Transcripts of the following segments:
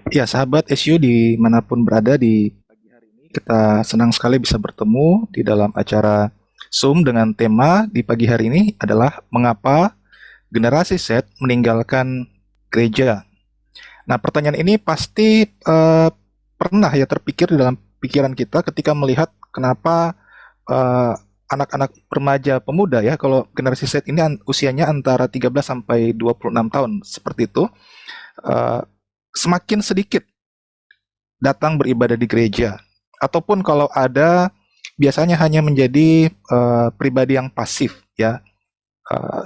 Ya, sahabat SU dimanapun berada di pagi hari ini, kita senang sekali bisa bertemu di dalam acara Zoom dengan tema di pagi hari ini adalah mengapa generasi Z meninggalkan gereja. Nah, pertanyaan ini pasti pernah ya terpikir di dalam pikiran kita ketika melihat kenapa eh, anak-anak remaja pemuda ya, kalau generasi Z ini usianya antara 13 sampai 26 tahun seperti itu, eh, semakin sedikit datang beribadah di gereja, ataupun kalau ada biasanya hanya menjadi pribadi yang pasif ya,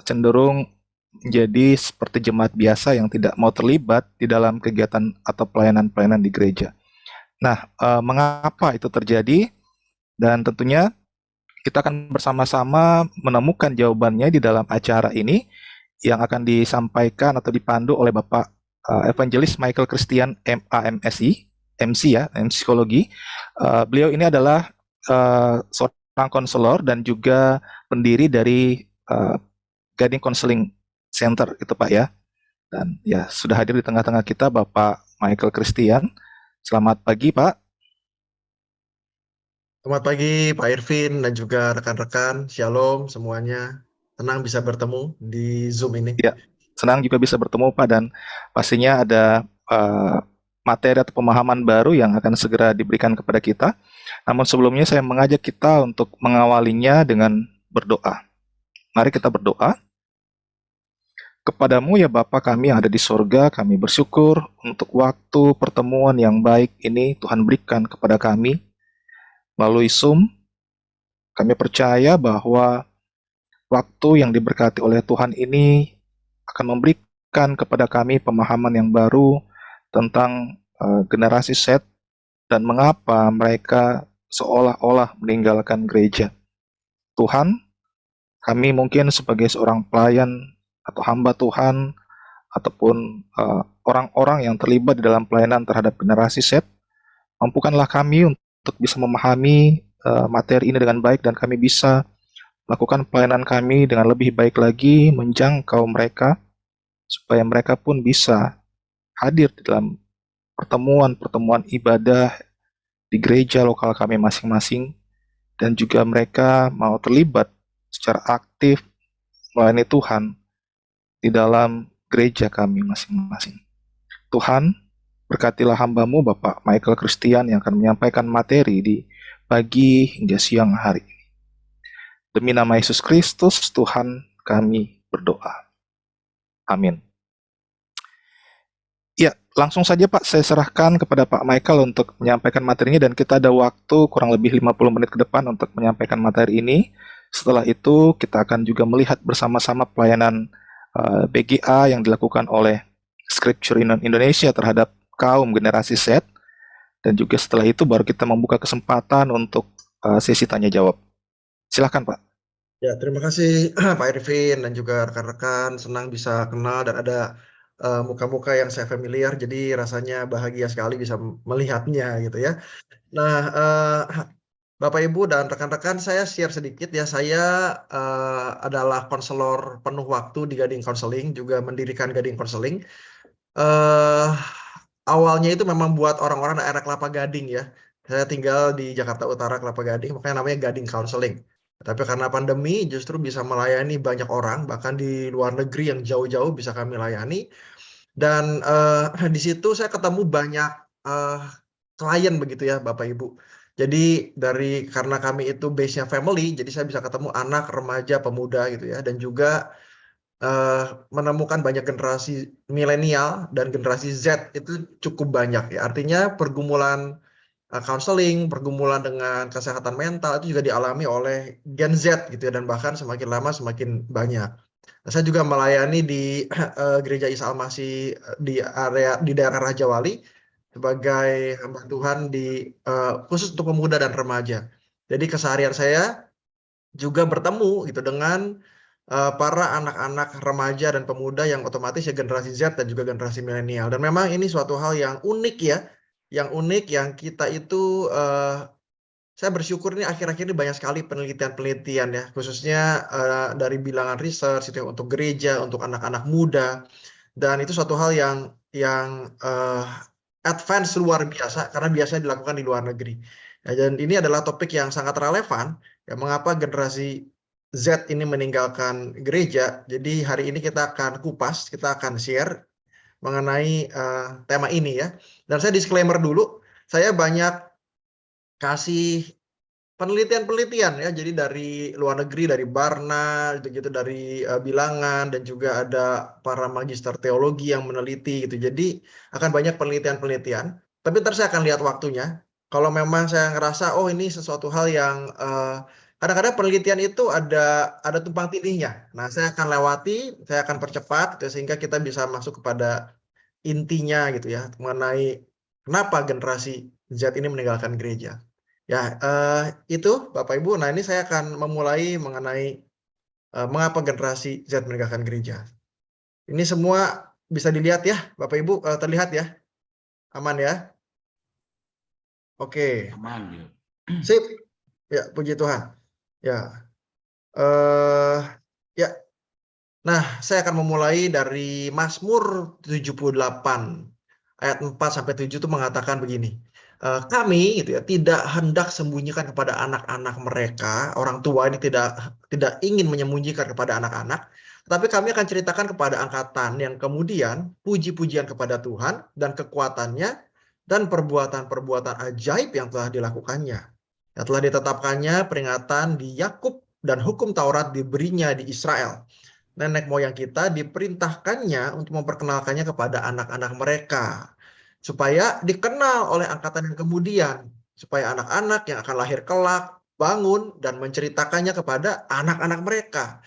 cenderung menjadi seperti jemaat biasa yang tidak mau terlibat di dalam kegiatan atau pelayanan-pelayanan di gereja. Nah, mengapa itu terjadi? Dan tentunya kita akan bersama-sama menemukan jawabannya di dalam acara ini yang akan disampaikan atau dipandu oleh Bapak Evangelis Michael Christian MAMSI, MC ya, MC Psikologi. Beliau ini adalah seorang konselor dan juga pendiri dari Guiding Counseling Center itu Pak ya. Dan ya sudah hadir di tengah-tengah kita Bapak Michael Christian. Selamat pagi Pak. Selamat pagi Pak Irvin dan juga rekan-rekan. Shalom semuanya. Tenang bisa bertemu di Zoom ini. Ya, senang juga bisa bertemu Pak dan pastinya ada materi atau pemahaman baru yang akan segera diberikan kepada kita. Namun sebelumnya saya mengajak kita untuk mengawalinya dengan berdoa. Mari kita berdoa. Kepadamu ya Bapa kami yang ada di sorga, kami bersyukur untuk waktu pertemuan yang baik ini Tuhan berikan kepada kami melalui Zoom. Kami percaya bahwa waktu yang diberkati oleh Tuhan ini akan memberikan kepada kami pemahaman yang baru tentang generasi Z dan mengapa mereka seolah-olah meninggalkan gereja. Tuhan, kami mungkin sebagai seorang pelayan atau hamba Tuhan ataupun orang-orang yang terlibat di dalam pelayanan terhadap generasi Z, mampukanlah kami untuk bisa memahami materi ini dengan baik dan kami bisa melakukan pelayanan kami dengan lebih baik lagi, menjangkau mereka supaya mereka pun bisa hadir di dalam pertemuan-pertemuan ibadah di gereja lokal kami masing-masing dan juga mereka mau terlibat secara aktif melayani Tuhan di dalam gereja kami masing-masing. Tuhan, berkatilah hambamu Bapak Michael Christian yang akan menyampaikan materi di pagi hingga siang hari. Demi nama Yesus Kristus, Tuhan kami berdoa. Amin. Ya, langsung saja Pak, saya serahkan kepada Pak Michael untuk menyampaikan materinya dan kita ada waktu kurang lebih 50 menit ke depan untuk menyampaikan materi ini. Setelah itu kita akan juga melihat bersama-sama pelayanan BGA yang dilakukan oleh Scripture Indonesia terhadap kaum generasi Z dan juga setelah itu baru kita membuka kesempatan untuk sesi tanya jawab. Silahkan Pak. Ya, terima kasih Pak Irvin dan juga rekan-rekan. Senang bisa kenal dan ada muka-muka yang saya familiar. Jadi rasanya bahagia sekali bisa melihatnya gitu ya. Nah, Bapak Ibu dan rekan-rekan, saya share sedikit ya. Saya adalah konselor penuh waktu di Gading Counseling, juga mendirikan Gading Counseling. eh Awalnya itu memang buat orang-orang daerah Kelapa Gading ya. Saya tinggal di Jakarta Utara, Kelapa Gading, makanya namanya Gading Counseling. Tapi karena pandemi justru bisa melayani banyak orang, bahkan di luar negeri yang jauh-jauh bisa kami layani. Dan di situ saya ketemu banyak eh, klien begitu ya, Bapak Ibu. Jadi karena kami itu base-nya family, jadi saya bisa ketemu anak, remaja, pemuda gitu ya, dan juga eh, menemukan banyak generasi milenial dan generasi Z itu cukup banyak ya. Artinya pergumulan counseling, pergumulan dengan kesehatan mental itu juga dialami oleh Gen Z gitu ya dan bahkan semakin lama semakin banyak. Nah, saya juga melayani di Gereja Isa Al-Masih di di daerah Raja Wali sebagai hamba Tuhan di khusus untuk pemuda dan remaja. Jadi keseharian saya juga bertemu gitu dengan para anak-anak remaja dan pemuda yang otomatis ya generasi Z dan juga generasi milenial. Dan memang ini suatu hal yang unik ya, yang unik yang kita itu saya bersyukur ini akhir-akhir ini banyak sekali penelitian-penelitian ya, khususnya dari bilangan research itu ya, untuk gereja, untuk anak-anak muda, dan itu suatu hal yang advance luar biasa karena biasanya dilakukan di luar negeri. Ya, dan ini adalah topik yang sangat relevan, ya, mengapa generasi Z ini meninggalkan gereja. Jadi hari ini kita akan kupas, kita akan share mengenai tema ini ya. Dan saya disclaimer dulu, saya banyak kasih penelitian-penelitian ya, jadi dari luar negeri, dari Barna, gitu-gitu, dari Bilangan, dan juga ada para magister teologi yang meneliti gitu. Jadi akan banyak penelitian-penelitian, tapi ntar saya akan lihat waktunya. Kalau memang saya ngerasa, oh ini sesuatu hal yang kadang-kadang penelitian itu ada tumpang tindihnya. Nah, saya akan lewati, saya akan percepat, gitu, sehingga kita bisa masuk kepada intinya gitu ya, mengenai kenapa generasi Z ini meninggalkan gereja. Ya, itu Bapak Ibu. Nah, ini saya akan memulai mengenai mengapa generasi Z meninggalkan gereja. Ini semua bisa dilihat ya, Bapak Ibu, terlihat ya, aman ya? Oke, Aman ya. sip. Ya, puji Tuhan. Ya, eh, ya. Nah, saya akan memulai dari Mazmur 78 ayat 4 sampai 7 itu mengatakan begini. Kami gitu ya tidak hendak sembunyikan kepada anak-anak mereka, orang tua ini tidak ingin menyembunyikan kepada anak-anak, tapi kami akan ceritakan kepada angkatan yang kemudian puji-pujian kepada Tuhan dan kekuatannya dan perbuatan-perbuatan ajaib yang telah dilakukannya. Yang telah ditetapkannya peringatan di Yakub dan hukum Taurat diberinya di Israel. Nenek moyang kita diperintahkannya untuk memperkenalkannya kepada anak-anak mereka, supaya dikenal oleh angkatan yang kemudian, supaya anak-anak yang akan lahir kelak bangun dan menceritakannya kepada anak-anak mereka.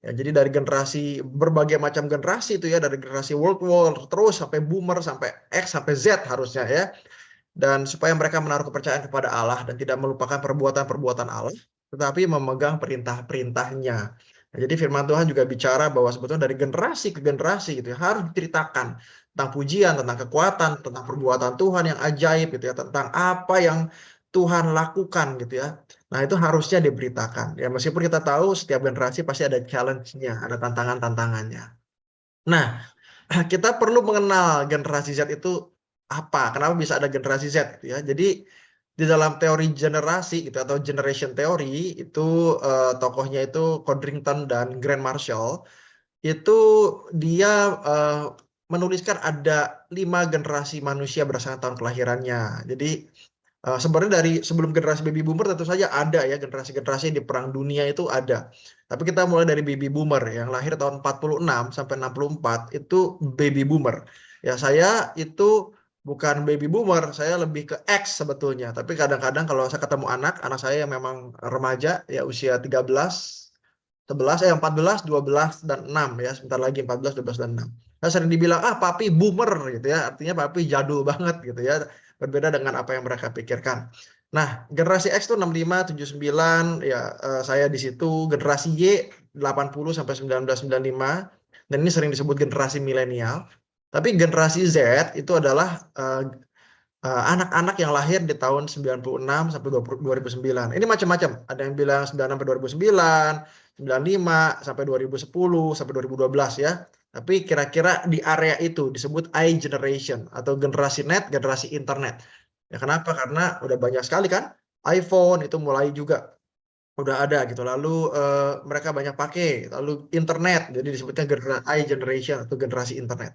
Ya, jadi dari generasi, berbagai macam generasi itu ya, dari generasi World War terus sampai Boomer sampai X sampai Z harusnya ya, dan supaya mereka menaruh kepercayaan kepada Allah dan tidak melupakan perbuatan-perbuatan Allah, tetapi memegang perintah-perintahnya. Nah, jadi firman Tuhan juga bicara bahwa sebetulnya dari generasi ke generasi gitu ya, harus diceritakan tentang pujian, tentang kekuatan, tentang perbuatan Tuhan yang ajaib gitu ya, tentang apa yang Tuhan lakukan gitu ya. Nah, itu harusnya diberitakan. Ya, meskipun kita tahu setiap generasi pasti ada challenge-nya, ada tantangan-tantangannya. Nah, kita perlu mengenal generasi Z itu apa, kenapa bisa ada generasi Z gitu ya. Jadi di dalam teori generasi gitu atau generation theory itu tokohnya itu Codrington dan Grant Marshall itu dia menuliskan ada 5 generasi manusia berdasarkan tahun kelahirannya. Jadi sebenarnya dari sebelum generasi baby boomer tentu saja ada ya generasi-generasi di perang dunia itu ada. Tapi kita mulai dari baby boomer yang lahir tahun 46 sampai 64 itu baby boomer. Ya, saya itu bukan baby boomer, saya lebih ke X sebetulnya. Tapi kadang-kadang kalau saya ketemu anak saya yang memang remaja ya usia 13, 14, 12 dan 6 ya. Sebentar lagi 14, 12 dan 6. Saya sering dibilang, papi boomer gitu ya. Artinya papi jadul banget gitu ya. Berbeda dengan apa yang mereka pikirkan. Nah, generasi X itu 65, 79, ya saya di situ. Generasi Y 80 sampai 1995. Dan ini sering disebut generasi milenial. Tapi generasi Z itu adalah anak-anak yang lahir di tahun 96 sampai 2009. Ini macam-macam. Ada yang bilang 96 sampai 2009, 95 sampai 2010 sampai 2012 ya. Tapi kira-kira di area itu disebut I generation atau generasi net, generasi internet. Ya, kenapa? Karena udah banyak sekali kan iPhone itu mulai juga udah ada gitu. Lalu mereka banyak pakai, lalu internet. Jadi disebutnya I generation atau generasi internet.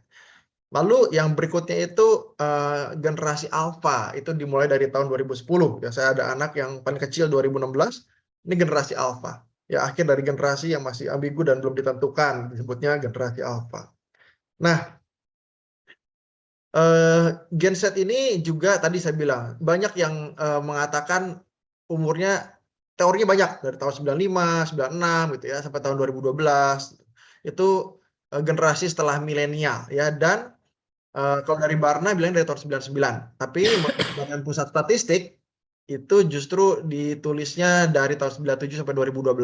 Lalu yang berikutnya itu generasi alpha, itu dimulai dari tahun 2010. Ya, saya ada anak yang paling kecil 2016, ini generasi alpha. Ya, akhir dari generasi yang masih ambigu dan belum ditentukan, disebutnya generasi alpha. Nah, Gen Z ini juga tadi saya bilang, banyak yang mengatakan umurnya, teorinya banyak, dari tahun 95, 96 gitu ya, sampai tahun 2012. Itu generasi setelah milenial ya, dan kalau dari Barna bilang dari tahun 99. Tapi Badan Pusat Statistik itu justru ditulisnya dari tahun 97 sampai 2012.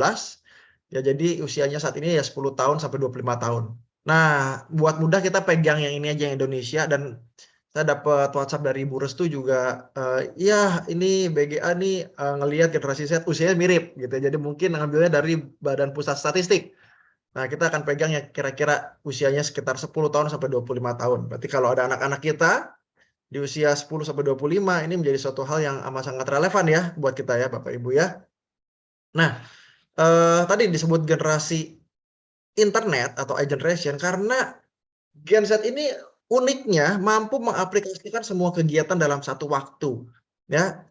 Ya, jadi usianya saat ini ya 10 tahun sampai 25 tahun. Nah, buat mudah kita pegang yang ini aja yang Indonesia, dan saya dapat WhatsApp dari Ibu Restu juga, ya ini BGA nih ngelihat generasi Z usianya mirip gitu. Jadi mungkin ngambilnya dari Badan Pusat Statistik. Nah, kita akan pegang ya kira-kira usianya sekitar 10 tahun sampai 25 tahun. Berarti kalau ada anak-anak kita di usia 10 sampai 25 ini menjadi suatu hal yang amat sangat relevan ya buat kita ya Bapak Ibu ya. Nah, tadi disebut generasi internet atau I-generation karena Gen Z ini uniknya mampu mengaplikasikan semua kegiatan dalam satu waktu, ya.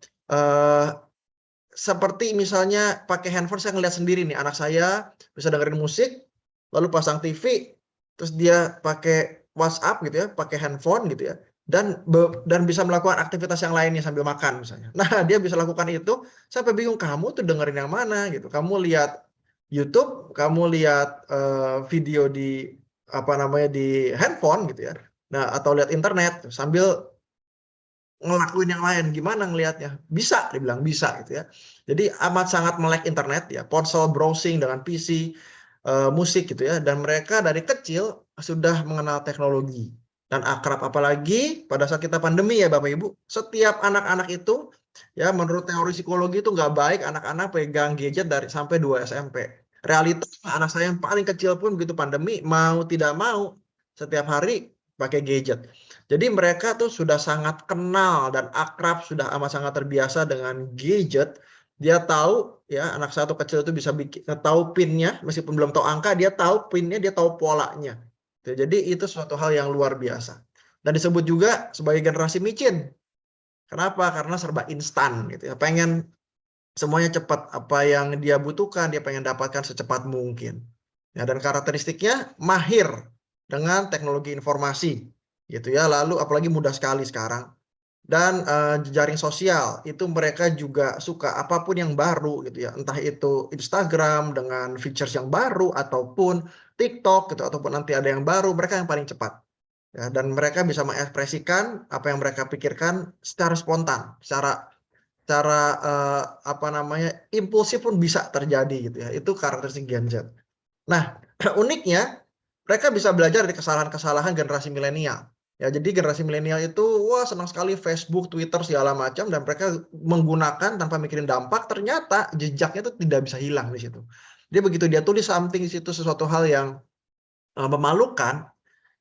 Seperti misalnya pakai handphone, saya ngelihat sendiri nih, anak saya bisa dengerin musik, lalu pasang TV, terus dia pakai WhatsApp gitu ya, pakai handphone gitu ya, dan bisa melakukan aktivitas yang lainnya sambil makan misalnya. Nah, dia bisa lakukan itu, sampai bingung, "Kamu tuh dengerin yang mana?" gitu. Kamu lihat YouTube, kamu lihat, video di, apa namanya, di handphone gitu ya, nah atau lihat internet sambil ngelakuin yang lain, gimana ngelihatnya? Bisa, dibilang bisa gitu ya. Jadi amat sangat melek internet ya, ponsel, browsing dengan PC, musik gitu ya, dan mereka dari kecil sudah mengenal teknologi dan akrab. Apalagi pada saat kita pandemi ya Bapak Ibu, setiap anak-anak itu ya menurut teori psikologi itu nggak baik anak-anak pegang gadget dari sampai 2 SMP. Realitasnya anak saya yang paling kecil pun begitu pandemi mau tidak mau setiap hari pakai gadget. Jadi mereka tuh sudah sangat kenal dan akrab, sudah amat sangat terbiasa dengan gadget. Dia tahu ya, anak satu kecil itu bisa tahu PIN-nya, meskipun belum tahu angka, dia tahu PIN-nya, dia tahu polanya. Jadi itu suatu hal yang luar biasa. Dan disebut juga sebagai generasi micin. Kenapa? Karena serba instan gitu ya. Pengen semuanya cepat, apa yang dia butuhkan, dia pengen dapatkan secepat mungkin. Ya, dan karakteristiknya mahir dengan teknologi informasi gitu ya. Lalu apalagi mudah sekali sekarang. Dan jejaring sosial itu mereka juga suka apapun yang baru gitu ya. Entah itu Instagram dengan features yang baru ataupun TikTok gitu ataupun nanti ada yang baru, mereka yang paling cepat. Ya, dan mereka bisa mengekspresikan apa yang mereka pikirkan secara spontan, secara secara apa namanya, impulsif pun bisa terjadi gitu ya. Itu karakteristik Gen Z. Nah, uniknya mereka bisa belajar dari kesalahan-kesalahan generasi milenial. Ya, jadi generasi milenial itu wah senang sekali Facebook, Twitter segala macam dan mereka menggunakan tanpa mikirin dampak, ternyata jejaknya itu tidak bisa hilang di situ. Dia begitu dia tulis something di situ sesuatu hal yang memalukan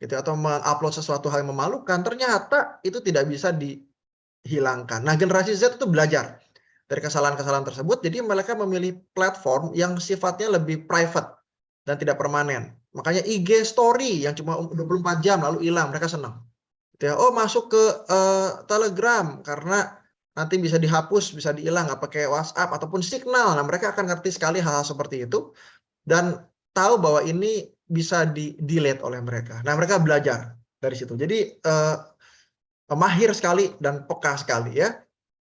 gitu atau mengupload sesuatu hal yang memalukan, ternyata itu tidak bisa dihilangkan. Nah, generasi Z itu belajar dari kesalahan-kesalahan tersebut, jadi mereka memilih platform yang sifatnya lebih private dan tidak permanen. Makanya IG story yang cuma 24 jam lalu hilang, mereka senang. Gitu ya. Oh, masuk ke Telegram karena nanti bisa dihapus, bisa dihilang, nggak pakai WhatsApp ataupun Signal. Nah, mereka akan ngerti sekali hal-hal seperti itu dan tahu bahwa ini bisa di-delete oleh mereka. Nah, mereka belajar dari situ. Jadi mahir sekali dan peka sekali ya.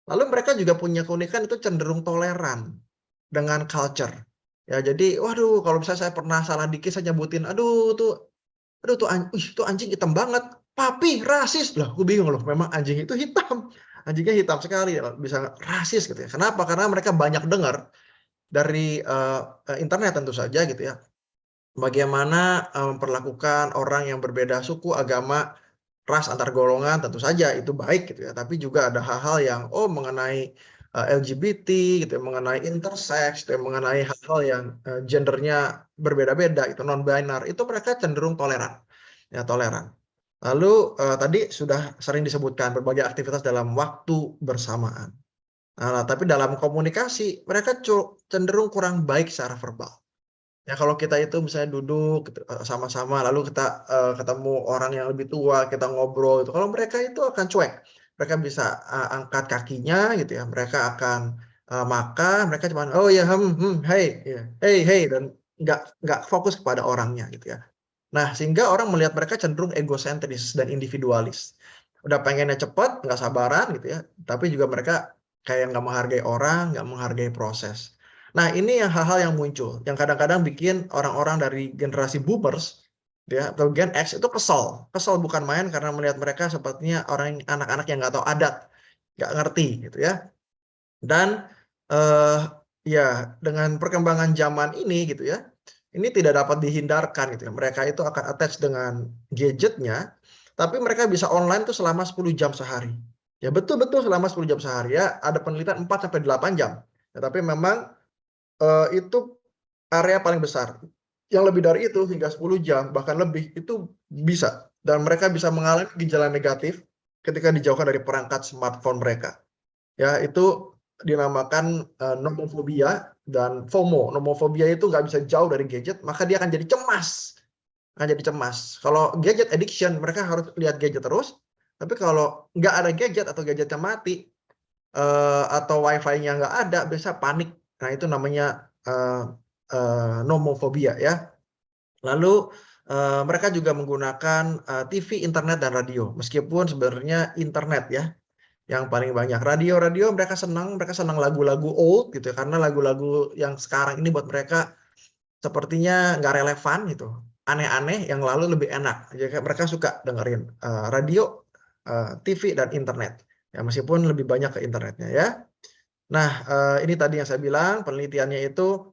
Lalu mereka juga punya keunikan itu cenderung toleran dengan culture. Ya, jadi waduh kalau misalnya saya pernah salah dikit saya nyebutin, aduh tuh anjing hitam banget. Papi rasis. Lah, aku bingung loh, memang anjing itu hitam. Anjingnya hitam sekali bisa rasis gitu ya. Kenapa? Karena mereka banyak dengar dari internet tentu saja gitu ya. Bagaimana memperlakukan orang yang berbeda suku, agama, ras, antar golongan tentu saja itu baik gitu ya, tapi juga ada hal-hal yang mengenai LGBT gitu ya, mengenai intersex gitu ya, mengenai hal-hal yang gendernya berbeda-beda itu non-binar, itu mereka cenderung toleran. Ya, toleran. Lalu tadi sudah sering disebutkan berbagai aktivitas dalam waktu bersamaan. Nah, tapi dalam komunikasi mereka cenderung kurang baik secara verbal. Ya kalau kita itu misalnya duduk gitu, sama-sama lalu kita ketemu orang yang lebih tua, kita ngobrol gitu. Kalau mereka itu akan cuek. Mereka bisa angkat kakinya gitu ya. Mereka akan makan, mereka cuma oh ya hey, ya, hey hey dan nggak fokus kepada orangnya gitu ya. Nah, sehingga orang melihat mereka cenderung egosentris dan individualis. Udah pengennya cepat, nggak sabaran gitu ya. Tapi juga mereka kayak nggak menghargai orang, nggak menghargai proses. Nah, ini yang hal-hal yang muncul, yang kadang-kadang bikin orang-orang dari generasi boomers, ya, atau Gen X itu kesal. Kesal bukan main karena melihat mereka sepertinya anak-anak yang nggak tahu adat, nggak ngerti gitu ya. Dan ya dengan perkembangan zaman ini gitu ya, ini tidak dapat dihindarkan gitu ya. Mereka itu akan attach dengan gadgetnya, tapi mereka bisa online tuh selama 10 jam sehari. Ya betul-betul selama 10 jam sehari ya, ada penelitian 4 sampai 8 jam. Ya, tapi memang itu area paling besar. Yang lebih dari itu hingga 10 jam bahkan lebih itu bisa dan mereka bisa mengalami gejala negatif ketika dijauhkan dari perangkat smartphone mereka. Ya, itu dinamakan nomofobia dan FOMO. Nomofobia itu nggak bisa jauh dari gadget, maka dia akan jadi cemas. Akan jadi cemas. Kalau gadget addiction, mereka harus lihat gadget terus. Tapi kalau nggak ada gadget atau gadgetnya mati, atau wifi-nya nggak ada, biasa panik. Nah, itu namanya nomofobia ya. Lalu mereka juga menggunakan TV, internet, dan radio. Meskipun sebenarnya internet ya yang paling banyak. Radio mereka senang lagu-lagu old gitu ya, karena lagu-lagu yang sekarang ini buat mereka sepertinya nggak relevan gitu. Aneh-aneh, yang lalu lebih enak. Jadi mereka suka dengerin radio, TV, dan internet. Ya, meskipun lebih banyak ke internetnya ya. Nah, ini tadi yang saya bilang, penelitiannya itu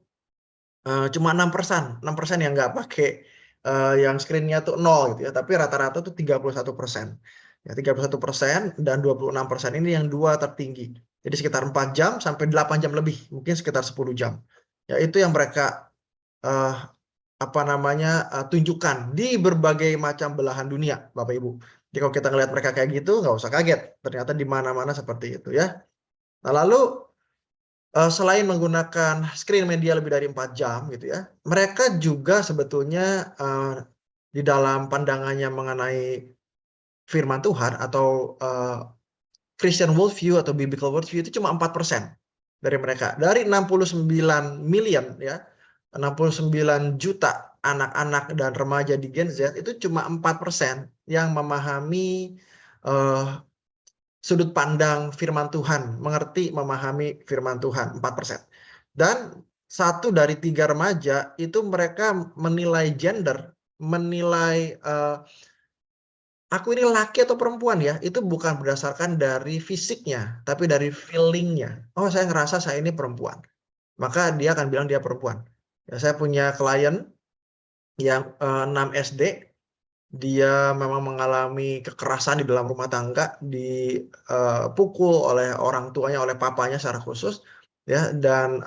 cuma 6% yang nggak pakai yang screen-nya tuh 0 gitu ya, tapi rata-rata tuh 31%. Ya, 31% dan 26% ini yang dua tertinggi. Jadi sekitar 4 jam sampai 8 jam lebih, mungkin sekitar 10 jam. Ya, itu yang mereka eh, tunjukkan di berbagai macam belahan dunia, Bapak Ibu. Jadi kalau kita ngelihat mereka kayak gitu, nggak usah kaget. Ternyata di mana-mana seperti itu ya. Nah, lalu selain menggunakan screen media lebih dari 4 jam gitu ya, mereka juga sebetulnya di dalam pandangannya mengenai firman Tuhan atau Christian worldview atau biblical worldview itu cuma 4% dari mereka. Dari 69 million ya, 69 juta anak-anak dan remaja di Gen Z, itu cuma 4% yang memahami sudut pandang firman Tuhan, mengerti, memahami firman Tuhan, 4%. Dan 1 dari 3 remaja itu mereka menilai gender, menilai aku ini laki atau perempuan ya, itu bukan berdasarkan dari fisiknya, tapi dari feelingnya. Oh, saya ngerasa saya ini perempuan. Maka dia akan bilang dia perempuan. Ya, saya punya klien yang 6 SD, dia memang mengalami kekerasan di dalam rumah tangga, dipukul oleh orang tuanya, oleh papanya secara khusus, ya, dan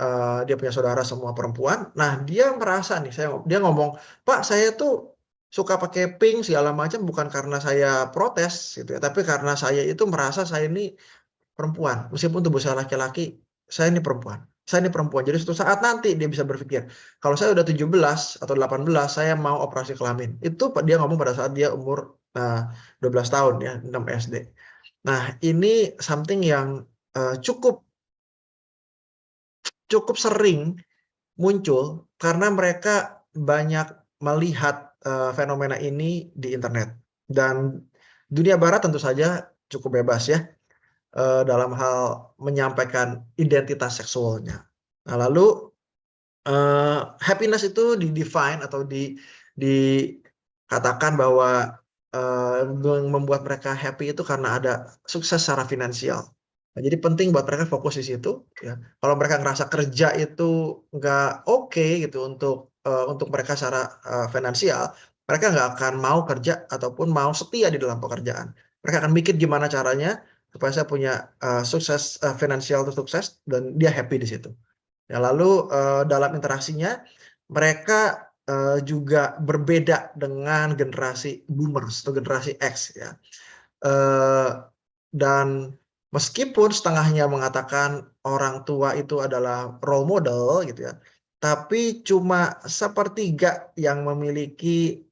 dia punya saudara semua perempuan. Nah, dia merasa nih, dia ngomong, Pak, saya tuh suka pakai pink segala macam bukan karena saya protes gitu ya, tapi karena saya itu merasa saya ini perempuan. Meskipun tubuh saya laki-laki, saya ini perempuan. Saya ini perempuan. Jadi suatu saat nanti dia bisa berpikir, kalau saya udah 17 atau 18, saya mau operasi kelamin. Itu dia ngomong pada saat dia umur 12 tahun ya, 6 SD. Nah, ini something yang cukup cukup sering muncul karena mereka banyak melihat fenomena ini di internet. Dan dunia barat tentu saja cukup bebas ya dalam hal menyampaikan identitas seksualnya. Nah, lalu happiness itu di-define atau dikatakan bahwa membuat mereka happy itu karena ada sukses secara finansial. Nah, jadi penting buat mereka fokus di situ ya. Kalau mereka ngerasa kerja itu nggak oke gitu untuk mereka secara finansial, mereka nggak akan mau kerja ataupun mau setia di dalam pekerjaan. Mereka akan mikir gimana caranya supaya saya punya sukses finansial itu sukses dan dia happy di situ. Ya, lalu dalam interaksinya mereka juga berbeda dengan generasi boomers atau generasi X ya. Dan meskipun setengahnya mengatakan orang tua itu adalah role model gitu ya, tapi cuma sepertiga yang memiliki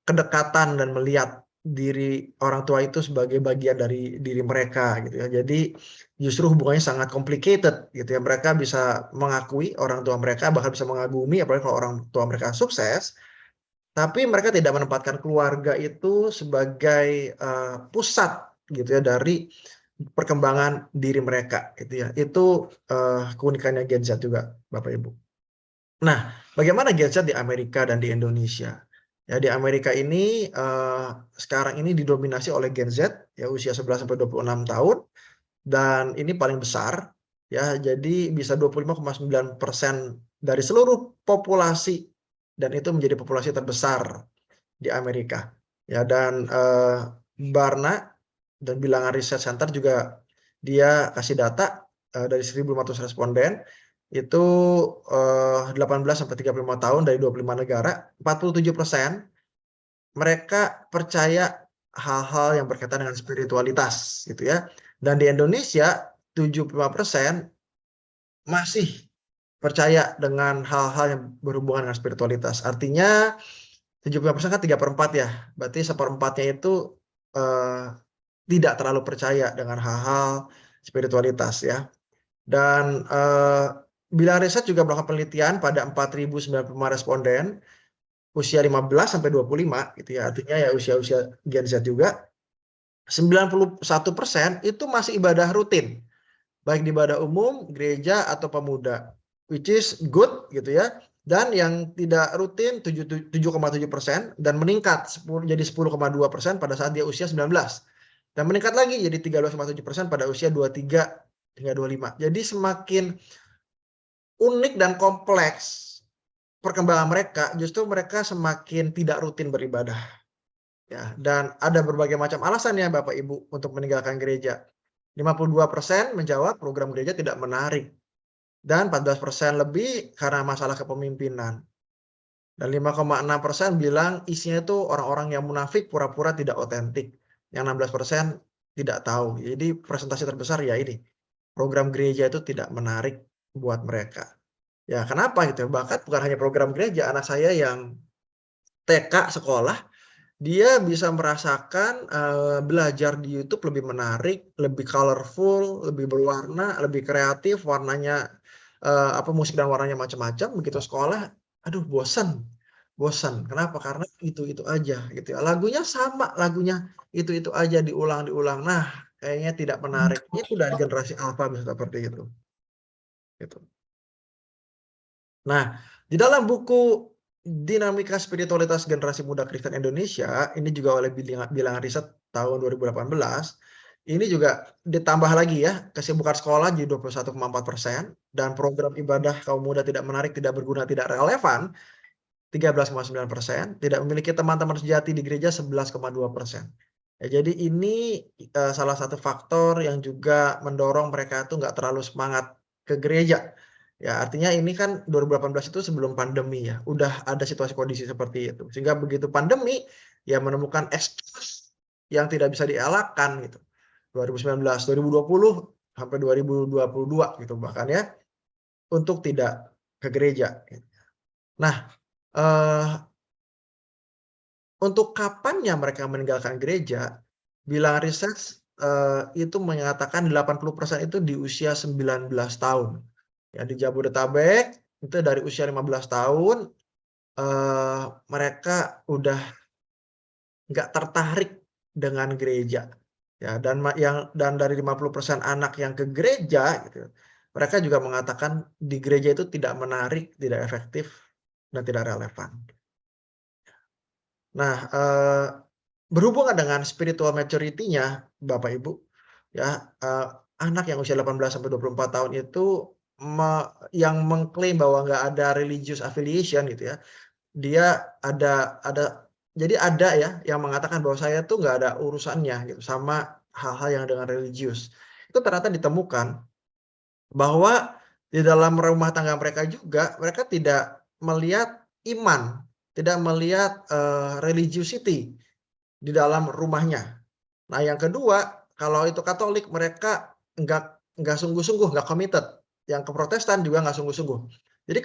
kedekatan dan melihat diri orang tua itu sebagai bagian dari diri mereka gitu ya. Jadi justru hubungannya sangat complicated gitu ya. Mereka bisa mengakui orang tua mereka, bahkan bisa mengagumi apalagi kalau orang tua mereka sukses, tapi mereka tidak menempatkan keluarga itu sebagai pusat gitu ya dari perkembangan diri mereka gitu ya. Itu keunikannya Gen Z juga, Bapak Ibu. Nah, bagaimana Gen Z di Amerika dan di Indonesia? Ya, di Amerika ini sekarang ini didominasi oleh Gen Z ya, usia 11 sampai 26 tahun, dan ini paling besar ya, jadi bisa 25,9% dari seluruh populasi, dan itu menjadi populasi terbesar di Amerika. Ya, dan Barna dan Bilangan Research Center juga dia kasih data dari 1.500 responden itu 18 sampai 35 tahun dari 25 negara, 47% mereka percaya hal-hal yang berkaitan dengan spiritualitas gitu ya. Dan di Indonesia 75% masih percaya dengan hal-hal yang berhubungan dengan spiritualitas. Artinya 75% kan 3/4 ya. Berarti seperempatnya itu eh, tidak terlalu percaya dengan hal-hal spiritualitas ya. Dan Bidang riset juga melakukan penelitian pada 4.095 responden usia 15 sampai 25 gitu ya. Artinya ya usia-usia Gen Z juga. 91% itu masih ibadah rutin, baik di ibadah umum, gereja atau pemuda, which is good gitu ya. Dan yang tidak rutin 7,7% dan meningkat jadi 10,2% pada saat dia usia 19. Dan meningkat lagi jadi 13,7% pada usia 23 hingga 25. Jadi semakin unik dan kompleks perkembangan mereka, justru mereka semakin tidak rutin beribadah. Ya, dan ada berbagai macam alasan ya Bapak Ibu untuk meninggalkan gereja. 52% menjawab program gereja tidak menarik dan 14% lebih karena masalah kepemimpinan. Dan 5,6% bilang isinya itu orang-orang yang munafik pura-pura tidak otentik. Yang 16% tidak tahu. Jadi presentasi terbesar ya ini. Program gereja itu tidak menarik buat mereka. Ya, kenapa gitu? Bahkan bukan hanya program gereja, anak saya yang TK sekolah, dia bisa merasakan belajar di YouTube lebih menarik, lebih colorful, lebih berwarna, lebih kreatif, warnanya musik dan warnanya macam-macam. Begitu sekolah, aduh bosan, bosan. Kenapa? Karena itu aja gitu ya. Lagunya sama, lagunya itu aja diulang-diulang. Nah, kayaknya tidak menarik. Itu dari generasi alpha bisa seperti itu. Gitu. Nah, di dalam buku Dinamika Spiritualitas Generasi Muda Kristen Indonesia, ini juga oleh bilangan riset tahun 2018, ini juga ditambah lagi ya, kesibukan sekolah jadi 21,4% dan program ibadah kaum muda tidak menarik, tidak berguna, tidak relevan 13,9%, tidak memiliki teman-teman sejati di gereja 11,2%. Ya, jadi ini salah satu faktor yang juga mendorong mereka itu nggak terlalu semangat ke gereja. Ya, artinya ini kan 2018 itu sebelum pandemi ya, udah ada situasi kondisi seperti itu. Sehingga begitu pandemi, ya menemukan excuse yang tidak bisa dielakkan gitu. 2019, 2020 sampai 2022 gitu bahkan ya, untuk tidak ke gereja. Nah, eh, untuk kapannya mereka meninggalkan gereja, bilangan riset itu menyatakan 80% itu di usia 19 tahun. Ya, di Jabodetabek itu dari usia 15 tahun mereka udah nggak tertarik dengan gereja. Ya, dan dari 50% anak yang ke gereja gitu, mereka juga mengatakan di gereja itu tidak menarik, tidak efektif, dan tidak relevan. Nah, berhubungan dengan spiritual maturity-nya Bapak Ibu, ya, anak yang usia 18 sampai 24 tahun itu yang mengklaim bahwa nggak ada religious affiliation gitu ya. Dia jadi ada ya yang mengatakan bahwa saya tuh nggak ada urusannya gitu sama hal-hal yang dengan religius. Itu ternyata ditemukan bahwa di dalam rumah tangga mereka juga mereka tidak melihat iman, tidak melihat religiosity di dalam rumahnya. Nah, yang kedua, kalau itu Katolik mereka nggak sungguh-sungguh, nggak committed. Yang ke Protestan juga nggak sungguh-sungguh. Jadi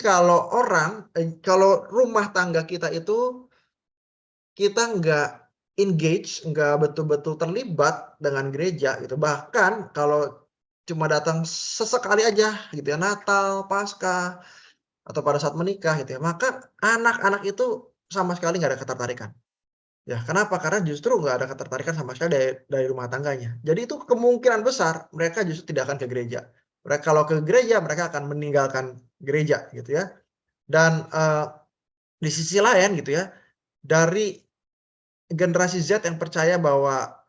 kalau rumah tangga kita itu kita nggak engage, nggak betul-betul terlibat dengan gereja gitu. Bahkan kalau cuma datang sesekali aja gitu ya, Natal, Paskah, atau pada saat menikah gitu ya, maka anak-anak itu sama sekali nggak ada ketertarikan. Ya, kenapa? Karena justru nggak ada ketertarikan sama sekali dari rumah tangganya. Jadi itu kemungkinan besar mereka justru tidak akan ke gereja. Mereka kalau ke gereja mereka akan meninggalkan gereja gitu ya. Dan di sisi lain gitu ya, dari generasi Z yang percaya bahwa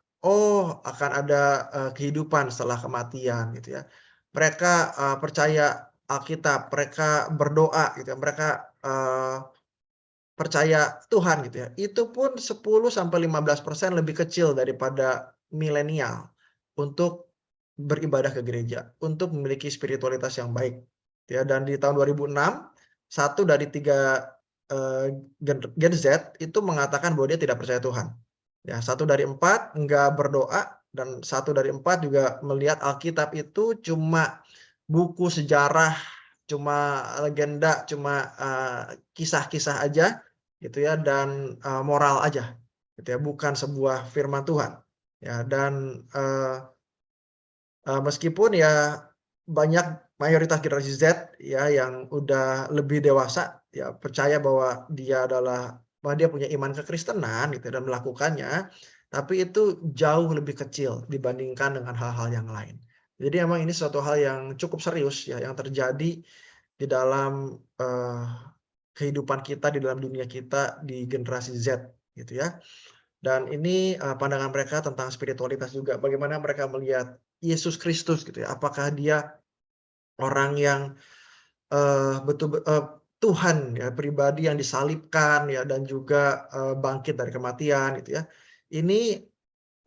akan ada kehidupan setelah kematian gitu ya. Mereka percaya Alkitab, mereka berdoa gitu ya. Mereka percaya Tuhan gitu ya. Itu pun 10-15% lebih kecil daripada milenial untuk beribadah ke gereja, untuk memiliki spiritualitas yang baik. Ya, dan di tahun 2006, 1 dari 3 Gen Z itu mengatakan bahwa dia tidak percaya Tuhan. Ya, 1 dari 4 nggak berdoa, dan 1 dari 4 juga melihat Alkitab itu cuma buku sejarah, cuma legenda, cuma kisah-kisah aja gitu ya, dan moral aja gitu ya, bukan sebuah firman Tuhan. Ya, dan meskipun ya banyak mayoritas generasi Z ya yang udah lebih dewasa ya percaya bahwa dia punya iman kekristenan gitu dan melakukannya, tapi itu jauh lebih kecil dibandingkan dengan hal-hal yang lain. Jadi emang ini suatu hal yang cukup serius ya yang terjadi di dalam, kehidupan kita, di dalam dunia kita di generasi Z gitu ya. Dan ini, pandangan mereka tentang spiritualitas juga, bagaimana mereka melihat Yesus Kristus gitu ya, apakah dia orang yang, Tuhan ya, pribadi yang disalibkan ya dan juga, bangkit dari kematian gitu ya. Ini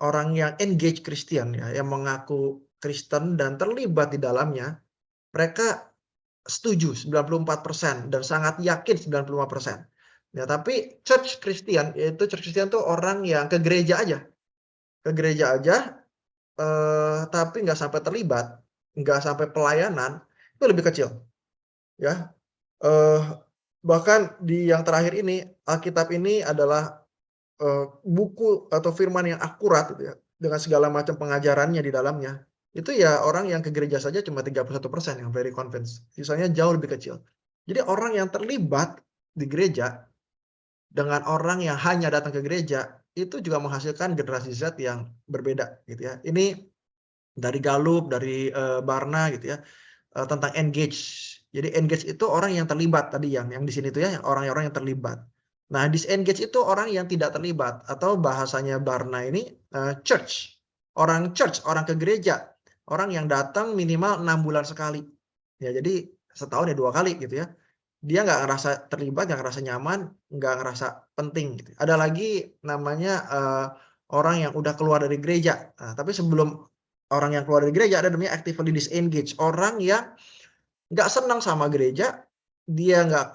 orang yang engage Kristen ya, yang mengaku Kristen dan terlibat di dalamnya, mereka setuju 94% dan sangat yakin 95%. Ya, tapi church Kristen tuh orang yang ke gereja aja, tapi nggak sampai terlibat, nggak sampai pelayanan, itu lebih kecil, ya. Eee, Bahkan di yang terakhir ini, Alkitab ini adalah, buku atau firman yang akurat gitu ya, dengan segala macam pengajarannya di dalamnya. Itu ya orang yang ke gereja saja cuma 31% yang very convinced, sisanya jauh lebih kecil. Jadi orang yang terlibat di gereja dengan orang yang hanya datang ke gereja, itu juga menghasilkan generasi Z yang berbeda gitu ya. Ini dari Gallup, dari, Barna gitu ya, tentang engage. Jadi engage itu orang yang terlibat tadi yang di sini tuh ya, orang-orang yang terlibat. Nah, disengage itu orang yang tidak terlibat atau bahasanya Barna ini, church, orang ke gereja, orang yang datang minimal 6 bulan sekali. Ya jadi setahun ya 2 kali gitu ya. Dia nggak ngerasa terlibat, nggak ngerasa nyaman, nggak ngerasa penting gitu. Ada lagi namanya, orang yang udah keluar dari gereja. Nah, tapi sebelum orang yang keluar dari gereja ada namanya actively disengage, orang yang nggak senang sama gereja, dia nggak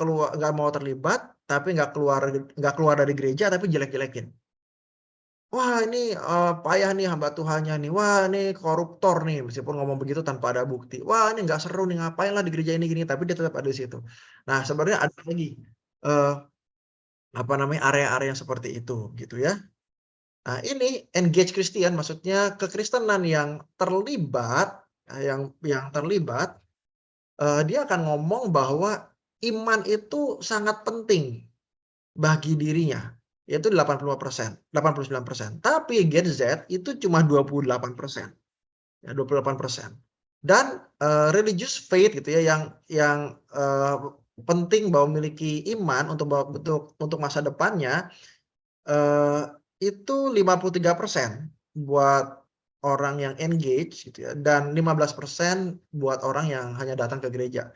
mau terlibat, tapi nggak keluar dari gereja, tapi jelek-jelekin. "Wah ini, payah nih hamba Tuhannya nih. Wah ini koruptor nih," meskipun ngomong begitu tanpa ada bukti. "Wah ini nggak seru nih, ngapain lah di gereja ini gini," tapi dia tetap ada di situ. Nah sebenarnya ada lagi, eee, apa namanya, area-area yang seperti itu, gitu ya. Nah ini engage Christian, maksudnya kekristenan yang terlibat, yang terlibat, dia akan ngomong bahwa iman itu sangat penting bagi dirinya, yaitu 80%, 89%. Tapi Gen Z itu cuma 28%, ya 28%. Dan, religious faith gitu ya penting bahwa memiliki iman untuk masa depannya, eee, itu 53% buat orang yang engage gitu ya, dan 15% buat orang yang hanya datang ke gereja.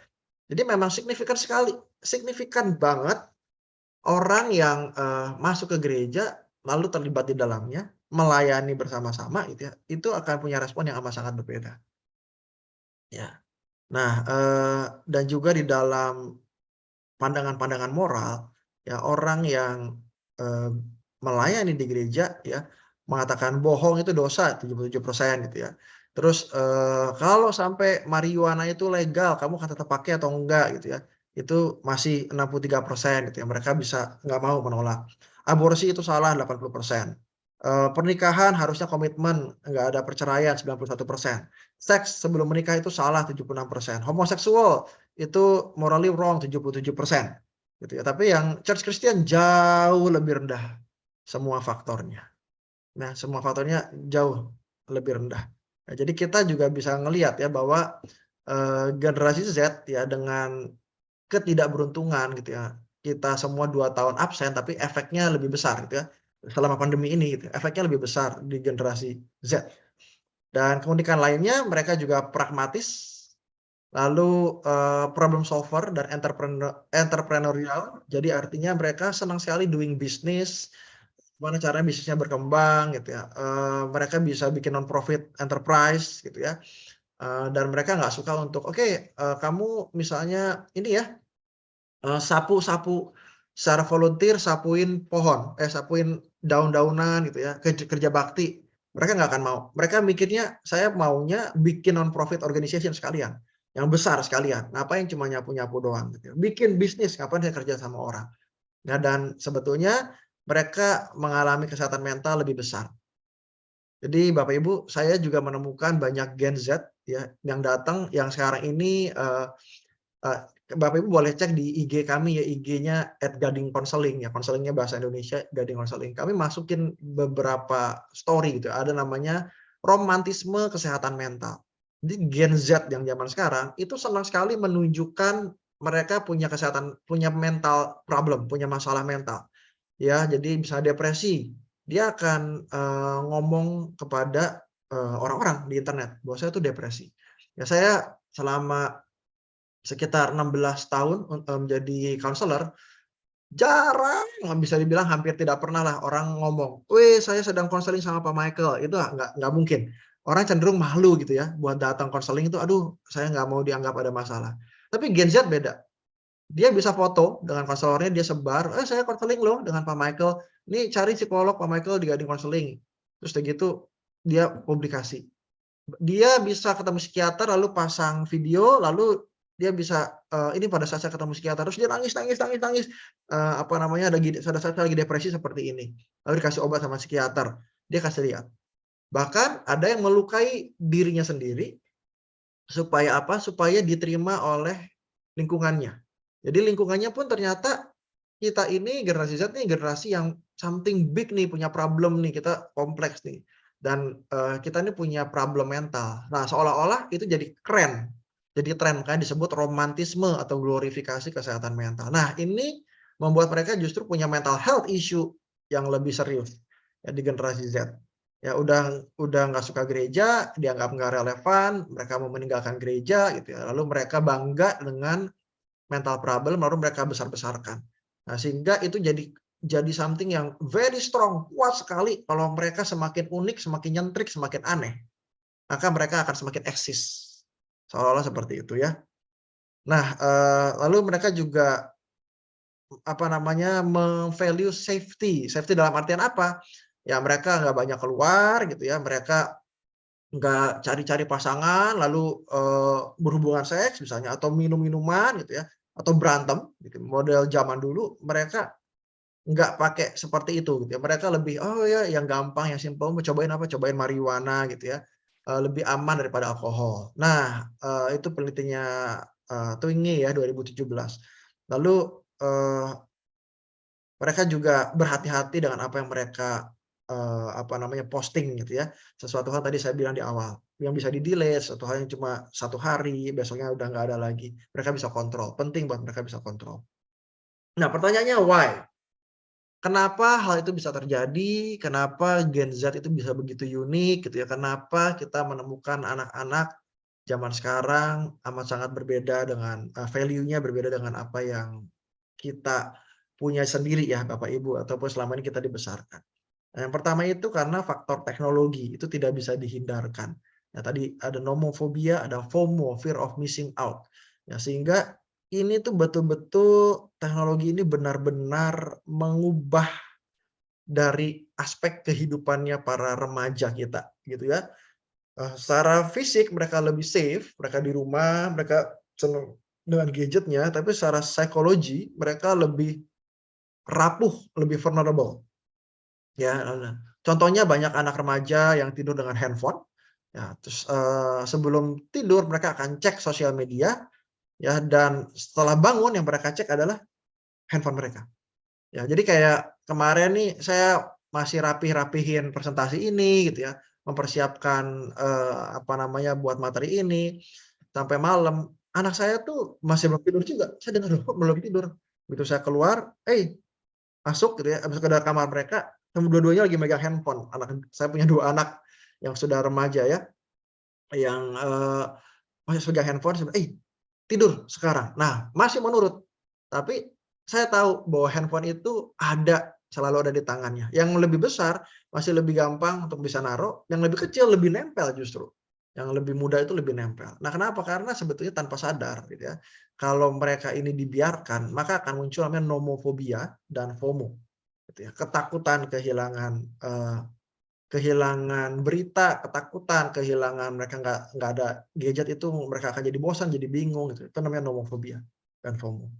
Jadi memang signifikan banget orang yang, masuk ke gereja, lalu terlibat di dalamnya, melayani bersama-sama gitu ya, itu akan punya respon yang amat sangat berbeda, ya. Nah, dan juga di dalam pandangan-pandangan moral, ya orang yang, eee, melayani di gereja ya, mengatakan bohong itu dosa 77% gitu ya. Terus, kalau sampai marijuana itu legal, kamu akan tetap pakai atau enggak gitu ya, itu masih 63% gitu ya, mereka bisa nggak mau menolak. Aborsi itu salah 80%, pernikahan harusnya komitmen, nggak ada perceraian 91%, seks sebelum menikah itu salah 76%, homoseksual itu morally wrong 77% gitu ya, tapi yang Church Christian jauh lebih rendah semua faktornya. Nah, semua faktornya jauh lebih rendah. Nah, jadi kita juga bisa ngelihat ya bahwa, generasi Z ya dengan ketidakberuntungan gitu ya, kita semua 2 tahun absen tapi efeknya lebih besar gitu ya, selama pandemi ini gitu, efeknya lebih besar di generasi Z. Dan keunikan lainnya mereka juga pragmatis. Lalu, problem solver dan entrepreneurial, jadi artinya mereka senang sekali doing business, gimana caranya bisnisnya berkembang gitu ya, mereka bisa bikin non-profit enterprise gitu ya, dan mereka nggak suka untuk, "Oke, kamu misalnya ini ya, sapu sapu secara volunteer sapuin pohon, sapuin daun-daunan gitu ya, kerja bakti, mereka nggak akan mau. Mereka mikirnya, saya maunya bikin non-profit organization sekalian, yang besar sekalian, ngapain cuma nyapu-nyapu doang gitu ya. Bikin bisnis, ngapain saya kerja sama orang. Nah, dan sebetulnya mereka mengalami kesehatan mental lebih besar. Jadi Bapak Ibu, saya juga menemukan banyak Gen Z ya, yang datang yang sekarang ini, eee, Bapak Ibu boleh cek di IG kami ya, IG-nya @gadingcounseling ya, konselingnya bahasa Indonesia Gading Counseling. Kami masukin beberapa story gitu, ada namanya romantisme kesehatan mental. Jadi Gen Z yang zaman sekarang itu senang sekali menunjukkan mereka punya mental problem, punya masalah mental. Ya, jadi misalnya depresi, dia akan, ngomong kepada, orang-orang di internet bahwa saya tuh depresi. Ya saya selama sekitar 16 tahun menjadi counselor, jarang, bisa dibilang hampir tidak pernah lah orang ngomong, "Weh, saya sedang konseling sama Pak Michael." Itu nggak mungkin. Orang cenderung malu gitu ya buat datang konseling itu, "Aduh, saya nggak mau dianggap ada masalah." Tapi Gen Z beda. Dia bisa foto dengan konselornya, dia sebar, "Eh, saya konseling loh dengan Pak Michael. Nih cari psikolog Pak Michael di Gading Konseling." Terus udah gitu dia publikasi. Dia bisa ketemu psikiater lalu pasang video, lalu dia bisa, "Ini pada saat saya ketemu psikiater," terus dia nangis nangis nangis nangis, apa namanya, pada saat saya lagi depresi seperti ini. Lalu dikasih obat sama psikiater, dia kasih lihat. Bahkan ada yang melukai dirinya sendiri, supaya apa, supaya diterima oleh lingkungannya. Jadi lingkungannya pun ternyata kita ini generasi Z nih generasi yang something big nih, punya problem nih, kita kompleks nih. Dan, kita ini punya problem mental. Nah, seolah-olah itu jadi keren, jadi tren, makanya disebut romantisme atau glorifikasi kesehatan mental. Nah, ini membuat mereka justru punya mental health issue yang lebih serius, ya di generasi Z. Ya udah nggak suka gereja, dianggap nggak relevan, mereka mau meninggalkan gereja gitu ya, lalu mereka bangga dengan mental problem, lalu mereka besar-besarkan. Nah, sehingga itu jadi something yang very strong, kuat sekali kalau mereka semakin unik, semakin nyentrik, semakin aneh, maka mereka akan semakin eksis. Seolah-olah seperti itu ya. Nah, lalu mereka juga, apa namanya, value safety. Safety dalam artian apa? Ya mereka nggak banyak keluar gitu ya, mereka nggak cari-cari pasangan, lalu, berhubungan seks misalnya, atau minum minuman gitu ya, atau berantem gitu, model zaman dulu mereka nggak pakai seperti itu gitu ya. Mereka lebih, oh ya yang gampang, yang simpel, mau cobain apa, cobain marijuana gitu ya, lebih aman daripada alkohol. Nah, itu penelitinya, Twingy ya 2017. Lalu, mereka juga berhati-hati dengan apa yang mereka, apa namanya, posting gitu ya. Sesuatu hal tadi saya bilang di awal, yang bisa di-delete, suatu hal yang cuma 1 hari, besoknya udah nggak ada lagi. Mereka bisa kontrol, penting buat mereka bisa kontrol. Nah, pertanyaannya why? Kenapa hal itu bisa terjadi? Kenapa Gen Z itu bisa begitu unik gitu ya? Kenapa kita menemukan anak-anak zaman sekarang amat sangat berbeda dengan, value-nya berbeda dengan apa yang kita punya sendiri ya Bapak Ibu, ataupun selama ini kita dibesarkan. Nah, yang pertama itu karena faktor teknologi, itu tidak bisa dihindarkan. Nah, tadi ada nomophobia, ada FOMO, fear of missing out. Ya, sehingga ini tuh betul-betul teknologi ini benar-benar mengubah dari aspek kehidupannya para remaja kita, gitu ya. Secara fisik mereka lebih safe, mereka di rumah, mereka senang dengan gadgetnya, tapi secara psikologi mereka lebih rapuh, lebih vulnerable. Ya, contohnya banyak anak remaja yang tidur dengan handphone, ya, terus, sebelum tidur mereka akan cek sosial media, ya, dan setelah bangun yang mereka cek adalah handphone mereka. Ya, jadi kayak kemarin nih saya masih rapih-rapihin presentasi ini gitu ya, mempersiapkan, apa namanya, buat materi ini, sampai malam, anak saya tuh masih belum tidur juga, saya dengar, "Loh, kok belum tidur?" Begitu saya keluar, masuk gitu ya, masuk ke dalam kamar mereka, dua-duanya lagi megang handphone. Saya punya 2 anak yang sudah remaja ya, yang, masih pegang handphone, saya bilang, tidur sekarang." Nah, masih mau nurut, tapi saya tahu bahwa handphone itu selalu ada di tangannya. Yang lebih besar masih lebih gampang untuk bisa naruh, yang lebih kecil lebih nempel justru. Yang lebih muda itu lebih nempel. Nah, kenapa? Karena sebetulnya tanpa sadar gitu ya, kalau mereka ini dibiarkan, maka akan muncul namanya nomophobia dan FOMO, gitu ya. Ketakutan kehilangan berita, ketakutan kehilangan mereka nggak ada gadget itu mereka akan jadi bosan, jadi bingung gitu. Itu namanya nomophobia dan FOMO.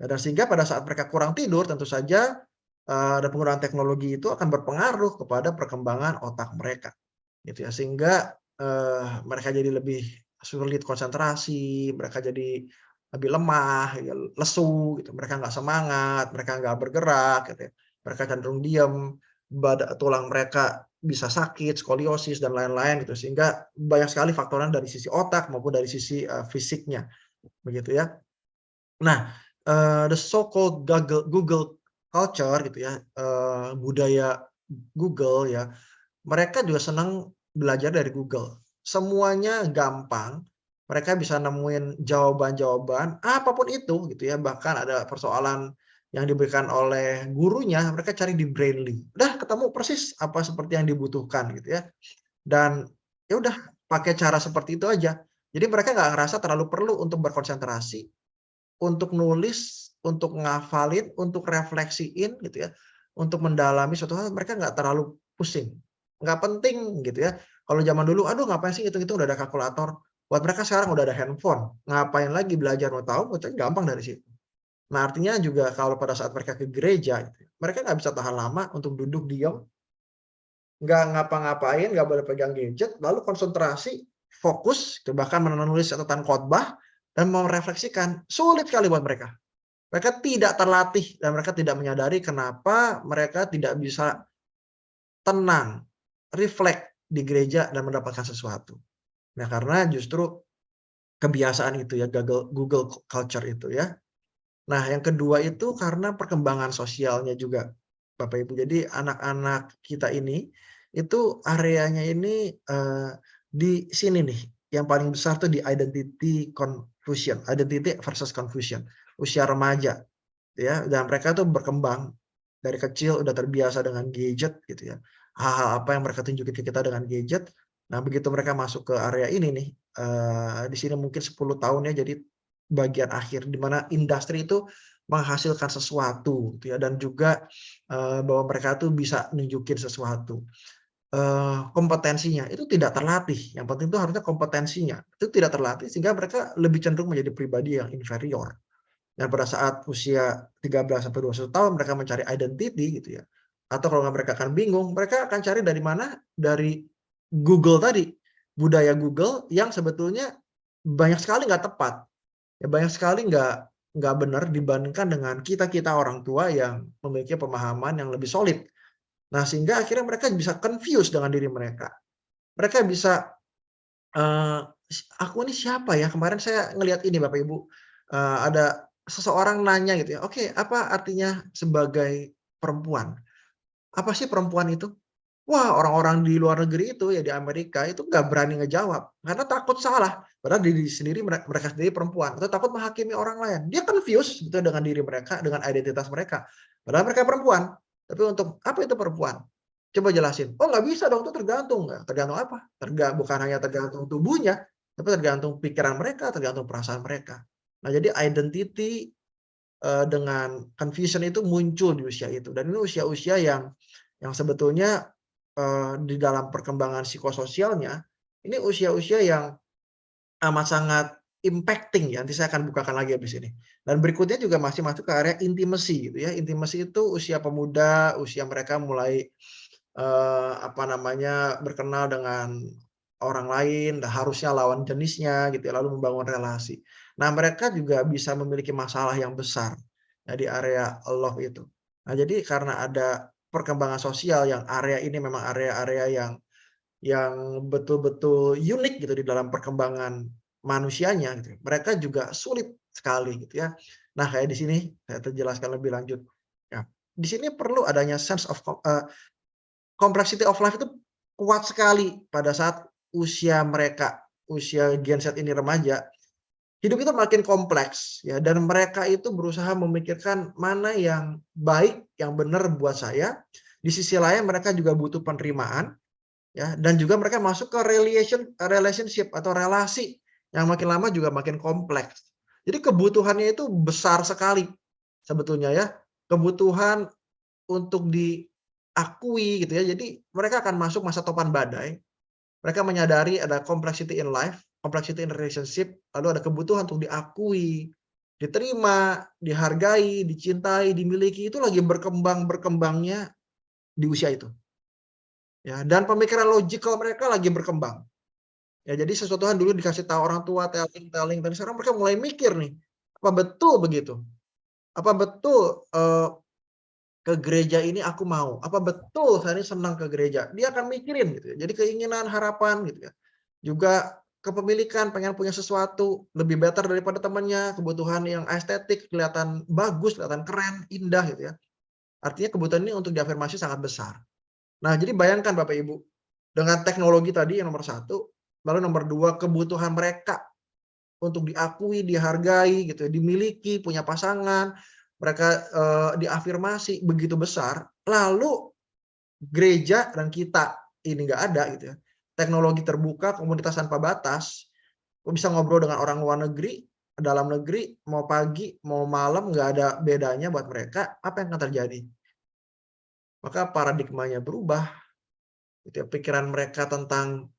Ya, dan sehingga pada saat mereka kurang tidur tentu saja dan penggunaan teknologi itu akan berpengaruh kepada perkembangan otak mereka, gitu ya. Sehingga mereka jadi lebih sulit konsentrasi, mereka jadi lebih lemah, ya, lesu, gitu. Mereka nggak semangat, mereka nggak bergerak, gitu ya. Mereka cenderung diam, tulang mereka bisa sakit, skoliosis dan lain-lain gitu. Sehingga banyak sekali faktornya dari sisi otak maupun dari sisi fisiknya, begitu ya. Nah, the so called Google culture gitu ya, budaya Google ya, mereka juga senang belajar dari Google. Semuanya gampang, mereka bisa nemuin jawaban-jawaban, apapun itu gitu ya, bahkan ada persoalan yang diberikan oleh gurunya, mereka cari di Brainly. Udah ketemu persis apa seperti yang dibutuhkan gitu ya. Dan ya udah pakai cara seperti itu aja. Jadi mereka nggak ngerasa terlalu perlu untuk berkonsentrasi, untuk nulis, untuk ngafalin, untuk refleksiin gitu ya, untuk mendalami suatu hal mereka nggak terlalu pusing, nggak penting gitu ya. Kalau zaman dulu, aduh ngapain sih hitung-hitung udah ada kalkulator, buat mereka sekarang udah ada handphone, ngapain lagi belajar mau tahu, gampang dari situ. Nah artinya juga kalau pada saat mereka ke gereja gitu ya, mereka nggak bisa tahan lama untuk duduk diam, nggak ngapa-ngapain, nggak boleh pegang gadget, lalu konsentrasi, fokus, bahkan menulis catatan khotbah dan mau merefleksikan, sulit sekali buat mereka. Mereka tidak terlatih dan mereka tidak menyadari kenapa mereka tidak bisa tenang, refleks di gereja dan mendapatkan sesuatu. Nah, karena justru kebiasaan itu ya, Google culture itu ya. Nah, yang kedua itu karena perkembangan sosialnya juga, Bapak Ibu. Jadi anak-anak kita ini, itu areanya ini, di sini nih, yang paling besar tuh di identity versus confusion, usia remaja. Ya, dan mereka tuh berkembang dari kecil udah terbiasa dengan gadget gitu ya. Hal-hal apa yang mereka tunjukin ke kita dengan gadget. Nah, begitu mereka masuk ke area ini nih, di sini mungkin 10 tahun ya, jadi bagian akhir di mana industri itu menghasilkan sesuatu gitu ya, dan juga, bahwa mereka tuh bisa nunjukin sesuatu. Kompetensinya itu tidak terlatih, yang penting itu harusnya kompetensinya, itu tidak terlatih sehingga mereka lebih cenderung menjadi pribadi yang inferior. Dan pada saat usia 13 sampai 21 tahun mereka mencari identity gitu ya, atau kalau nggak mereka akan bingung, mereka akan cari dari mana? Dari Google tadi, budaya Google yang sebetulnya banyak sekali nggak tepat, ya banyak sekali nggak benar dibandingkan dengan kita-kita orang tua yang memiliki pemahaman yang lebih solid. Nah, sehingga akhirnya mereka bisa confuse dengan diri mereka. Mereka bisa, eee, "Aku ini siapa ya?" Kemarin saya ngelihat ini Bapak Ibu, ada seseorang nanya gitu ya, "Oke, apa artinya sebagai perempuan? Apa sih perempuan itu?" Wah, orang-orang di luar negeri itu ya di Amerika itu nggak berani ngejawab, karena takut salah. Padahal diri sendiri mereka sendiri perempuan, atau takut menghakimi orang lain. Dia confused gitu dengan diri mereka, dengan identitas mereka. Padahal mereka perempuan, tapi untuk, "Apa itu perempuan? Coba jelasin." "Oh nggak bisa dong, itu tergantung." Tergantung apa? Bukan hanya tergantung tubuhnya, tapi tergantung pikiran mereka, tergantung perasaan mereka. Nah jadi identity, dengan confusion itu muncul di usia itu, dan ini usia-usia yang sebetulnya di dalam perkembangan psikososialnya, ini usia-usia yang amat sangat impacting ya, nanti saya akan bukakan lagi habis ini. Dan berikutnya juga masih masuk ke area intimacy gitu ya, intimacy itu usia pemuda, usia mereka mulai, apa namanya, berkenal dengan orang lain, harusnya lawan jenisnya gitu ya, lalu membangun relasi. Nah mereka juga bisa memiliki masalah yang besar, ya di area love itu. Nah jadi karena ada perkembangan sosial yang area ini memang area-area yang betul-betul unik gitu di dalam perkembangan manusianya gitu. Mereka juga sulit sekali gitu ya. Nah, kayak di sini saya terjelaskan lebih lanjut. Ya, di sini perlu adanya sense of complexity of life itu kuat sekali pada saat usia mereka, usia Gen Z ini remaja. Hidup itu makin kompleks ya, dan mereka itu berusaha memikirkan mana yang baik, yang benar buat saya. Di sisi lain mereka juga butuh penerimaan. Ya, dan juga mereka masuk ke relationship atau relasi yang makin lama juga makin kompleks. Jadi kebutuhannya itu besar sekali sebetulnya ya, kebutuhan untuk diakui gitu ya. Jadi mereka akan masuk masa topan badai, mereka menyadari ada complexity in life, complexity in relationship, lalu ada kebutuhan untuk diakui, diterima, dihargai, dicintai, dimiliki, itu lagi berkembang-berkembangnya di usia itu. Ya, dan pemikiran logikal mereka lagi berkembang. Ya, jadi sesuatu hal dulu dikasih tahu orang tua, telling, dan sekarang mereka mulai mikir nih, apa betul begitu? Apa betul ke gereja ini aku mau? Apa betul saya ini senang ke gereja? Dia akan mikirin gitu ya. Jadi keinginan, harapan gitu ya. Juga kepemilikan, pengen punya sesuatu lebih better daripada temannya, kebutuhan yang estetik, kelihatan bagus, kelihatan keren, indah gitu ya. Artinya kebutuhan ini untuk diafirmasi sangat besar. Nah, jadi bayangkan Bapak Ibu, dengan teknologi tadi yang nomor satu, lalu nomor dua, kebutuhan mereka untuk diakui, dihargai gitu ya, dimiliki, punya pasangan, mereka diafirmasi begitu besar, lalu gereja dan kita ini nggak ada gitu ya. Teknologi terbuka, komunitas tanpa batas, bisa ngobrol dengan orang luar negeri, dalam negeri, mau pagi, mau malam, nggak ada bedanya buat mereka. Apa yang akan terjadi? Maka paradigmanya berubah, gitu ya. Pikiran mereka tentang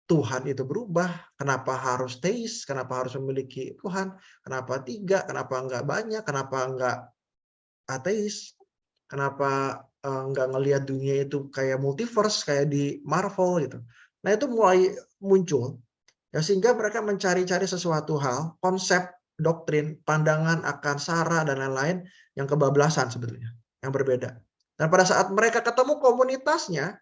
Tuhan itu berubah. Kenapa harus teis? Kenapa harus memiliki Tuhan? Kenapa tiga? Kenapa nggak banyak? Kenapa nggak ateis? Kenapa nggak ngelihat dunia itu kayak multiverse, kayak di Marvel gitu. Nah itu mulai muncul, ya sehingga mereka mencari-cari sesuatu hal, konsep, doktrin, pandangan akan SARA dan lain-lain yang kebablasan sebetulnya, yang berbeda. Dan pada saat mereka ketemu komunitasnya,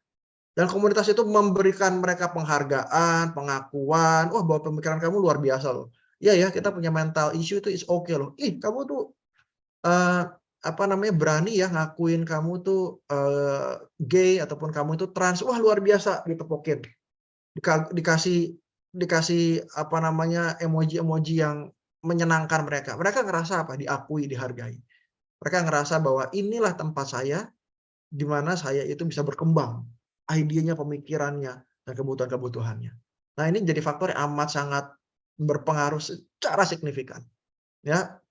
dan komunitas itu memberikan mereka penghargaan, pengakuan, "Wah, bahwa pemikiran kamu luar biasa loh. Iya ya, kita punya mental issue itu is okay loh. Ih, kamu tuh Eee, apa namanya, berani ya ngakuin kamu tuh, gay ataupun kamu itu trans, wah luar biasa," ditepukin. Dikasih dikasih apa namanya, emoji-emoji yang menyenangkan mereka. Mereka ngerasa apa, diakui, dihargai. Mereka ngerasa bahwa inilah tempat saya, di mana saya itu bisa berkembang, idenya, pemikirannya, dan kebutuhan-kebutuhannya. Nah ini jadi faktor yang amat sangat berpengaruh secara signifikan, ya.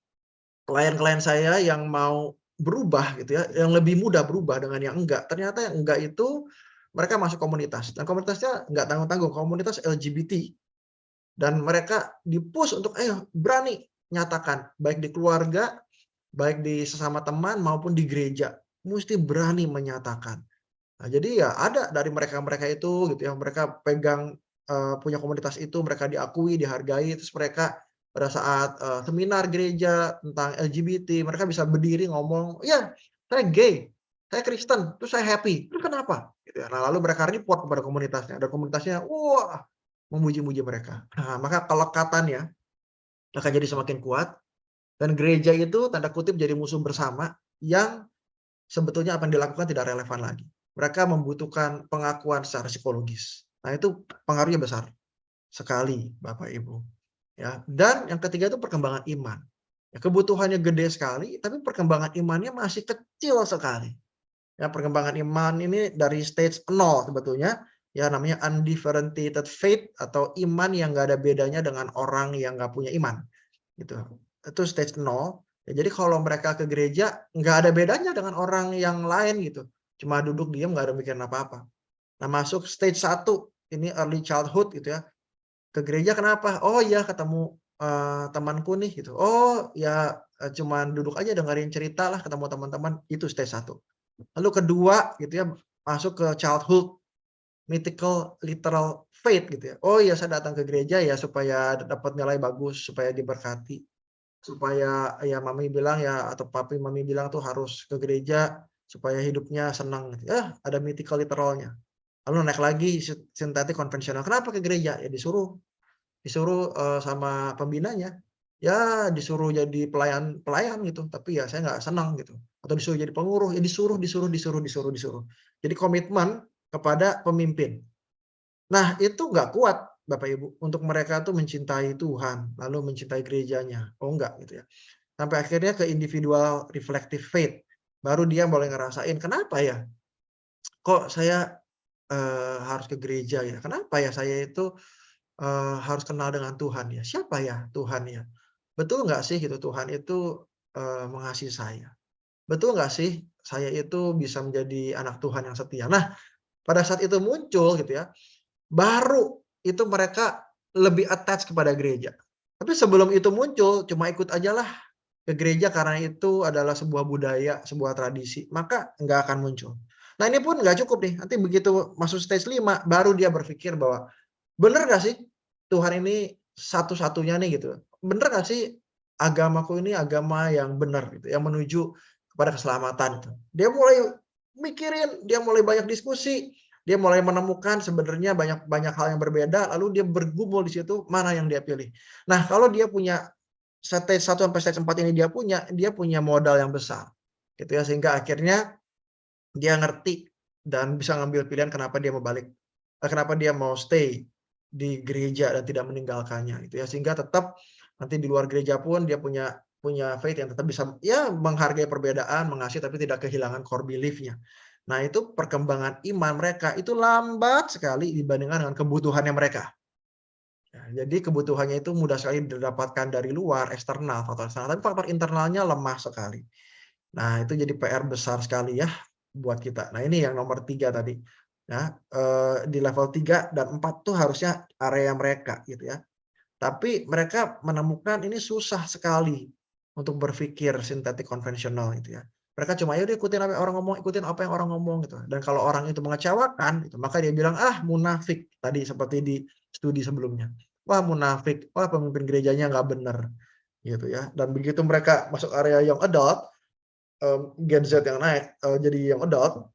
Klien-klien saya yang mau berubah gitu ya, yang lebih mudah berubah dengan yang enggak, ternyata yang enggak itu mereka masuk komunitas, dan komunitasnya enggak tanggung-tanggung, komunitas LGBT. Dan mereka di-push untuk, "Ayo berani nyatakan," baik di keluarga, baik di sesama teman maupun di gereja, musti berani menyatakan. Nah, jadi ya ada dari mereka-mereka itu gitu ya, mereka pegang, punya komunitas itu, mereka diakui, dihargai, terus mereka pada saat, seminar gereja tentang LGBT, mereka bisa berdiri ngomong, "Iya, saya gay, saya Kristen, terus saya happy, terus kenapa?" Gitu ya. Nah, lalu mereka report kepada komunitasnya, dan komunitasnya, wah, memuji-muji mereka. Nah, maka kelekatannya akan jadi semakin kuat, dan gereja itu tanda kutip jadi musuh bersama yang sebetulnya apa yang dilakukan tidak relevan lagi. Mereka membutuhkan pengakuan secara psikologis. Nah, itu pengaruhnya besar sekali, Bapak Ibu. Ya, dan yang ketiga itu perkembangan iman. Ya, kebutuhannya gede sekali, tapi perkembangan imannya masih kecil sekali. Ya, perkembangan iman ini dari stage 0 sebetulnya, ya namanya undifferentiated faith atau iman yang nggak ada bedanya dengan orang yang nggak punya iman, gitu. Itu stage 0. Ya, jadi kalau mereka ke gereja, nggak ada bedanya dengan orang yang lain gitu. Cuma duduk diam, nggak ada mikirin apa-apa. Nah, masuk stage 1, ini early childhood gitu ya. Ke gereja kenapa? Oh iya ketemu, temanku nih gitu. Oh ya, cuman duduk aja dengerin cerita lah ketemu teman-teman, itu stage 1. Lalu kedua gitu ya, masuk ke childhood, mythical literal faith gitu ya. Oh iya saya datang ke gereja ya supaya dapat nilai bagus, supaya diberkati. Supaya ya mami bilang ya atau papi mami bilang tuh harus ke gereja supaya hidupnya senang gitu. Ada mythical literalnya. Lalu naik lagi sintetik konvensional. Kenapa ke gereja? Ya disuruh disuruh, sama pembinanya. Ya disuruh jadi pelayan gitu, tapi ya saya nggak senang gitu. Atau disuruh jadi pengurus, ya disuruh. Jadi komitmen kepada pemimpin. Nah, itu nggak kuat Bapak Ibu, untuk mereka tuh mencintai Tuhan, lalu mencintai gerejanya. Oh enggak gitu ya. Sampai akhirnya ke individual reflective faith. Baru dia mulai ngerasain, kenapa ya kok saya, harus ke gereja ya? Kenapa ya saya itu, harus kenal dengan Tuhan ya? Siapa ya Tuhan ya? betul nggak sih gitu Tuhan itu, mengasihi saya? Betul nggak sih saya itu bisa menjadi anak Tuhan yang setia? Nah, pada saat itu muncul gitu ya, baru itu mereka lebih attach kepada gereja. Tapi sebelum itu muncul, cuma ikut ajalah ke gereja karena itu adalah sebuah budaya, sebuah tradisi, maka nggak akan muncul. Nah, ini pun nggak cukup nih, nanti begitu masuk stage 5, baru dia berpikir bahwa, "Bener nggak sih Tuhan ini satu-satunya nih?" Gitu. "Bener nggak sih agamaku ini agama yang benar gitu, yang menuju kepada keselamatan?" Gitu. Dia mulai mikirin, dia mulai banyak diskusi, dia mulai menemukan sebenarnya banyak banyak hal yang berbeda, lalu dia bergumul di situ, mana yang dia pilih. Nah, kalau dia punya stage 1 sampai stage 4 ini dia punya modal yang besar, gitu ya, sehingga akhirnya dia ngerti dan bisa ngambil pilihan kenapa dia mau balik, kenapa dia mau stay di gereja dan tidak meninggalkannya gitu ya. Sehingga tetap nanti di luar gereja pun dia punya punya faith yang tetap bisa ya menghargai perbedaan, mengasihi tapi tidak kehilangan core belief-nya. Nah, itu perkembangan iman mereka itu lambat sekali dibandingkan dengan kebutuhannya mereka. Ya, jadi kebutuhannya itu mudah sekali didapatkan dari luar, eksternal, faktor eksternal, tapi faktor internalnya lemah sekali. Nah, itu jadi PR besar sekali ya buat kita. Nah, ini yang nomor 3 tadi, ya, di level 3 dan 4 tuh harusnya area mereka gitu ya. Tapi mereka menemukan ini susah sekali untuk berpikir sintetik konvensional gitu ya. Mereka cuma, "Ya udah ikutin apa yang orang ngomong, ikutin apa yang orang ngomong," gitu. Dan kalau orang itu mengecewakan gitu, maka dia bilang, "Ah, munafik." Tadi seperti di studi sebelumnya. "Wah, munafik. Wah, pemimpin gerejanya nggak bener." Gitu ya. Dan begitu mereka masuk area young adult, Gen Z yang naik, jadi young adult,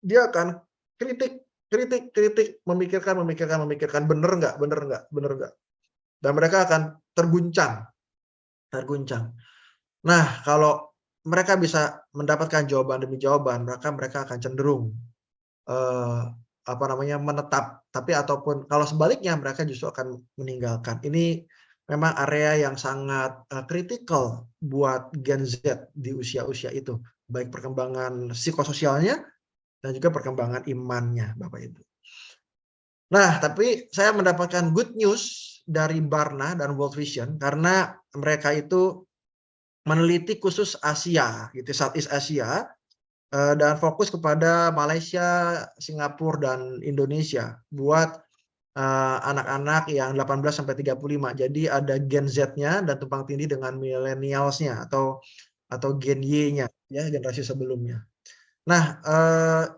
dia akan kritik kritik kritik, memikirkan memikirkan memikirkan, "Bener nggak bener nggak bener nggak?" Dan mereka akan terguncang terguncang. Nah, kalau mereka bisa mendapatkan jawaban demi jawaban, maka mereka akan cenderung, eee, apa namanya, menetap. Tapi ataupun kalau sebaliknya mereka justru akan meninggalkan. Ini memang area yang sangat, kritikal buat Gen Z di usia-usia itu, baik perkembangan psikososialnya dan juga perkembangan imannya, Bapak Ibu. Nah, tapi saya mendapatkan good news dari Barna dan World Vision karena mereka itu meneliti khusus Asia gitu, Southeast Asia, dan fokus kepada Malaysia, Singapura, dan Indonesia buat, anak-anak yang 18 sampai 35. Jadi ada Gen Z-nya dan tumpang tindih dengan millennials-nya atau Gen Y-nya ya, generasi sebelumnya. Nah,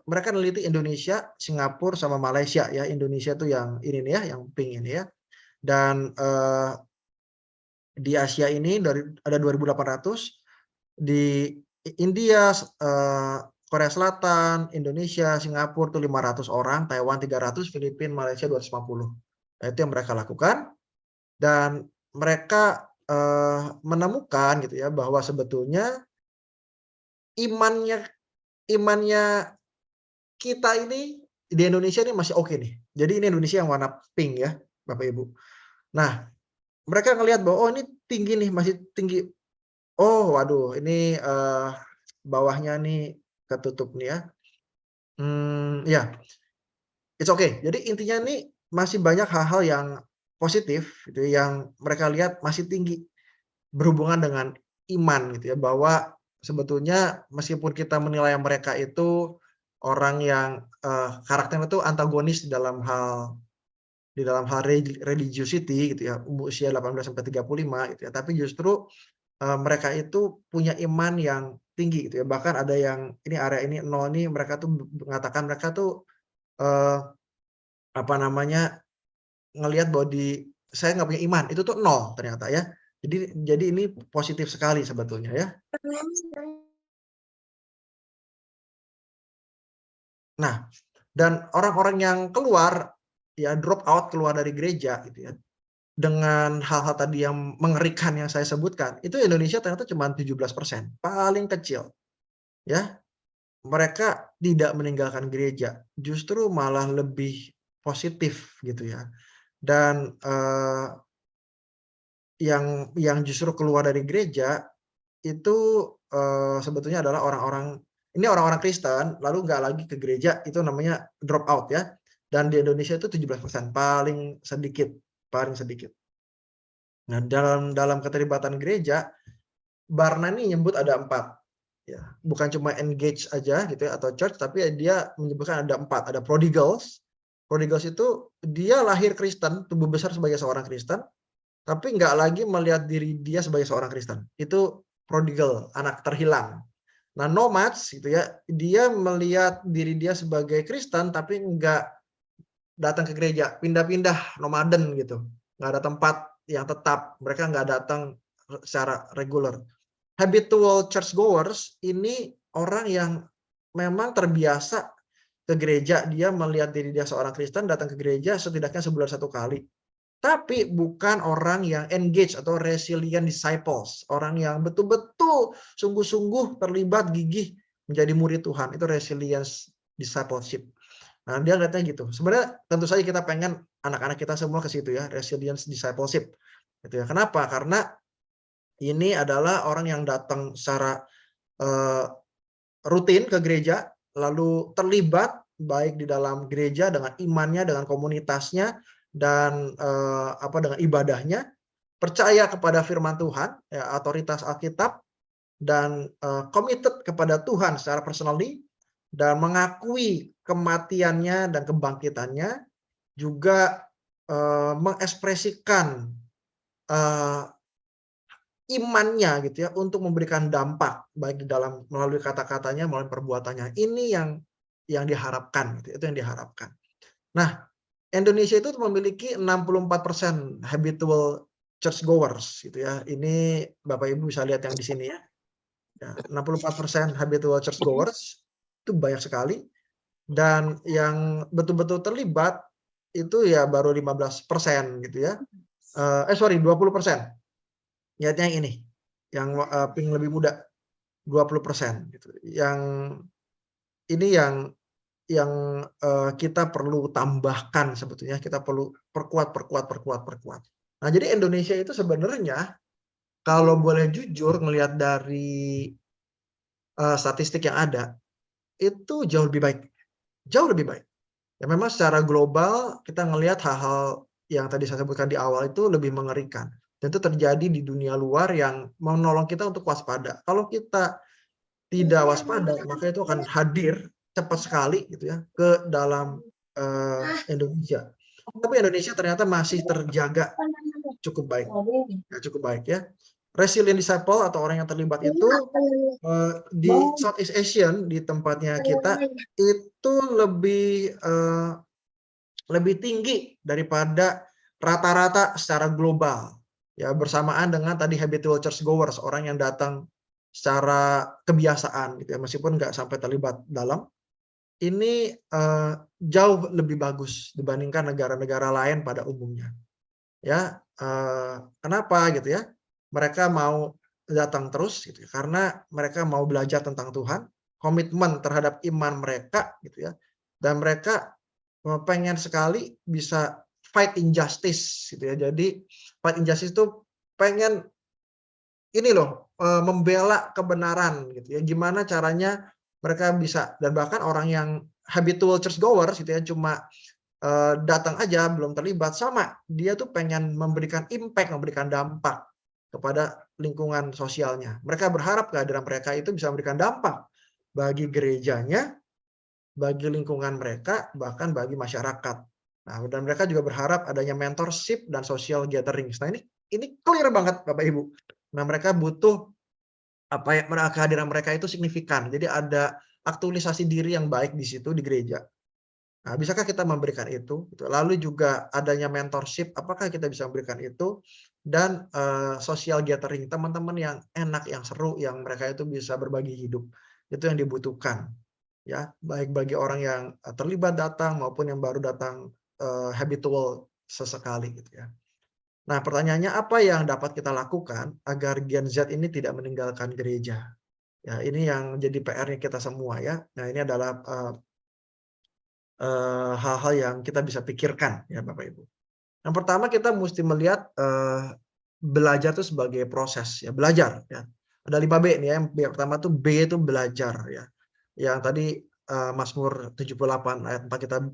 mereka neliti Indonesia, Singapura, sama Malaysia ya. Indonesia tuh yang ini nih ya, yang pink ini ya. Dan, di Asia ini ada 2.800, di India, Korea Selatan, Indonesia, Singapura tuh 500 orang, Taiwan 300, Filipina, Malaysia 250. Nah, itu yang mereka lakukan dan mereka, menemukan gitu ya bahwa sebetulnya imannya imannya kita ini di Indonesia ini masih oke nih. Jadi ini Indonesia yang warna pink ya, Bapak Ibu. Nah, mereka ngelihat bahwa, "Oh, ini tinggi nih, masih tinggi. Oh, waduh ini, bawahnya nih ketutup nih ya." Ya, it's okay. Jadi intinya nih masih banyak hal-hal yang positif gitu ya, yang mereka lihat masih tinggi berhubungan dengan iman gitu ya, bahwa sebetulnya meskipun kita menilai mereka itu orang yang, karakternya itu antagonis di dalam hal religiosity gitu ya, usia 18 sampai 35 gitu ya, tapi justru, mereka itu punya iman yang tinggi gitu ya, bahkan ada yang ini area ini 0 nih mereka tuh mengatakan mereka tuh, eee, apa namanya, ngelihat bahwa saya nggak punya iman, itu tuh 0 ternyata ya. Jadi ini positif sekali sebetulnya ya. Nah, dan orang-orang yang keluar, ya drop out keluar dari gereja gitu ya, dengan hal-hal tadi yang mengerikan yang saya sebutkan, itu Indonesia ternyata cuma 17%, paling kecil ya. Mereka tidak meninggalkan gereja, justru malah lebih positif gitu ya. Dan, yang justru keluar dari gereja itu, sebetulnya adalah orang-orang Kristen, lalu nggak lagi ke gereja, itu namanya drop out ya. Dan di Indonesia itu 17%, paling sedikit paling sedikit. Nah, dalam keterlibatan gereja, Barna ini nyebut ada 4, ya. Bukan cuma engage aja gitu ya atau church, tapi dia menyebutkan ada 4. Ada prodigals. Prodigals itu dia lahir Kristen, tumbuh besar sebagai seorang Kristen, tapi nggak lagi melihat diri dia sebagai seorang Kristen. Itu prodigal, anak terhilang. Nah, nomads gitu ya, dia melihat diri dia sebagai Kristen tapi nggak datang ke gereja, pindah-pindah, nomaden gitu. Nggak ada tempat yang tetap, mereka nggak datang secara reguler. Habitual churchgoers ini orang yang memang terbiasa ke gereja, dia melihat diri dia seorang Kristen, datang ke gereja setidaknya sebulan 1 kali. Tapi bukan orang yang engage atau resilient disciples, orang yang betul-betul sungguh-sungguh terlibat gigih menjadi murid Tuhan, itu resilience discipleship. Nah, dia lihatnya gitu. Sebenarnya tentu saja kita pengen anak-anak kita semua ke situ ya, resilience discipleship. Gitu ya. Kenapa? Karena ini adalah orang yang datang secara uh, rutin ke gereja, lalu terlibat baik di dalam gereja dengan imannya, dengan komunitasnya, dan dengan ibadahnya, percaya kepada firman Tuhan, ya, otoritas Alkitab, dan committed kepada Tuhan secara personally, dan mengakui kematiannya dan kebangkitannya, juga mengekspresikan imannya gitu ya untuk memberikan dampak baik di dalam melalui kata-katanya, melalui perbuatannya. Ini yang diharapkan gitu, itu yang diharapkan. Nah, Indonesia itu memiliki 64% habitual churchgoers gitu ya. Ini Bapak Ibu bisa lihat yang di sini ya. 64% habitual churchgoers itu banyak sekali, dan yang betul-betul terlibat itu ya baru 15% gitu ya. 20%. Lihatnya yang ini, yang pink lebih muda, 20% gitu. Yang ini yang kita perlu tambahkan sebetulnya, kita perlu perkuat. Nah, jadi Indonesia itu sebenarnya kalau boleh jujur ngelihat dari statistik yang ada, itu jauh lebih baik. Jauh lebih baik. Ya memang secara global kita ngelihat hal-hal yang tadi saya sebutkan di awal itu lebih mengerikan. Dan itu terjadi di dunia luar yang menolong kita untuk waspada. Kalau kita tidak waspada, maka itu akan hadir cepat sekali gitu ya ke dalam Indonesia. Tapi Indonesia ternyata masih terjaga cukup baik. Ya, cukup baik ya. Resilient disciple atau orang yang terlibat itu di Southeast Asian, di tempatnya kita, itu lebih tinggi daripada rata-rata secara global. Ya, bersamaan dengan tadi habitual churchgoers, orang yang datang secara kebiasaan gitu ya, meskipun nggak sampai terlibat dalam. Ini jauh lebih bagus dibandingkan negara-negara lain pada umumnya. Ya, kenapa gitu ya? Mereka mau datang terus gitu ya, karena mereka mau belajar tentang Tuhan, komitmen terhadap iman mereka gitu ya. Dan mereka pengen sekali bisa fight injustice gitu ya. Jadi fight injustice itu pengen ini loh, membela kebenaran gitu ya. Gimana caranya mereka bisa, dan bahkan orang yang habitual churchgoers gitu ya, cuma datang aja belum terlibat, sama dia tuh pengen memberikan impact, memberikan dampak kepada lingkungan sosialnya. Mereka berharap kehadiran mereka itu bisa memberikan dampak bagi gerejanya, bagi lingkungan mereka, bahkan bagi masyarakat. Nah, dan mereka juga berharap adanya mentorship dan social gatherings. Nah, ini clear banget Bapak Ibu. Nah, mereka butuh kehadiran mereka itu signifikan. Jadi ada aktualisasi diri yang baik di situ di gereja. Nah, bisakah kita memberikan itu? Lalu juga adanya mentorship, apakah kita bisa memberikan itu? Dan social gathering, teman-teman yang enak, yang seru, yang mereka itu bisa berbagi hidup. Itu yang dibutuhkan. Ya, baik bagi orang yang terlibat datang maupun yang baru datang habitual sesekali gitu ya. Nah, pertanyaannya apa yang dapat kita lakukan agar Gen Z ini tidak meninggalkan gereja? Ya, ini yang jadi PR-nya kita semua ya. Nah, ini adalah hal-hal yang kita bisa pikirkan ya Bapak Ibu. Yang pertama kita mesti melihat belajar itu sebagai proses ya, belajar ya. Ada 5B nih ya. Yang pertama tuh B itu belajar ya. Yang tadi Mazmur 78 ayat 4 kita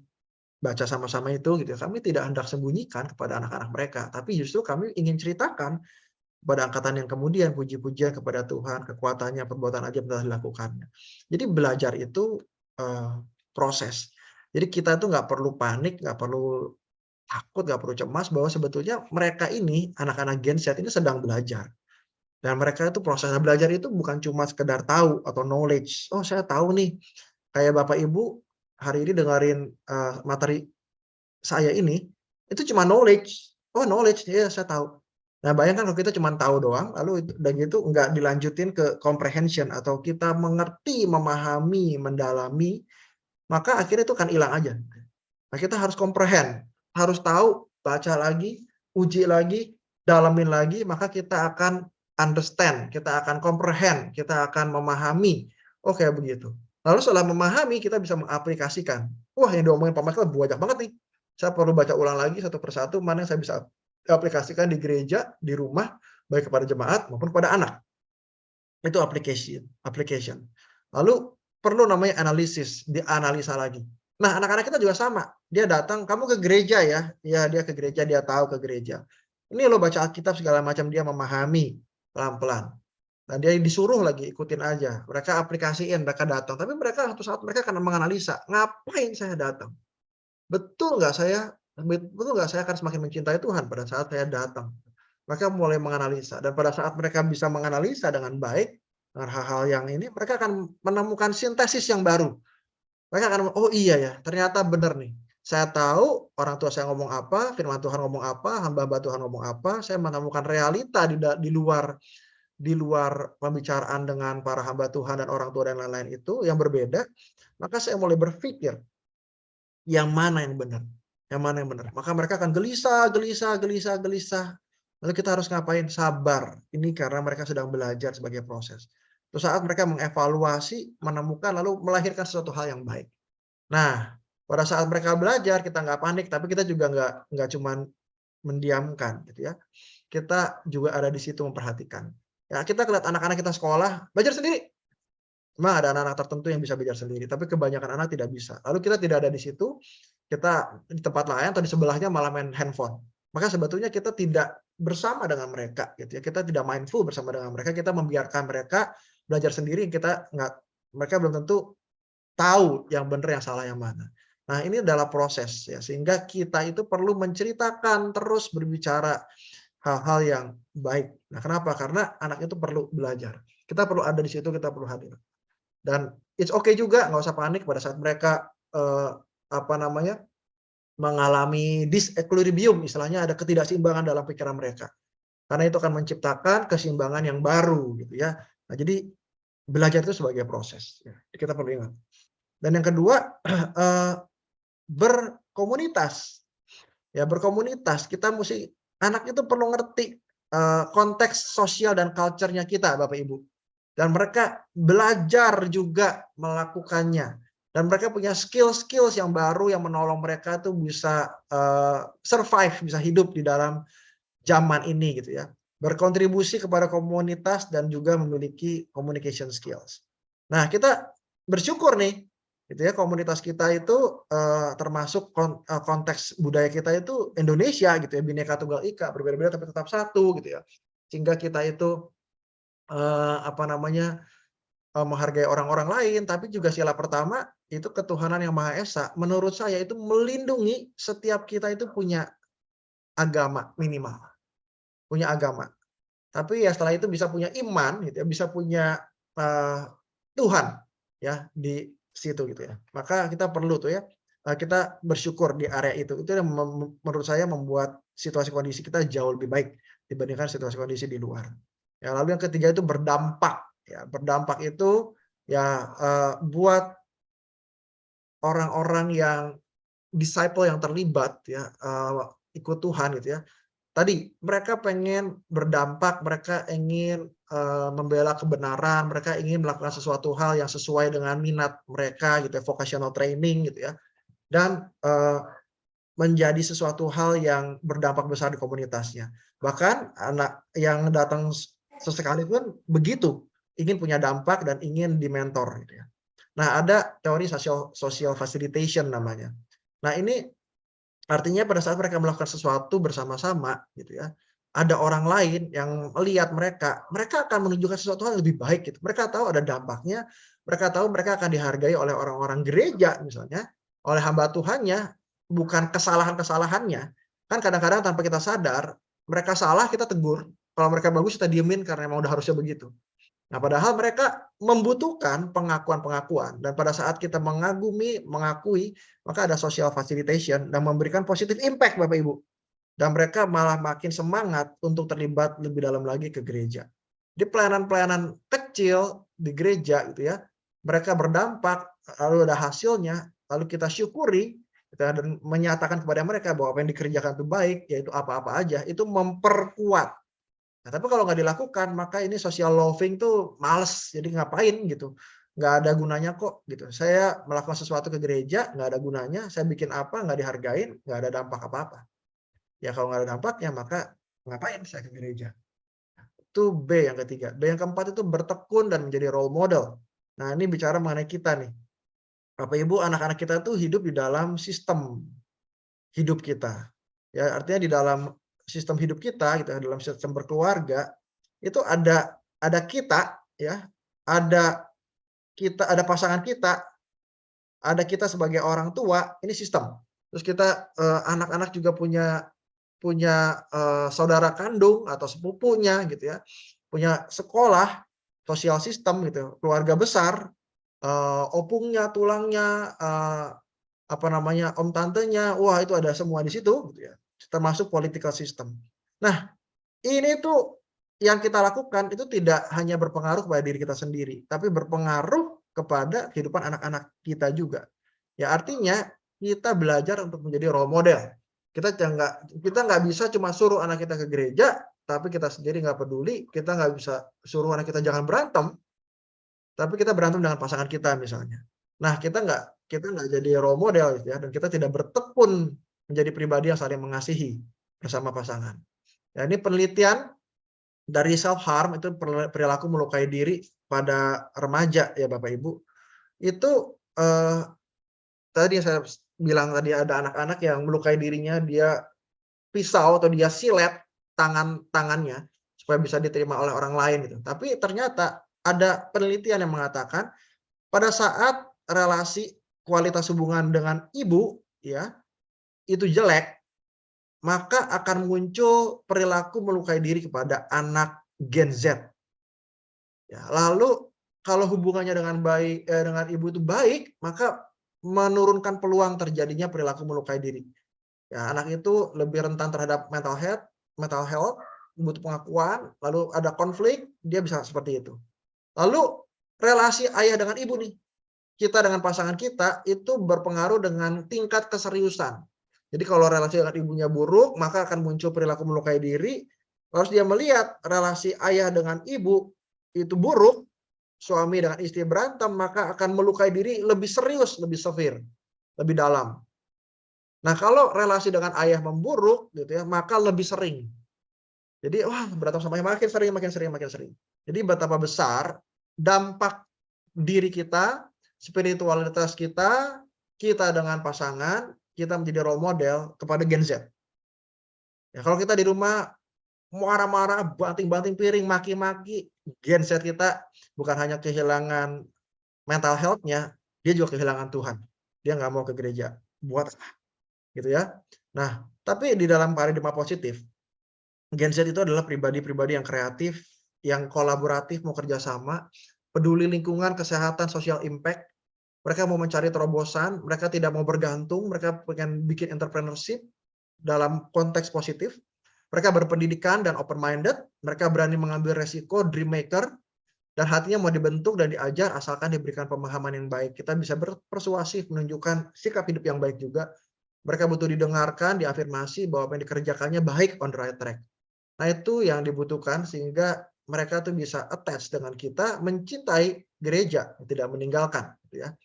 baca sama-sama itu gitu ya, kami tidak hendak sembunyikan kepada anak-anak mereka, tapi justru kami ingin ceritakan pada angkatan yang kemudian puji-pujian kepada Tuhan, kekuatannya, perbuatan ajaib yang telah dilakukannya. Jadi belajar itu proses. Jadi kita itu nggak perlu panik, nggak perlu takut, nggak perlu cemas bahwa sebetulnya mereka ini, anak-anak Gen Z ini sedang belajar. Dan mereka itu prosesnya belajar itu bukan cuma sekedar tahu atau knowledge. Oh, saya tahu nih, kayak Bapak Ibu hari ini dengerin materi saya ini, itu cuma knowledge. Oh, knowledge, ya saya tahu. Nah, bayangkan kalau kita cuma tahu doang, lalu dan itu nggak dilanjutin ke comprehension atau kita mengerti, memahami, mendalami, maka akhirnya itu akan hilang aja. Nah, kita harus comprehend, harus tahu, baca lagi, uji lagi, dalamin lagi, maka kita akan understand, kita akan comprehend, kita akan memahami. Oh, kayak begitu. Lalu setelah memahami, kita bisa mengaplikasikan. Wah, yang diomongin Pak Michael banyak banget nih. Saya perlu baca ulang lagi satu persatu mana yang saya bisa aplikasikan di gereja, di rumah, baik kepada jemaat maupun kepada anak. Itu application. Lalu perlu namanya analisis, dianalisa lagi. Nah, anak-anak kita juga sama. Dia datang, "Kamu ke gereja ya?" Ya, dia ke gereja, dia tahu ke gereja. Ini lo baca Alkitab segala macam, dia memahami pelan-pelan. Dan dia disuruh lagi, ikutin aja. Mereka aplikasiin, mereka datang. Tapi mereka satu saat mereka akan menganalisa, "Ngapain saya datang? Betul nggak saya akan semakin mencintai Tuhan pada saat saya datang?" Mereka mulai menganalisa dan pada saat mereka bisa menganalisa dengan baik, dengan hal-hal yang ini, mereka akan menemukan sintesis yang baru. Mereka akan, "Oh iya ya, ternyata benar nih. Saya tahu orang tua saya ngomong apa, firman Tuhan ngomong apa, hamba-hamba Tuhan ngomong apa, saya menemukan realita di luar pembicaraan dengan para hamba Tuhan dan orang tua dan lain-lain itu yang berbeda, maka saya mulai berpikir, yang mana yang benar? Yang mana yang benar?" Maka mereka akan gelisah, gelisah, gelisah, gelisah. Lalu kita harus ngapain? Sabar. Ini karena mereka sedang belajar sebagai proses. Suatu saat mereka mengevaluasi, menemukan, lalu melahirkan sesuatu hal yang baik. Nah, pada saat mereka belajar, kita nggak panik, tapi kita juga nggak cuman mendiamkan, gitu ya. Kita juga ada di situ memperhatikan. Ya, kita lihat anak-anak kita sekolah, belajar sendiri. Memang ada anak-anak tertentu yang bisa belajar sendiri, tapi kebanyakan anak tidak bisa. Lalu kita tidak ada di situ, kita di tempat lain atau di sebelahnya malah main handphone. Maka sebetulnya kita tidak bersama dengan mereka, gitu ya. Kita tidak mindful bersama dengan mereka, kita membiarkan mereka belajar sendiri, mereka belum tentu tahu yang benar, yang salah, yang mana. Nah, ini adalah proses ya, sehingga kita itu perlu menceritakan, terus berbicara hal-hal yang baik. Nah, kenapa? Karena anak itu perlu belajar. Kita perlu ada di situ, kita perlu hadir. Dan it's okay juga, nggak usah panik pada saat mereka, apa namanya, mengalami disequilibrium, istilahnya ada ketidakseimbangan dalam pikiran mereka. Karena itu akan menciptakan keseimbangan yang baru gitu ya. Nah, jadi belajar itu sebagai proses ya, kita perlu ingat. Dan yang kedua, berkomunitas. Ya, berkomunitas, kita mesti anak itu perlu ngerti, konteks sosial dan culture-nya kita, Bapak Ibu. Dan mereka belajar juga melakukannya. Dan mereka punya skill-skills yang baru yang menolong mereka tuh bisa survive, bisa hidup di dalam zaman ini gitu ya. Berkontribusi kepada komunitas dan juga memiliki communication skills. Nah, kita bersyukur nih, gitu ya, komunitas kita itu termasuk konteks budaya kita itu Indonesia gitu ya, Bhinneka Tunggal Ika, berbeda-beda tapi tetap satu gitu ya. Sehingga kita itu apa namanya, menghargai orang-orang lain, tapi juga sila pertama itu ketuhanan yang Maha Esa, menurut saya itu melindungi setiap kita itu punya agama minimal, punya agama. Tapi ya setelah itu bisa punya iman gitu ya, bisa punya Tuhan ya di situ gitu ya. Maka kita perlu tuh ya, kita bersyukur di area itu. Itu yang menurut saya membuat situasi kondisi kita jauh lebih baik dibandingkan situasi kondisi di luar. Ya, lalu yang ketiga itu berdampak ya. Berdampak itu ya buat orang-orang yang disciple yang terlibat ya, ikut Tuhan gitu ya. Tadi mereka pengen berdampak, mereka ingin membela kebenaran, mereka ingin melakukan sesuatu hal yang sesuai dengan minat mereka gitu ya, vocational training gitu ya. Dan menjadi sesuatu hal yang berdampak besar di komunitasnya. Bahkan anak yang datang sesekali pun begitu, ingin punya dampak dan ingin dimentor gitu ya. Nah, ada teori social facilitation namanya. Nah ini artinya pada saat mereka melakukan sesuatu bersama-sama gitu ya, ada orang lain yang melihat mereka, mereka akan menunjukkan sesuatu hal yang lebih baik gitu. Mereka tahu ada dampaknya, mereka tahu mereka akan dihargai oleh orang-orang gereja misalnya, oleh hamba Tuhannya, bukan kesalahan-kesalahannya. Kan kadang-kadang tanpa kita sadar, mereka salah kita tegur, kalau mereka bagus kita diemin karena emang udah harusnya begitu. Nah, padahal mereka membutuhkan pengakuan-pengakuan dan pada saat kita mengagumi, mengakui, maka ada social facilitation dan memberikan positive impact Bapak Ibu. Dan mereka malah makin semangat untuk terlibat lebih dalam lagi ke gereja. Di pelayanan-pelayanan kecil di gereja gitu ya, mereka berdampak, lalu ada hasilnya, lalu kita syukuri gitu ya, dan menyatakan kepada mereka bahwa apa yang dikerjakan itu baik, yaitu apa-apa aja, itu memperkuat. Nah, tapi kalau nggak dilakukan, maka ini social loving tuh males, jadi ngapain gitu. Nggak ada gunanya kok gitu. Saya melakukan sesuatu ke gereja, nggak ada gunanya, saya bikin apa, nggak dihargain, nggak ada dampak apa-apa. Ya kalau nggak ada dampaknya, maka ngapain saya ke gereja. Itu B yang ketiga. B yang keempat itu bertekun dan menjadi role model. Nah ini bicara mengenai kita nih. Bapak Ibu, anak-anak kita tuh hidup di dalam sistem hidup kita. Ya, artinya di dalam sistem hidup kita gitu ya, dalam sistem berkeluarga, itu ada kita ya, ada kita, ada pasangan kita, ada kita sebagai orang tua, ini sistem. Terus kita anak-anak juga punya punya saudara kandung atau sepupunya gitu ya, punya sekolah, sosial sistem gitu, keluarga besar, opungnya, tulangnya, apa namanya, om tantenya, wah itu ada semua di situ gitu ya, termasuk political system. Nah, ini tuh yang kita lakukan itu tidak hanya berpengaruh kepada diri kita sendiri, tapi berpengaruh kepada kehidupan anak-anak kita juga. Ya artinya kita belajar untuk menjadi role model. Kita nggak bisa cuma suruh anak kita ke gereja, tapi kita sendiri nggak peduli. Kita nggak bisa suruh anak kita jangan berantem, tapi kita berantem dengan pasangan kita misalnya. Nah, kita nggak jadi role model gitu ya, dan kita tidak bertekun menjadi pribadi yang saling mengasihi bersama pasangan. Ya, ini penelitian dari self harm itu perilaku melukai diri pada remaja ya Bapak Ibu. Itu tadi yang saya bilang tadi ada anak-anak yang melukai dirinya, dia pisau atau dia silet tangannya supaya bisa diterima oleh orang lain gitu. Tapi ternyata ada penelitian yang mengatakan pada saat relasi kualitas hubungan dengan ibu ya, itu jelek, maka akan muncul perilaku melukai diri kepada anak Gen Z. Ya, lalu kalau hubungannya dengan ibu itu baik, maka menurunkan peluang terjadinya perilaku melukai diri. Ya, anak itu lebih rentan terhadap mental health, butuh pengakuan, lalu ada konflik, dia bisa seperti itu. Lalu relasi ayah dengan ibu nih, kita dengan pasangan kita itu berpengaruh dengan tingkat keseriusan. Jadi kalau relasi dengan ibunya buruk, maka akan muncul perilaku melukai diri. Harus dia melihat relasi ayah dengan ibu itu buruk, suami dengan istri berantem, maka akan melukai diri lebih serius, lebih severe, lebih dalam. Nah, kalau relasi dengan ayah memburuk gitu ya, maka lebih sering. Jadi, wah berantem sama ayah makin sering, makin sering, makin sering. Jadi betapa besar dampak diri kita, spiritualitas kita, kita dengan pasangan, kita menjadi role model kepada Gen Z. Ya, kalau kita di rumah marah-marah, banting-banting piring, maki-maki, Gen Z kita bukan hanya kehilangan mental health-nya, dia juga kehilangan Tuhan. Dia nggak mau ke gereja. Buat gitu ya. Nah, tapi di dalam paradigma positif, Gen Z itu adalah pribadi-pribadi yang kreatif, yang kolaboratif, mau kerjasama, peduli lingkungan, kesehatan, social impact. Mereka mau mencari terobosan, mereka tidak mau bergantung, mereka pengen bikin entrepreneurship dalam konteks positif. Mereka berpendidikan dan open minded, mereka berani mengambil resiko, dream maker, dan hatinya mau dibentuk dan diajar asalkan diberikan pemahaman yang baik. Kita bisa berpersuasif, menunjukkan sikap hidup yang baik juga. Mereka butuh didengarkan, diafirmasi bahwa apa yang dikerjakannya baik, on the right track. Nah itu yang dibutuhkan sehingga mereka tuh bisa attach dengan kita, mencintai gereja, tidak meninggalkan. Gitu ya.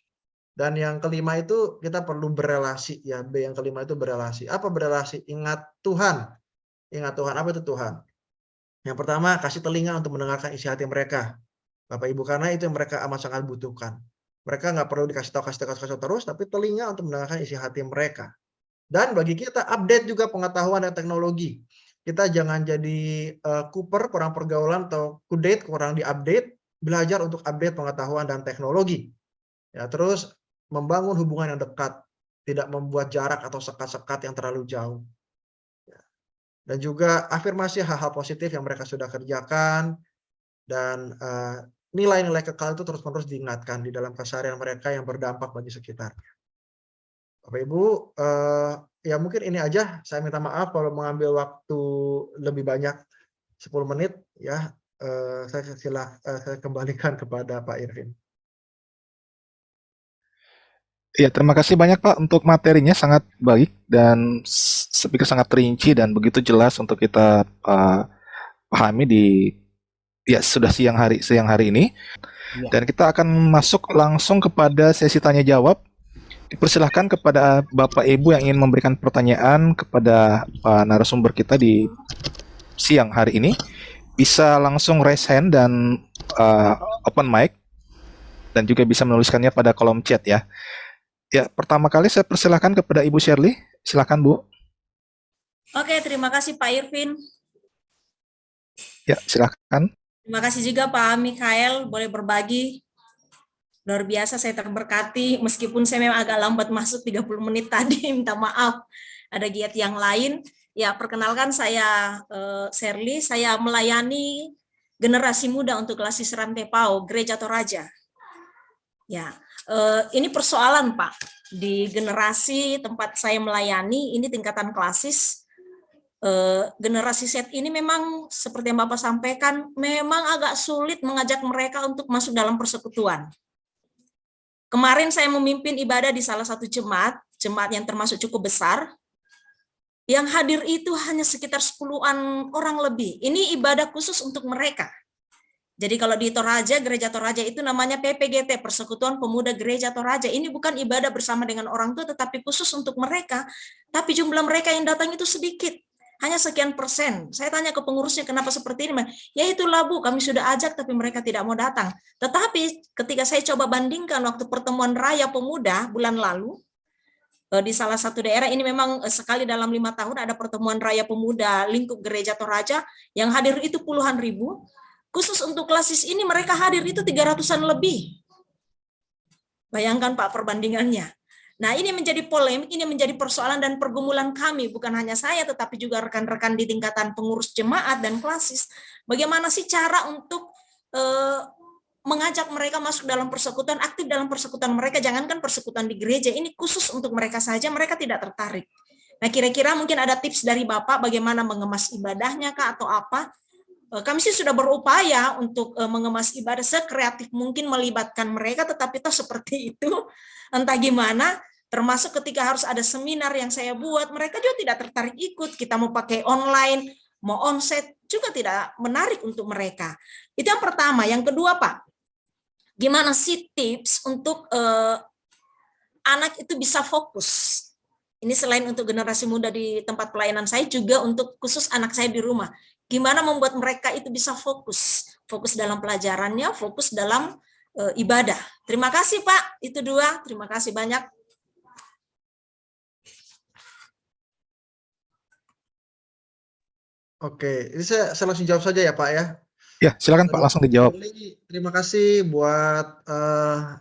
Dan yang kelima itu kita perlu berelasi ya. B yang kelima itu berelasi. Apa berelasi? Ingat Tuhan. Ingat Tuhan. Apa itu Tuhan? Yang pertama kasih telinga untuk mendengarkan isi hati mereka. Bapak Ibu, karena itu yang mereka amat sangat butuhkan. Mereka nggak perlu dikasih tahu terus, tapi telinga untuk mendengarkan isi hati mereka. Dan bagi kita update juga pengetahuan dan teknologi. Kita jangan jadi kuper, kurang pergaulan, atau kudate, kurang diupdate, belajar untuk update pengetahuan dan teknologi. Ya, terus membangun hubungan yang dekat, tidak membuat jarak atau sekat-sekat yang terlalu jauh. Dan juga afirmasi hal-hal positif yang mereka sudah kerjakan, dan nilai-nilai kekal itu terus-menerus diingatkan di dalam keseharian mereka yang berdampak bagi sekitar. Bapak Ibu, ya mungkin ini aja. Saya minta maaf kalau mengambil waktu lebih banyak 10 menit ya. Saya kembalikan kepada Pak Irvin. Ya, terima kasih banyak Pak untuk materinya sangat baik dan saya pikir sangat rinci dan begitu jelas untuk kita pahami di ya sudah siang hari ini. Dan kita akan masuk langsung kepada sesi tanya jawab. Dipersilahkan kepada Bapak Ibu yang ingin memberikan pertanyaan kepada narasumber kita di siang hari ini bisa langsung raise hand dan open mic dan juga bisa menuliskannya pada kolom chat ya. Ya, pertama kali saya persilahkan kepada Ibu Shirley. Silakan Bu. Oke, terima kasih Pak Irvin. Ya, silakan. Terima kasih juga Pak Mikael, boleh berbagi. Luar biasa, saya terberkati. Meskipun saya memang agak lambat masuk 30 menit tadi, minta maaf. Ada giat yang lain. Ya, perkenalkan saya Shirley, saya melayani generasi muda untuk Klasis Rantai Pau, Gereja Toraja. Ya, ini persoalan Pak. Di generasi tempat saya melayani, ini tingkatan klasis, generasi Z ini memang seperti yang Bapak sampaikan, memang agak sulit mengajak mereka untuk masuk dalam persekutuan. Kemarin saya memimpin ibadah di salah satu jemaat yang termasuk cukup besar, yang hadir itu hanya sekitar 10-an orang lebih. Ini ibadah khusus untuk mereka. Jadi kalau di Toraja, Gereja Toraja itu namanya PPGT, Persekutuan Pemuda Gereja Toraja. Ini bukan ibadah bersama dengan orang tua, tetapi khusus untuk mereka. Tapi jumlah mereka yang datang itu sedikit, hanya sekian persen. Saya tanya ke pengurusnya, kenapa seperti ini? Ya itulah Bu, kami sudah ajak, tapi mereka tidak mau datang. Tetapi ketika saya coba bandingkan waktu pertemuan Raya Pemuda bulan lalu, di salah satu daerah ini memang sekali dalam 5 tahun ada pertemuan Raya Pemuda lingkup Gereja Toraja, yang hadir itu puluhan ribu. Khusus untuk klasis ini mereka hadir itu 300-an lebih. Bayangkan Pak perbandingannya. Nah ini menjadi polemik, ini menjadi persoalan dan pergumulan kami, bukan hanya saya tetapi juga rekan-rekan di tingkatan pengurus jemaat dan klasis. Bagaimana sih cara untuk mengajak mereka masuk dalam persekutuan, aktif dalam persekutuan mereka, jangankan persekutuan di gereja, ini khusus untuk mereka saja, mereka tidak tertarik. Nah kira-kira mungkin ada tips dari Bapak bagaimana mengemas ibadahnya kah atau apa? Kami sih sudah berupaya untuk mengemas ibadah sekreatif mungkin melibatkan mereka, tetapi toh seperti itu, entah gimana, termasuk ketika harus ada seminar yang saya buat, mereka juga tidak tertarik ikut, kita mau pakai online, mau onsite, juga tidak menarik untuk mereka. Itu yang pertama. Yang kedua Pak, gimana sih tips untuk anak itu bisa fokus? Ini selain untuk generasi muda di tempat pelayanan saya, juga untuk khusus anak saya di rumah. Gimana membuat mereka itu bisa fokus dalam pelajarannya, fokus dalam ibadah. Terima kasih Pak, itu 2. Terima kasih banyak. Oke, ini saya langsung jawab saja ya Pak ya. Ya, silakan Pak, langsung dijawab. Terima kasih buat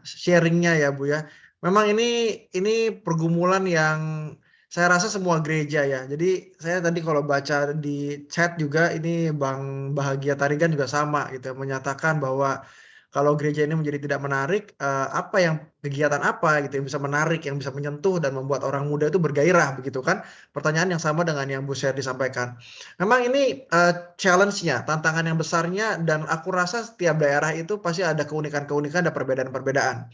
sharingnya ya Bu ya. Memang ini pergumulan yang saya rasa semua gereja ya. Jadi saya tadi kalau baca di chat juga, ini Bang Bahagia Tarigan juga sama gitu, menyatakan bahwa kalau gereja ini menjadi tidak menarik, kegiatan apa gitu yang bisa menarik, yang bisa menyentuh dan membuat orang muda itu bergairah begitu kan? Pertanyaan yang sama dengan yang Bu Sher disampaikan. Memang ini challenge-nya, tantangan yang besarnya, dan aku rasa setiap daerah itu pasti ada keunikan-keunikan dan perbedaan-perbedaan.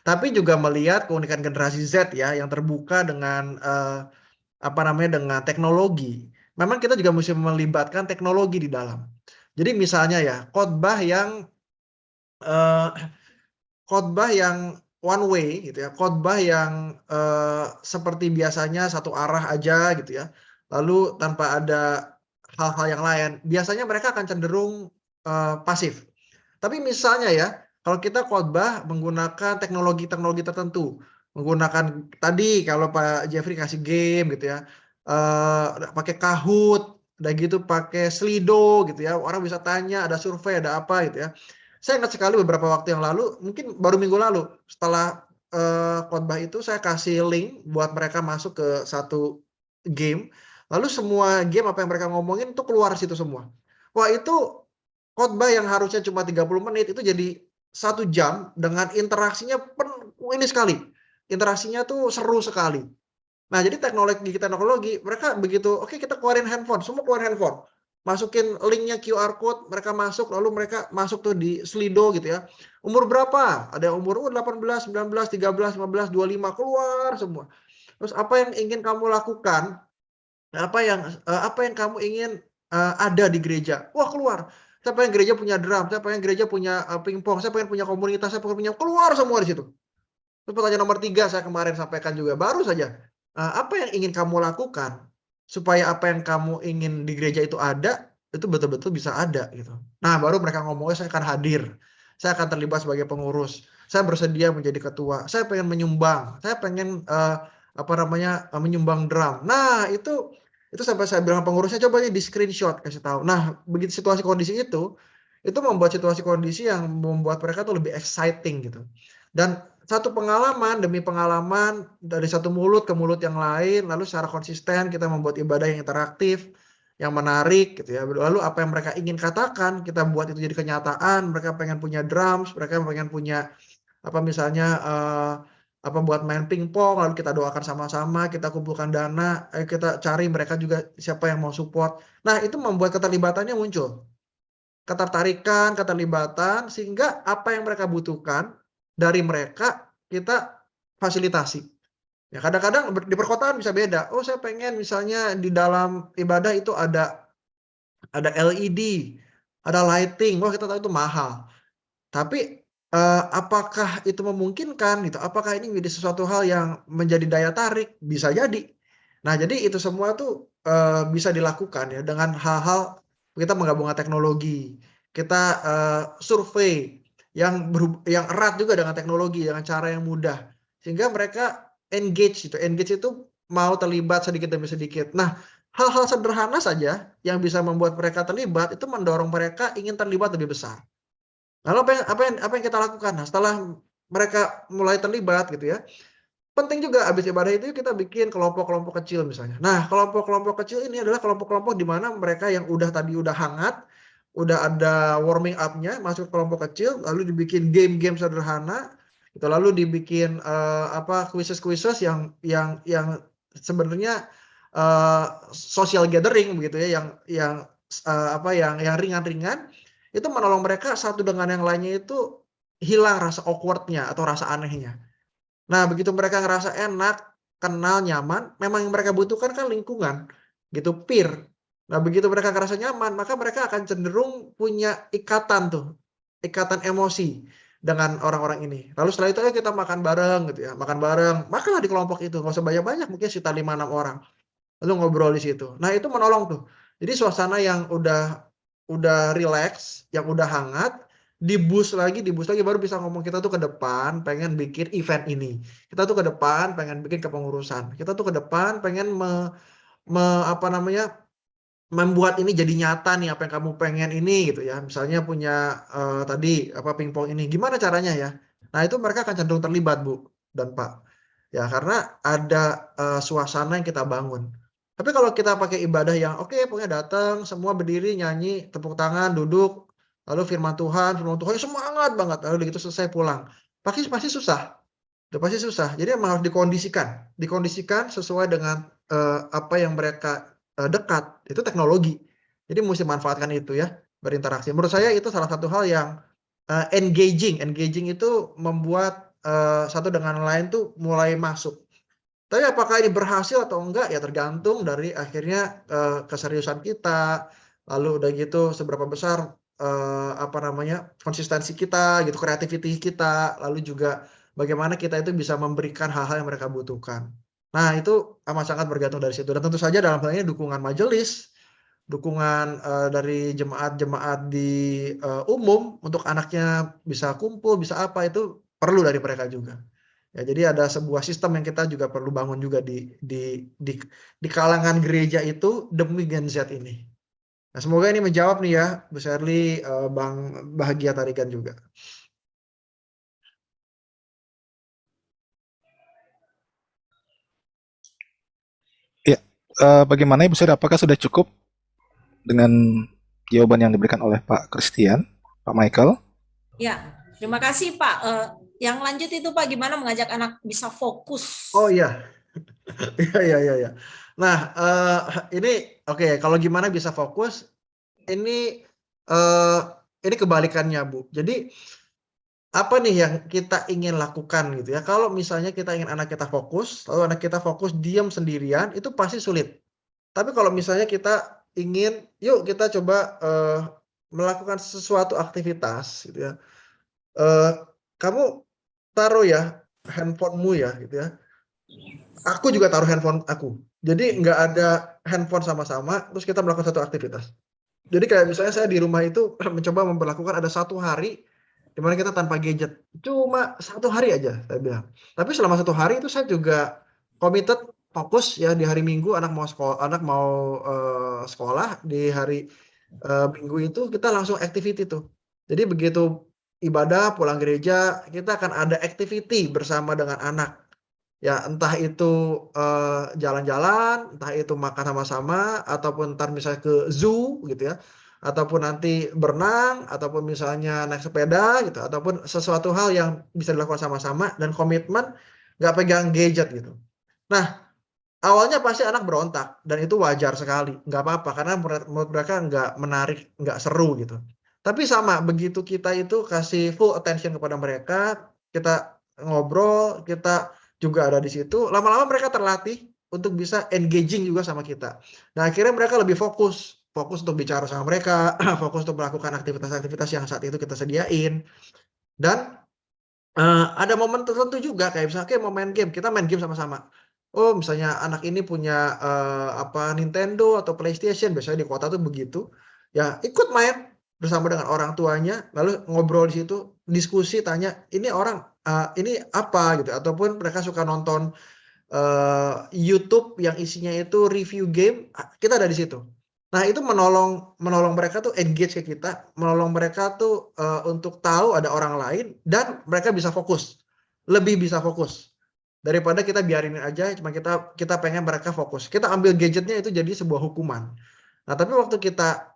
Tapi juga melihat keunikan generasi Z ya, yang terbuka dengan dengan teknologi. Memang kita juga mesti melibatkan teknologi di dalam. Jadi misalnya ya, khotbah yang one way gitu ya, khotbah yang seperti biasanya satu arah aja gitu ya, lalu tanpa ada hal-hal yang lain, biasanya mereka akan cenderung pasif. Tapi misalnya ya, Kalau kita khotbah menggunakan teknologi-teknologi tertentu, menggunakan tadi kalau Pak Jeffrey kasih game gitu ya, pakai Kahoot, udah gitu pakai Slido gitu ya, orang bisa tanya, ada survei, ada apa gitu ya. Saya ingat sekali beberapa waktu yang lalu, mungkin baru minggu lalu, setelah khotbah itu saya kasih link buat mereka masuk ke satu game, lalu semua game apa yang mereka ngomongin itu keluar situ semua. Wah itu khotbah yang harusnya cuma 30 menit itu jadi 1 jam dengan interaksinya ini sekali. Interaksinya tuh seru sekali. Nah, jadi teknologi mereka begitu, oke kita keluarin handphone, semua keluarin handphone. Masukin linknya QR code, mereka masuk, lalu mereka masuk tuh di Slido gitu ya. Umur berapa? Ada yang umur 18, 19, 13, 15, 25, keluar semua. Terus apa yang ingin kamu lakukan? Apa yang kamu ingin ada di gereja? Wah keluar. Saya pengen gereja punya drum, saya pengen gereja punya pingpong, saya pengen punya komunitas, saya pengen punya, keluar semua di situ. Terus pertanyaan nomor 3 saya kemarin sampaikan juga, baru saja. Apa yang ingin kamu lakukan supaya apa yang kamu ingin di gereja itu ada, itu betul-betul bisa ada gitu. Nah, baru mereka ngomongnya saya akan hadir. Saya akan terlibat sebagai pengurus. Saya bersedia menjadi ketua. Saya pengen menyumbang. Saya pengen menyumbang drum. Nah, itu sampai saya bilang pengurusnya coba di screenshot kasih tahu. Nah, begitu situasi kondisi itu membuat situasi kondisi yang membuat mereka tuh lebih exciting gitu. Dan satu pengalaman demi pengalaman dari satu mulut ke mulut yang lain, lalu secara konsisten kita membuat ibadah yang interaktif, yang menarik gitu ya. Lalu apa yang mereka ingin katakan, kita buat itu jadi kenyataan. Mereka pengen punya drums, mereka pengen punya apa misalnya buat main pingpong, lalu kita doakan sama-sama, kita kumpulkan dana, kita cari mereka juga siapa yang mau support. Nah, itu membuat keterlibatannya muncul. Keterlibatan, sehingga apa yang mereka butuhkan dari mereka kita fasilitasi. Ya, kadang-kadang di perkotaan bisa beda. Oh, saya pengen misalnya di dalam ibadah itu ada LED, ada lighting. Wah, kita tahu itu mahal. Tapi apakah itu memungkinkan gitu? Apakah ini menjadi sesuatu hal yang menjadi daya tarik? Bisa jadi. Nah, jadi itu semua tuh bisa dilakukan ya dengan hal-hal kita menggabungkan teknologi. Kita survei yang erat juga dengan teknologi dengan cara yang mudah sehingga mereka engage gitu. Engage itu mau terlibat sedikit demi sedikit. Nah, hal-hal sederhana saja yang bisa membuat mereka terlibat itu mendorong mereka ingin terlibat lebih besar. Lalu apa yang kita lakukan? Nah, setelah mereka mulai terlibat gitu ya, penting juga habis ibadah itu kita bikin kelompok-kelompok kecil misalnya. Nah, kelompok-kelompok kecil ini adalah kelompok-kelompok di mana mereka yang tadi udah hangat, udah ada warming up-nya, masuk kelompok kecil, lalu dibikin game-game sederhana, gitu. Lalu dibikin quizzes-quizzes yang sebenarnya social gathering begitu ya, yang ringan-ringan, itu menolong mereka satu dengan yang lainnya itu hilang rasa awkward-nya atau rasa anehnya. Nah, begitu mereka ngerasa enak, kenal, nyaman, memang yang mereka butuhkan kan lingkungan, gitu, peer. Nah, begitu mereka ngerasa nyaman, maka mereka akan cenderung punya ikatan emosi dengan orang-orang ini. Lalu setelah itu ayo kita makan bareng gitu ya, makan bareng, makanlah di kelompok itu, nggak usah banyak-banyak, mungkin sekitar 5-6 orang. Lalu ngobrol di situ. Nah, itu menolong tuh. Jadi suasana yang udah rileks, yang udah hangat, di-boost lagi baru bisa ngomong kita tuh ke depan pengen bikin event ini. Kita tuh ke depan pengen bikin kepengurusan. Kita tuh ke depan pengen membuat ini jadi nyata nih apa yang kamu pengen ini gitu ya. Misalnya punya tadi pingpong ini. Gimana caranya ya? Nah, itu mereka akan cenderung terlibat, Bu dan Pak. Ya, karena ada suasana yang kita bangun. Tapi kalau kita pakai ibadah yang oke, pokoknya datang, semua berdiri, nyanyi, tepuk tangan, duduk, lalu firman Tuhan semangat banget, lalu begitu selesai pulang. Pasti susah. Itu pasti susah. Jadi memang harus dikondisikan sesuai dengan apa yang mereka dekat. Itu teknologi. Jadi mesti manfaatkan itu ya, berinteraksi. Menurut saya itu salah satu hal yang engaging. Engaging itu membuat satu dengan lain tuh mulai masuk. Tapi apakah ini berhasil atau enggak ya tergantung dari akhirnya keseriusan kita, lalu udah gitu seberapa besar konsistensi kita gitu, kreativiti kita, lalu juga bagaimana kita itu bisa memberikan hal-hal yang mereka butuhkan. Nah, itu amat sangat bergantung dari situ dan tentu saja dalam hal ini dukungan majelis, dukungan dari jemaat-jemaat di umum untuk anaknya bisa kumpul, bisa apa itu perlu dari mereka juga. Ya, jadi ada sebuah sistem yang kita juga perlu bangun juga di kalangan gereja itu demi Gen Z ini. Nah, semoga ini menjawab nih ya, Bu Sherly, Bang Bahagia Tarigan juga. Ya, bagaimana Ibu Seri? Apakah sudah cukup dengan jawaban yang diberikan oleh Pak Christian, Pak Michael? Ya, terima kasih Pak. Yang lanjut itu Pak, gimana mengajak anak bisa fokus? Oh iya, iya. Nah, ini oke, kalau gimana bisa fokus, ini kebalikannya Bu. Jadi apa nih yang kita ingin lakukan gitu ya? Kalau misalnya kita ingin anak kita fokus, lalu anak kita fokus diam sendirian, itu pasti sulit. Tapi kalau misalnya kita ingin, yuk kita coba melakukan sesuatu aktivitas gitu ya. Kamu taruh ya handphonemu ya gitu ya. Aku juga taruh handphone aku. Jadi nggak ada handphone sama-sama, terus kita melakukan satu aktivitas. Jadi kayak misalnya saya di rumah itu mencoba memperlakukan ada 1 hari di mana kita tanpa gadget. Cuma 1 hari aja saya bilang. Tapi selama 1 hari itu saya juga committed, fokus ya di hari Minggu anak mau sekolah, di hari Minggu itu kita langsung activity tuh. Jadi begitu ibadah, pulang gereja, kita akan ada activity bersama dengan anak. Ya entah itu jalan-jalan, entah itu makan sama-sama, ataupun ntar misalnya ke zoo gitu ya, ataupun nanti berenang, ataupun misalnya naik sepeda gitu, ataupun sesuatu hal yang bisa dilakukan sama-sama dan komitmen nggak pegang gadget gitu. Nah, awalnya pasti anak berontak dan itu wajar sekali, nggak apa-apa karena menurut mereka nggak menarik, nggak seru gitu. Tapi sama, begitu kita itu kasih full attention kepada mereka, kita ngobrol, kita juga ada di situ, lama-lama mereka terlatih untuk bisa engaging juga sama kita. Nah, akhirnya mereka lebih fokus untuk bicara sama mereka, fokus untuk melakukan aktivitas-aktivitas yang saat itu kita sediain. Dan ada momen tertentu juga kayak misalnya, oke mau main game, kita main game sama-sama. Oh, misalnya anak ini punya Nintendo atau PlayStation, biasanya di kota tuh begitu. Ya, ikut main bersama dengan orang tuanya, lalu ngobrol di situ, diskusi, tanya, ini orang ini apa gitu, ataupun mereka suka nonton YouTube yang isinya itu review game, kita ada di situ. Nah, itu menolong mereka tuh engage ke kita, menolong mereka tuh untuk tahu ada orang lain dan mereka bisa fokus. Lebih bisa fokus daripada kita biarin aja, cuma kita pengen mereka fokus. Kita ambil gadgetnya itu jadi sebuah hukuman. Nah, tapi waktu kita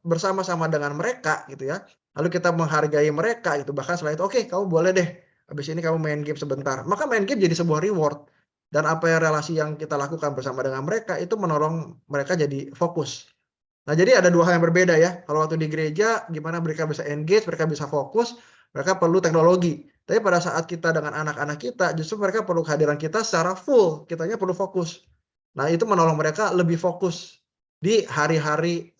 bersama-sama dengan mereka gitu ya, lalu kita menghargai mereka gitu, bahkan setelah itu, oke, kamu boleh deh habis ini kamu main game sebentar. Maka main game jadi sebuah reward. Dan apa yang relasi yang kita lakukan bersama dengan mereka itu menolong mereka jadi fokus. Nah, jadi ada 2 hal yang berbeda ya. Kalau waktu di gereja gimana mereka bisa engage, mereka bisa fokus, mereka perlu teknologi. Tapi pada saat kita dengan anak-anak kita, justru mereka perlu kehadiran kita secara full, kitanya perlu fokus. Nah, itu menolong mereka lebih fokus di hari-hari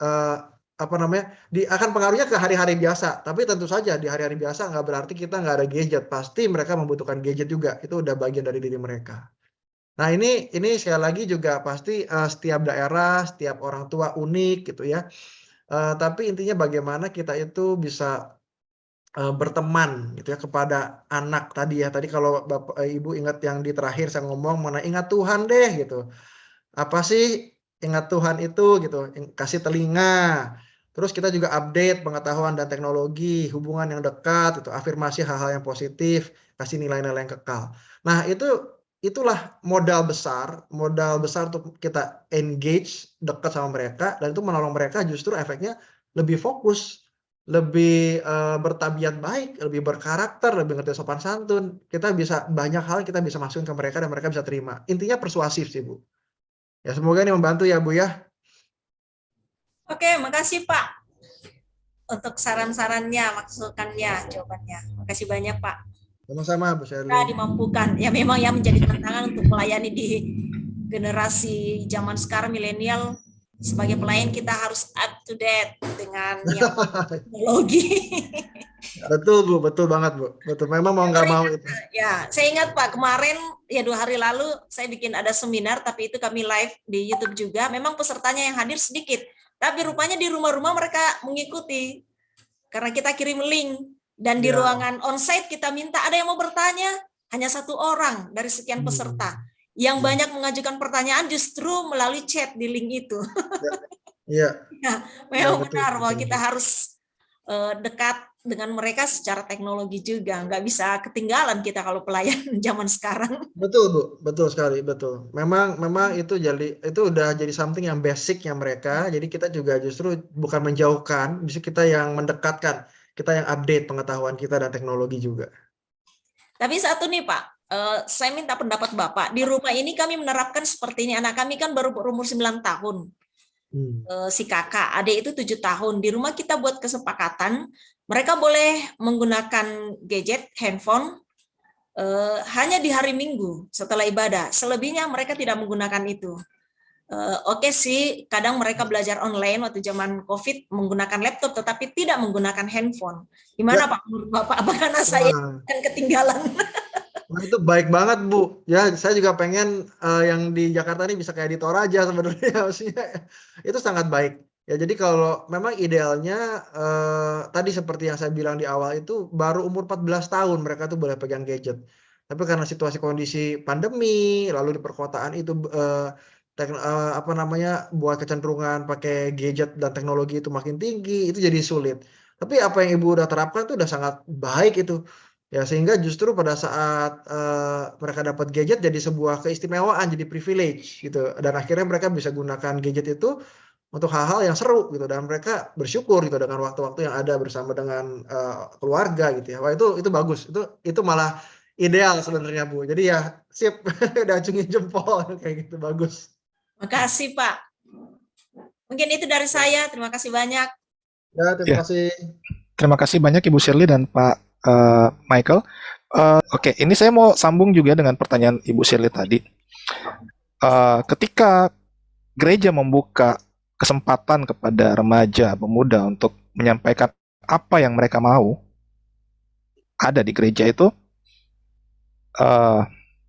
akan pengaruhnya ke hari-hari biasa. Tapi tentu saja di hari-hari biasa nggak berarti kita nggak ada gadget. Pasti mereka membutuhkan gadget juga. Itu udah bagian dari diri mereka. Nah, ini sekali lagi juga pasti setiap daerah, setiap orang tua unik gitu ya. Tapi intinya bagaimana kita itu bisa berteman gitu ya kepada anak tadi ya. Tadi kalau Bapak Ibu ingat yang di terakhir saya ngomong mengenai ingat Tuhan deh gitu. Apa sih ingat Tuhan itu gitu, kasih telinga. Terus kita juga update pengetahuan dan teknologi, hubungan yang dekat, itu afirmasi hal-hal yang positif, kasih nilai-nilai yang kekal. Nah, itulah modal besar untuk kita engage dekat sama mereka dan itu menolong mereka justru efeknya lebih fokus, lebih bertabiat baik, lebih berkarakter, lebih ngerti sopan santun. Kita bisa banyak hal kita bisa masukin ke mereka dan mereka bisa terima. Intinya persuasif sih, Bu. Ya, semoga ini membantu ya, Bu ya. Oke, makasih Pak untuk saran-sarannya, masukannya, jawabannya. Makasih banyak Pak. Sama-sama, Bu Kita Sherly. dimampukan. Ya memang ya menjadi tantangan untuk melayani di generasi zaman sekarang milenial. Sebagai pelayan kita harus up to date dengan yang teknologi. Betul, Bu. Betul banget, Bu. Betul. Memang mau nggak mau itu. Ya, saya ingat Pak, kemarin ya 2 hari lalu saya bikin ada seminar, tapi itu kami live di YouTube juga. Memang pesertanya yang hadir sedikit, Tapi rupanya di rumah-rumah mereka mengikuti karena kita kirim link, dan di Ya. ruangan onsite kita minta ada yang mau bertanya, hanya 1 orang dari sekian peserta. Yang banyak mengajukan pertanyaan justru melalui chat di link itu. Iya. Ya, Ya, memang betul, benar bahwa betul. kita harus dekat dengan mereka secara teknologi juga. Nggak bisa ketinggalan kita kalau pelayan zaman sekarang. Betul, Bu. Betul sekali, betul. Memang itu udah jadi something yang basic-nya mereka. Jadi kita juga justru bukan menjauhkan, justru kita yang mendekatkan, kita yang update pengetahuan kita dan teknologi juga. Tapi satu nih Pak, saya minta pendapat Bapak. Di rumah ini kami menerapkan seperti ini. Anak kami kan baru berumur 9 tahun. Si kakak, adik itu 7 tahun. Di rumah kita buat kesepakatan, mereka boleh menggunakan gadget, handphone, hanya di hari Minggu setelah ibadah. Selebihnya mereka tidak menggunakan itu. Oke sih, kadang mereka belajar online waktu zaman COVID menggunakan laptop, tetapi tidak menggunakan handphone. Gimana Ya. Pak menurut Bapak? Apakah anak saya akan ketinggalan? Nah, itu baik banget, Bu. Ya, saya juga pengen yang di Jakarta ini bisa kayak di Toraja sebenarnya. Maksudnya itu sangat baik. Ya, jadi kalau memang idealnya tadi seperti yang saya bilang di awal itu baru umur 14 tahun mereka tuh boleh pegang gadget. Tapi karena situasi kondisi pandemi, lalu di perkotaan itu apa namanya buat kecenderungan pakai gadget dan teknologi itu makin tinggi, itu jadi sulit. Tapi apa yang Ibu udah terapkan itu udah sangat baik itu. Ya, sehingga justru pada saat mereka dapat gadget jadi sebuah keistimewaan, jadi privilege gitu. Dan akhirnya mereka bisa gunakan gadget itu untuk hal-hal yang seru gitu dan mereka bersyukur gitu dengan waktu-waktu yang ada bersama dengan keluarga gitu ya. Wah, itu bagus. Itu malah ideal sebenarnya, Bu. Jadi ya sip, udah acungin jempol kayak gitu bagus. Makasih Pak. Mungkin itu dari saya. Terima kasih banyak. Ya, terima Ya, kasih. terima kasih banyak Ibu Shirley dan Pak Michael. Oke, ini saya mau sambung juga dengan pertanyaan Ibu Shirley tadi. Ketika gereja membuka kesempatan kepada remaja, pemuda untuk menyampaikan apa yang mereka mau ada di gereja itu,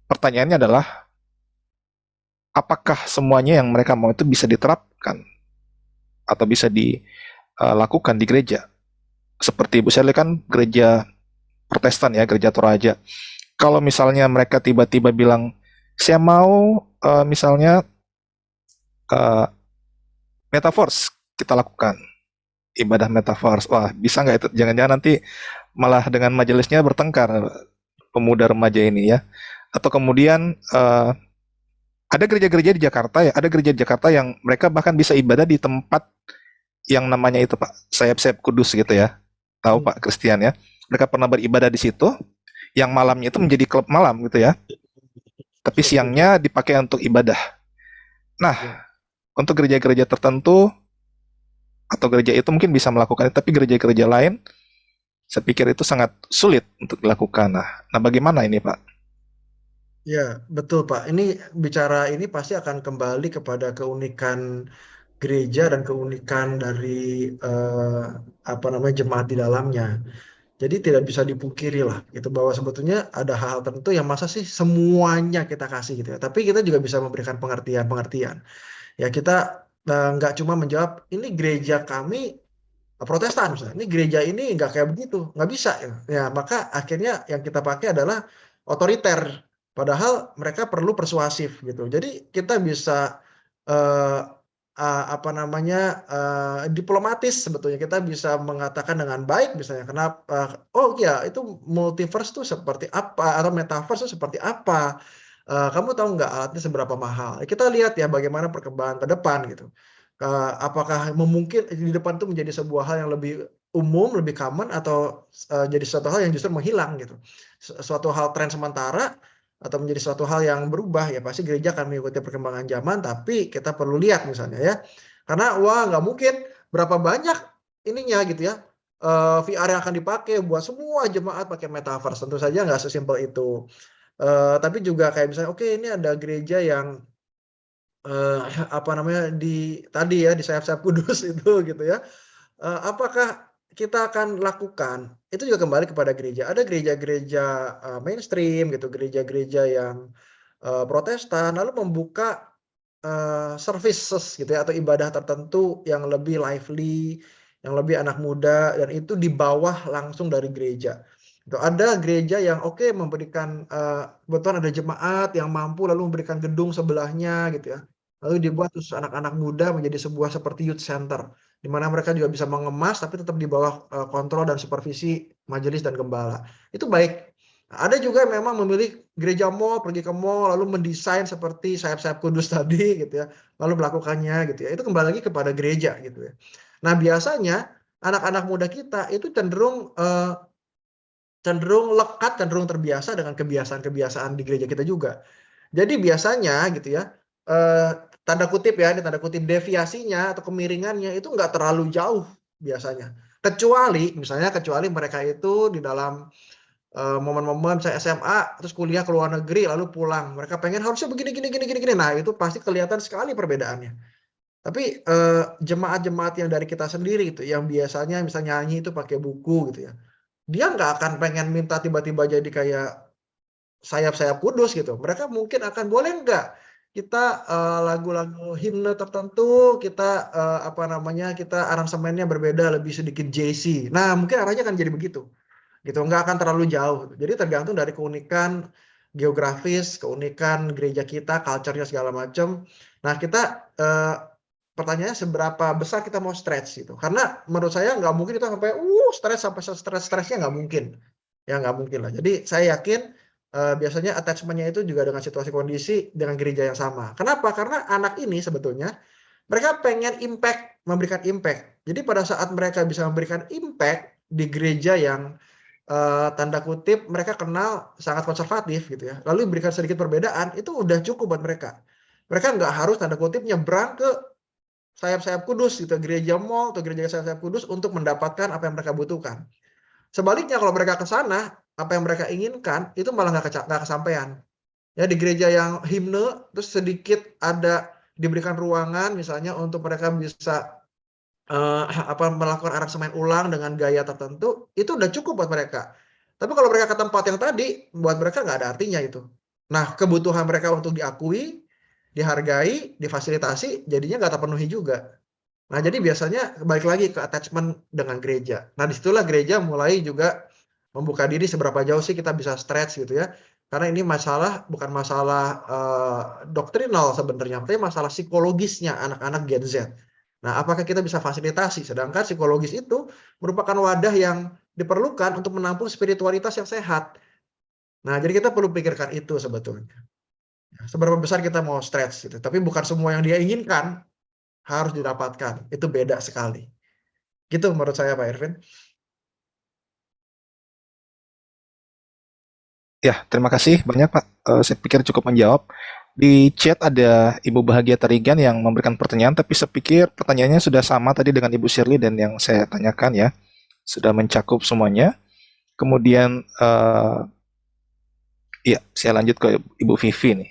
pertanyaannya adalah apakah semuanya yang mereka mau itu bisa diterapkan atau bisa dilakukan di gereja? Seperti Ibu Shirley kan gereja Protestan ya, gereja Toraja. Kalau misalnya mereka tiba-tiba bilang, saya mau misalnya metaverse kita lakukan, ibadah metaverse. Wah, bisa nggak itu? Jangan-jangan nanti malah dengan majelisnya bertengkar pemuda remaja ini ya. Atau kemudian ada gereja-gereja di Jakarta ya, ada gereja di Jakarta yang mereka bahkan bisa ibadah di tempat yang namanya itu Pak, sayap-sayap kudus gitu ya. Tahu Pak Christian ya. Mereka pernah beribadah di situ, yang malamnya itu menjadi klub malam gitu ya. Tapi siangnya dipakai untuk ibadah. Nah, untuk gereja-gereja tertentu atau gereja itu mungkin bisa melakukan, tapi gereja-gereja lain saya pikir itu sangat sulit untuk dilakukan. Nah, bagaimana ini Pak? Ya, betul Pak. Ini bicara ini pasti akan kembali kepada keunikan gereja dan keunikan dari apa namanya jemaat di dalamnya. Jadi tidak bisa dipungkiri lah gitu bahwa sebetulnya ada hal-hal tertentu yang masa sih semuanya kita kasih gitu ya. Tapi kita juga bisa memberikan pengertian-pengertian. Ya kita nggak cuma menjawab ini gereja kami Protestan misalnya. Ini gereja ini nggak kayak begitu, nggak bisa ya. Ya maka akhirnya yang kita pakai adalah otoriter. Padahal mereka perlu persuasif gitu. Jadi kita bisa eh, apa namanya diplomatis sebetulnya kita bisa mengatakan dengan baik misalnya kenapa oh ya itu multiverse tuh seperti apa atau metaverse tuh seperti apa. Kamu tahu nggak alatnya seberapa mahal? Kita lihat ya bagaimana perkembangan ke depan gitu. Apakah memungkin di depan itu menjadi sebuah hal yang lebih umum, lebih common atau jadi suatu hal yang justru menghilang gitu. Suatu hal tren sementara atau menjadi suatu hal yang berubah ya pasti gereja akan mengikuti perkembangan zaman tapi kita perlu lihat misalnya ya. Karena wah nggak mungkin berapa banyak ininya gitu ya. VR yang akan dipakai buat semua jemaat pakai metaverse tentu saja nggak sesimpel itu. Tapi juga kayak misalnya oke ini ada gereja yang apa namanya di tadi ya di sayap-sayap kudus itu gitu ya. Apakah kita akan lakukan itu juga kembali kepada gereja. Ada gereja-gereja mainstream gitu, gereja-gereja yang Protestan lalu membuka services gitu ya, atau ibadah tertentu yang lebih lively, yang lebih anak muda, dan itu di bawah langsung dari gereja. Itu ada gereja yang oke memberikan kebetulan ada jemaat yang mampu lalu memberikan gedung sebelahnya gitu ya. Lalu dibuat terus anak-anak muda menjadi sebuah seperti youth center, di mana mereka juga bisa mengemas tapi tetap di bawah kontrol dan supervisi majelis dan gembala. Itu baik. Ada juga yang memang memilih gereja mall, pergi ke mall, lalu mendesain seperti sayap-sayap kudus tadi gitu ya, lalu melakukannya gitu ya. Itu kembali lagi kepada gereja gitu ya. Nah biasanya anak-anak muda kita itu cenderung lekat, cenderung terbiasa dengan kebiasaan-kebiasaan di gereja kita juga. Jadi biasanya gitu ya, tanda kutip ya, ini tanda kutip deviasinya atau kemiringannya itu nggak terlalu jauh biasanya. Kecuali mereka itu di dalam momen-momen saya SMA terus kuliah ke luar negeri lalu pulang, mereka pengen harusnya begini gini gini gini gini. Nah, itu pasti kelihatan sekali perbedaannya. Tapi jemaat-jemaat yang dari kita sendiri gitu, yang biasanya misalnya nyanyi itu pakai buku gitu ya, dia nggak akan pengen minta tiba-tiba jadi kayak sayap-sayap kudus gitu. Mereka mungkin akan, boleh nggak kita lagu-lagu himne tertentu kita kita aransemennya berbeda, lebih sedikit jazzy. Nah, mungkin arahnya akan jadi begitu gitu, nggak akan terlalu jauh. Jadi tergantung dari keunikan geografis, keunikan gereja kita, culture-nya segala macam. Nah, kita pertanyaannya seberapa besar kita mau stretch gitu. Karena menurut saya nggak mungkin kita sampai stretch sampai stres-stresnya, nggak mungkin. Ya nggak mungkin lah. Jadi saya yakin biasanya attachment-nya itu juga dengan situasi kondisi dengan gereja yang sama. Kenapa? Karena anak ini sebetulnya mereka pengen memberikan impact. Jadi pada saat mereka bisa memberikan impact di gereja yang tanda kutip mereka kenal sangat konservatif gitu ya, lalu berikan sedikit perbedaan, itu udah cukup buat mereka. Mereka nggak harus tanda kutip nyebrang ke sayap-sayap kudus gitu, gereja mall atau gereja sayap-sayap kudus untuk mendapatkan apa yang mereka butuhkan. Sebaliknya kalau mereka ke sana, apa yang mereka inginkan itu malah nggak kesampaian. Ya, di gereja yang himne terus sedikit ada diberikan ruangan misalnya untuk mereka bisa melakukan aransemen ulang dengan gaya tertentu, itu udah cukup buat mereka. Tapi kalau mereka ke tempat yang tadi, buat mereka nggak ada artinya itu. Nah, kebutuhan mereka untuk diakui, dihargai, difasilitasi, jadinya nggak terpenuhi juga. Nah, jadi biasanya balik lagi ke attachment dengan gereja. Nah, disitulah gereja mulai juga membuka diri seberapa jauh sih kita bisa stretch gitu ya. Karena ini bukan masalah doktrinal sebenarnya, tapi masalah psikologisnya anak-anak Gen Z. Nah, apakah kita bisa fasilitasi? Sedangkan psikologis itu merupakan wadah yang diperlukan untuk menampung spiritualitas yang sehat. Nah, jadi kita perlu pikirkan itu sebetulnya. Seberapa besar kita mau stretch gitu. Tapi bukan semua yang dia inginkan harus didapatkan. Itu beda sekali. Gitu menurut saya, Pak Irvin. Ya, terima kasih banyak Pak. Saya pikir cukup menjawab. Di chat ada Ibu Bahagia Tarigan yang memberikan pertanyaan, tapi saya pikir pertanyaannya sudah sama tadi dengan Ibu Shirley dan yang saya tanyakan ya. Sudah mencakup semuanya. Kemudian, ya, saya lanjut ke Ibu Vivi nih.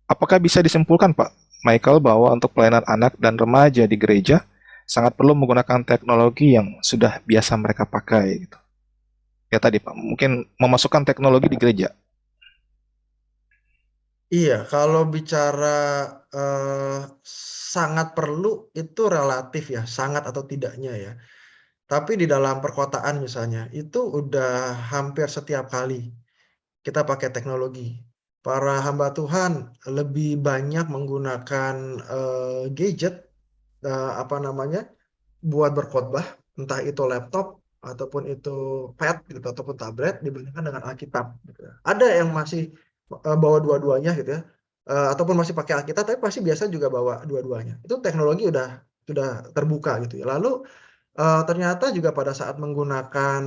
Apakah bisa disimpulkan Pak Michael bahwa untuk pelayanan anak dan remaja di gereja sangat perlu menggunakan teknologi yang sudah biasa mereka pakai gitu. Ya tadi Pak, mungkin memasukkan teknologi di gereja. Iya, kalau bicara sangat perlu itu relatif ya, sangat atau tidaknya ya. Tapi di dalam perkotaan misalnya, itu udah hampir setiap kali kita pakai teknologi. Para hamba Tuhan lebih banyak menggunakan gadget, buat berkhotbah, entah itu laptop ataupun itu pad gitu ataupun tablet dibandingkan dengan Alkitab gitu ya. Ada yang masih bawa dua-duanya gitu ya. Ataupun masih pakai Alkitab tapi pasti biasa juga bawa dua-duanya. Itu teknologi sudah terbuka gitu ya. Lalu ternyata juga pada saat menggunakan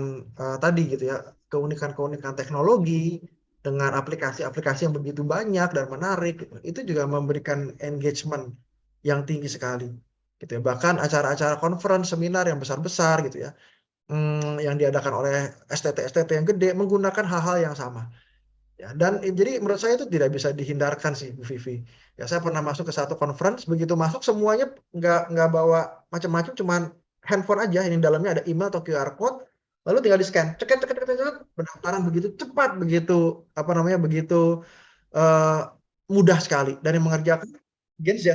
tadi gitu ya, keunikan-keunikan teknologi dengan aplikasi-aplikasi yang begitu banyak dan menarik gitu, itu juga memberikan engagement yang tinggi sekali gitu ya. Bahkan acara-acara conference, seminar yang besar-besar gitu ya, yang diadakan oleh STT-STT yang gede menggunakan hal-hal yang sama. Ya, dan jadi menurut saya itu tidak bisa dihindarkan sih Bu Vivi. Ya, saya pernah masuk ke satu conference, begitu masuk semuanya nggak bawa macam-macam, cuman handphone aja, yang dalamnya ada email atau QR code, lalu tinggal di scan, ceket ceket ceket ceket, pendaftaran begitu cepat, begitu begitu mudah sekali, dan yang mengerjakan Gen Z.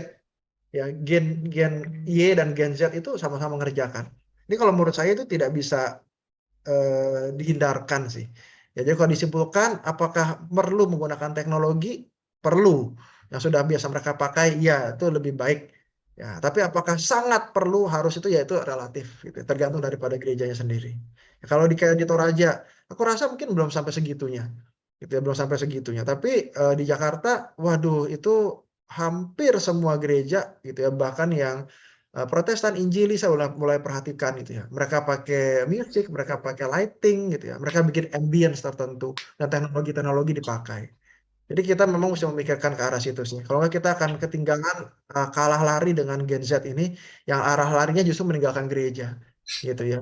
Ya, gen gen Y dan Gen Z itu sama-sama mengerjakan. Ini kalau menurut saya itu tidak bisa dihindarkan sih. Ya, jadi kalau disimpulkan, apakah perlu menggunakan teknologi? Perlu. Yang sudah biasa mereka pakai, ya itu lebih baik. Ya, tapi apakah sangat perlu harus itu, ya itu relatif, gitu. Tergantung daripada gerejanya sendiri. Ya, kalau di kayak di Toraja, aku rasa mungkin belum sampai segitunya, gitu ya, belum sampai segitunya. Tapi di Jakarta, waduh itu hampir semua gereja, gitu ya, bahkan yang Protestan Injili saya mulai perhatikan gitu ya. Mereka pakai music, mereka pakai lighting gitu ya. Mereka bikin ambience tertentu dan teknologi-teknologi dipakai. Jadi kita memang mesti memikirkan ke arah situ sih. Kalau nggak kita akan ketinggalan kalah lari dengan Gen Z ini yang arah larinya justru meninggalkan gereja gitu ya.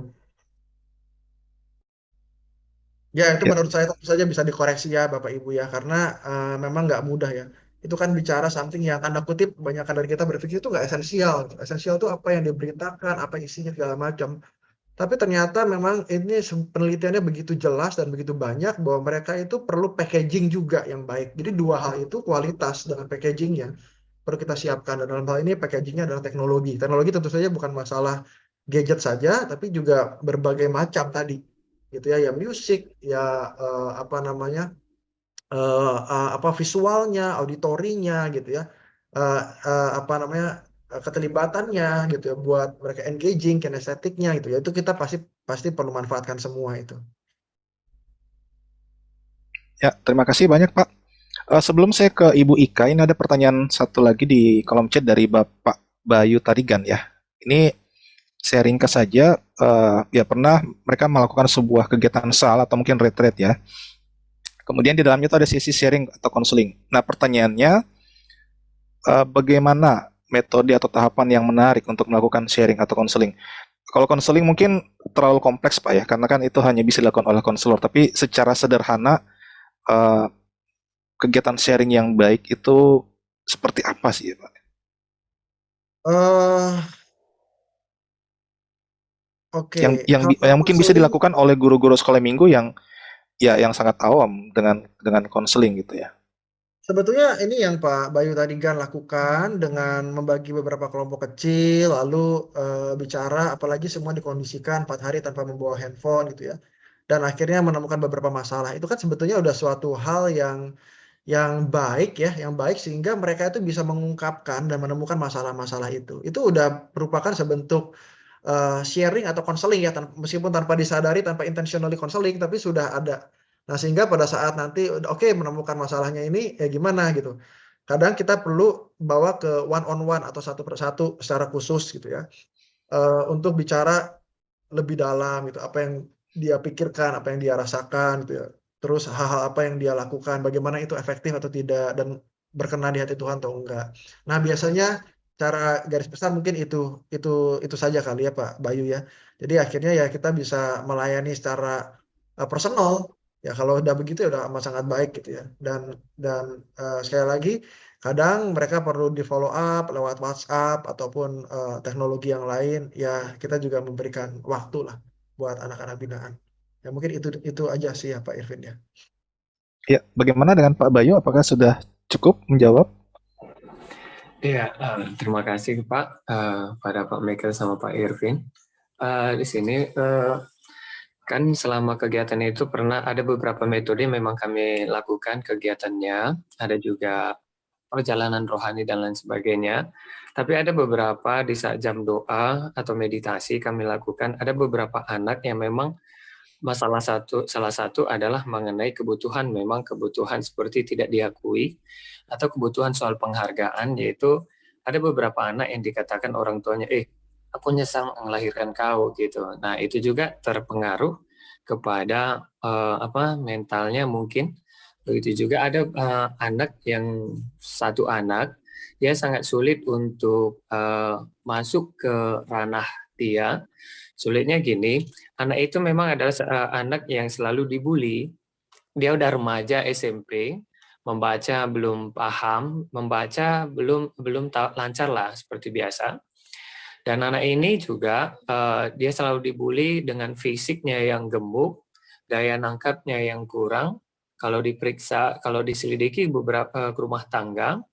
Ya, itu Ya, menurut saya tentu saja bisa dikoreksi ya Bapak Ibu ya, karena memang nggak mudah ya. Itu kan bicara something yang tanda kutip kebanyakan dari kita berpikir itu nggak esensial. Esensial itu apa yang diberitakan, apa isinya segala macam. Tapi ternyata memang ini penelitiannya begitu jelas dan begitu banyak bahwa mereka itu perlu packaging juga yang baik. Jadi dua hal itu, kualitas dengan packagingnya, perlu kita siapkan. Dan dalam hal ini packagingnya adalah teknologi. Teknologi tentu saja bukan masalah gadget saja, tapi juga berbagai macam tadi, gitu ya. Ya musik, ya apa namanya, apa visualnya, auditorinya, gitu ya. Eh, apa namanya, keterlibatannya, gitu ya, buat mereka engaging, kinestetiknya, gitu ya. Itu kita pasti pasti perlu manfaatkan semua itu. ya, terima kasih banyak Pak. Sebelum saya ke Ibu Ika, ini ada pertanyaan satu lagi di kolom chat dari Bapak Bayu Tarigan ya. Ini saya ringkas saja. Ya pernah mereka melakukan sebuah kegiatan SAL atau mungkin retreat ya. Kemudian di dalamnya itu ada sesi sharing atau konseling. Nah pertanyaannya, bagaimana metode atau tahapan yang menarik untuk melakukan sharing atau konseling? Kalau konseling mungkin terlalu kompleks Pak ya, karena kan itu hanya bisa dilakukan oleh konselor. Tapi secara sederhana, eh, kegiatan sharing yang baik itu seperti apa sih Pak? eh Oke, Yang hal-hal mungkin bisa konseling. dilakukan oleh guru-guru sekolah minggu yang ya yang sangat awam dengan konseling gitu ya. Sebetulnya ini yang Pak Bayu tadi kan lakukan dengan membagi beberapa kelompok kecil, lalu bicara, apalagi semua dikondisikan 4 hari tanpa membawa handphone gitu ya. Dan akhirnya menemukan beberapa masalah. Itu kan sebetulnya udah suatu hal yang baik ya, yang baik sehingga mereka itu bisa mengungkapkan dan menemukan masalah-masalah itu. Itu udah merupakan sebentuk sharing atau konseling ya, meskipun tanpa disadari, tanpa intentionally konseling, tapi sudah ada. Nah, sehingga pada saat nanti oke menemukan masalahnya ini ya gimana gitu. Kadang kita perlu bawa ke one on one atau satu persatu secara khusus gitu ya. Untuk bicara lebih dalam gitu, apa yang dia pikirkan, apa yang dia rasakan gitu ya. Terus hal-hal apa yang dia lakukan, bagaimana itu efektif atau tidak dan berkenan di hati Tuhan atau enggak. Nah, biasanya cara garis besar mungkin itu saja kali ya Pak Bayu ya. Jadi akhirnya ya kita bisa melayani secara personal. Ya kalau udah begitu ya udah amat sangat baik gitu ya. Dan sekali lagi kadang mereka perlu di-follow up lewat WhatsApp ataupun teknologi yang lain. Ya, kita juga memberikan waktu lah buat anak-anak binaan. Ya, mungkin itu aja sih ya Pak Irvin ya. Ya, bagaimana dengan Pak Bayu? Apakah sudah cukup menjawab? Iya, terima kasih Pak pada Pak Michael sama Pak Irvin. Di sini kan selama kegiatan itu pernah ada beberapa metode memang kami lakukan kegiatannya, ada juga perjalanan rohani dan lain sebagainya. Tapi ada beberapa di saat jam doa atau meditasi kami lakukan, ada beberapa anak yang memang salah satu adalah mengenai kebutuhan, memang kebutuhan seperti tidak diakui atau kebutuhan soal penghargaan, yaitu ada beberapa anak yang dikatakan orang tuanya, aku nyesal melahirkan kau gitu. Nah itu juga terpengaruh kepada mentalnya mungkin. Begitu juga ada anak yang satu anak dia sangat sulit untuk masuk ke ranah dia. Sulitnya gini, anak itu memang adalah anak yang selalu dibully. Dia udah remaja SMP, membaca belum paham, membaca belum belum lancar lah seperti biasa. Dan anak ini juga dia selalu dibully dengan fisiknya yang gemuk, daya nangkapnya yang kurang. Kalau diperiksa, kalau diselidiki beberapa ke rumah tangga,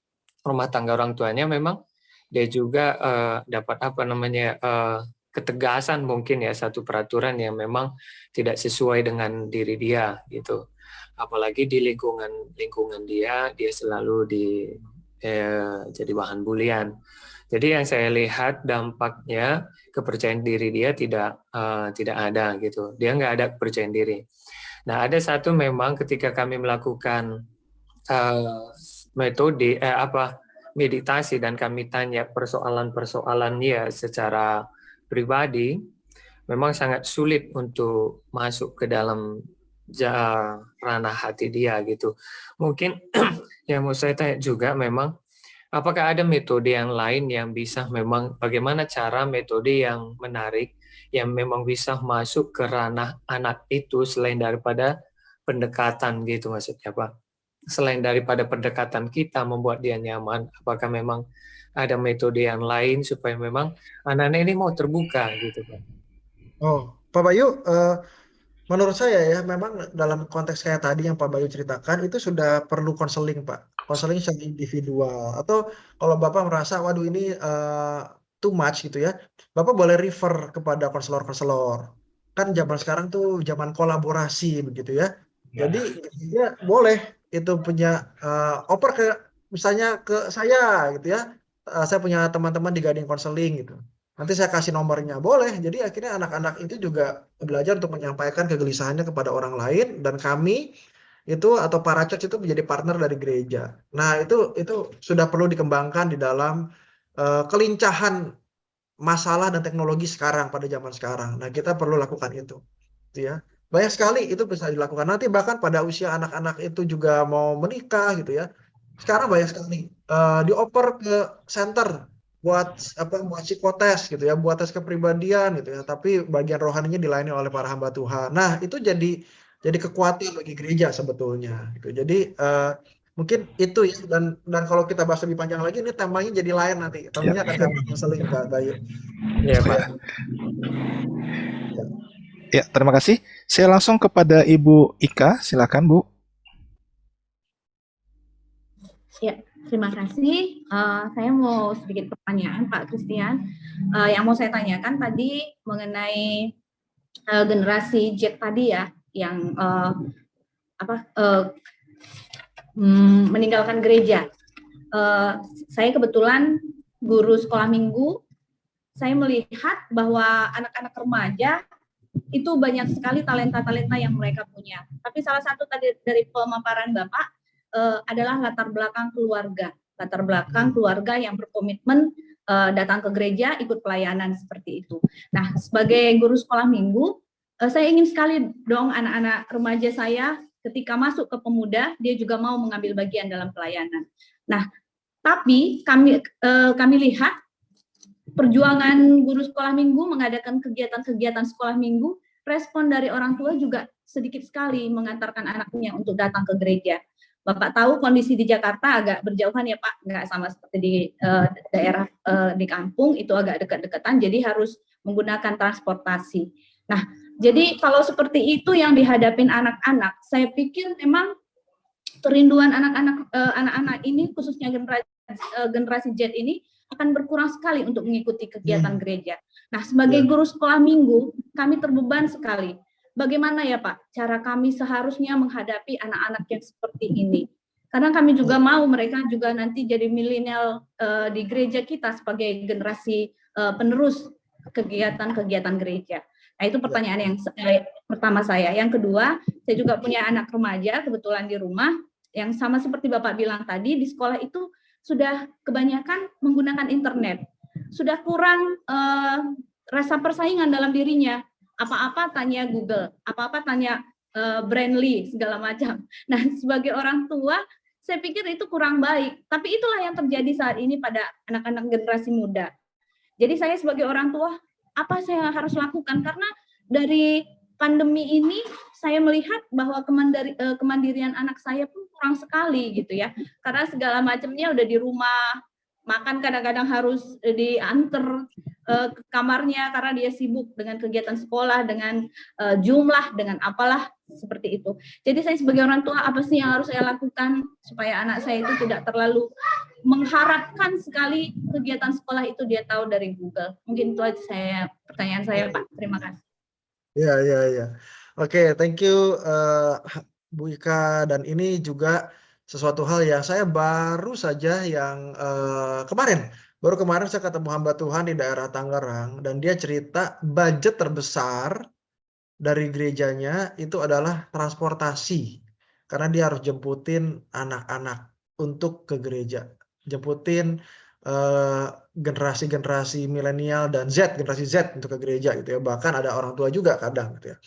rumah tangga orang tuanya, memang dia juga dapat ketegasan mungkin ya, satu peraturan yang memang tidak sesuai dengan diri dia gitu. Apalagi di lingkungan dia selalu jadi bahan bulian. Jadi yang saya lihat dampaknya kepercayaan diri dia tidak ada gitu. Dia nggak ada kepercayaan diri. Nah, ada satu memang ketika kami melakukan metode meditasi dan kami tanya persoalan-persoalannya secara pribadi, memang sangat sulit untuk masuk ke dalam ranah hati dia gitu. Mungkin yang mau saya tanya juga memang, apakah ada metode yang lain yang bisa memang bagaimana cara metode yang menarik yang memang bisa masuk ke ranah anak itu selain daripada pendekatan gitu maksudnya Pak? Selain daripada pendekatan kita membuat dia nyaman, apakah memang ada metode yang lain supaya memang anak-anak ini mau terbuka gitu Pak? Oh, Pak Bayu, menurut saya ya, memang dalam konteks kayak tadi yang Pak Bayu ceritakan itu sudah perlu konseling, Pak. Konseling secara individual. Atau kalau Bapak merasa, waduh ini too much gitu ya, Bapak boleh refer kepada konselor-konselor. Kan zaman sekarang tuh zaman kolaborasi begitu ya. Jadi ya boleh itu punya oper ke misalnya ke saya gitu ya. Saya punya teman-teman di Gading Konseling gitu. Nanti saya kasih nomornya, boleh. Jadi akhirnya anak-anak itu juga belajar untuk menyampaikan kegelisahannya kepada orang lain dan kami itu atau para church itu menjadi partner dari gereja. Nah, itu sudah perlu dikembangkan di dalam kelincahan masalah dan teknologi sekarang pada zaman sekarang. Nah, kita perlu lakukan itu, gitu ya. Banyak sekali itu bisa dilakukan. Nanti bahkan pada usia anak-anak itu juga mau menikah gitu ya. Sekarang banyak sekali dioper ke center buat psikotes gitu ya, buat tes kepribadian gitu ya. Tapi bagian rohaninya dilayani oleh para hamba Tuhan. Nah, itu jadi kekuatan bagi gereja sebetulnya gitu. Jadi mungkin itu ya, dan kalau kita bahas lebih panjang lagi ini temanya jadi lain nanti. Tentunya akan kami konseling Pak Bayu. Iya Pak. Ya, terima kasih. Saya langsung kepada Ibu Ika, silakan Bu. Ya, terima kasih. Saya mau sedikit pertanyaan Pak Christian. Yang mau saya tanyakan tadi mengenai generasi Z tadi ya, yang meninggalkan gereja. Saya kebetulan guru sekolah minggu. Saya melihat bahwa anak-anak remaja itu banyak sekali talenta-talenta yang mereka punya. Tapi salah satu tadi dari pemaparan Bapak adalah latar belakang keluarga yang berkomitmen datang ke gereja, ikut pelayanan seperti itu. Nah, sebagai guru sekolah minggu, saya ingin sekali dong anak-anak remaja saya ketika masuk ke pemuda, dia juga mau mengambil bagian dalam pelayanan. Nah, tapi kami lihat perjuangan guru sekolah minggu mengadakan kegiatan-kegiatan sekolah minggu, respon dari orang tua juga sedikit sekali mengantarkan anaknya untuk datang ke gereja. Bapak tahu kondisi di Jakarta agak berjauhan ya Pak, nggak sama seperti di daerah di kampung, itu agak dekat-dekatan, jadi harus menggunakan transportasi. Nah, jadi kalau seperti itu yang dihadapin anak-anak, saya pikir memang kerinduan anak-anak ini, khususnya generasi Z ini, akan berkurang sekali untuk mengikuti kegiatan gereja. Nah, sebagai guru sekolah minggu, kami terbeban sekali. Bagaimana ya Pak, cara kami seharusnya menghadapi anak-anak yang seperti ini? Karena kami juga mau mereka juga nanti jadi milenial di gereja kita sebagai generasi penerus kegiatan-kegiatan gereja. Nah, itu pertanyaan yang pertama saya. Yang kedua, saya juga punya anak remaja kebetulan di rumah, yang sama seperti Bapak bilang tadi, di sekolah itu sudah kebanyakan menggunakan internet, sudah kurang rasa persaingan dalam dirinya. Apa-apa tanya Google, apa-apa tanya Brandly, segala macam. Nah, sebagai orang tua, saya pikir itu kurang baik. Tapi itulah yang terjadi saat ini pada anak-anak generasi muda. Jadi saya sebagai orang tua, apa saya harus lakukan? Karena dari pandemi ini, saya melihat bahwa kemandirian anak saya pun kurang sekali gitu ya, karena segala macamnya udah di rumah, makan kadang-kadang harus diantar ke kamarnya karena dia sibuk dengan kegiatan sekolah, dengan jumlah, dengan apalah seperti itu. Jadi saya sebagai orang tua apa sih yang harus saya lakukan supaya anak saya itu tidak terlalu mengharapkan sekali kegiatan sekolah itu dia tahu dari Google. Mungkin itu aja pertanyaan saya, Pak. Terima kasih. Ya. Oke, thank you Bu Ika, dan ini juga sesuatu hal yang saya baru saja yang baru kemarin saya ketemu hamba Tuhan di daerah Tangerang, dan dia cerita budget terbesar dari gerejanya itu adalah transportasi, karena dia harus jemputin anak-anak untuk ke gereja, jemputin generasi milenial dan generasi Z untuk ke gereja gitu ya, bahkan ada orang tua juga kadang gitu ya.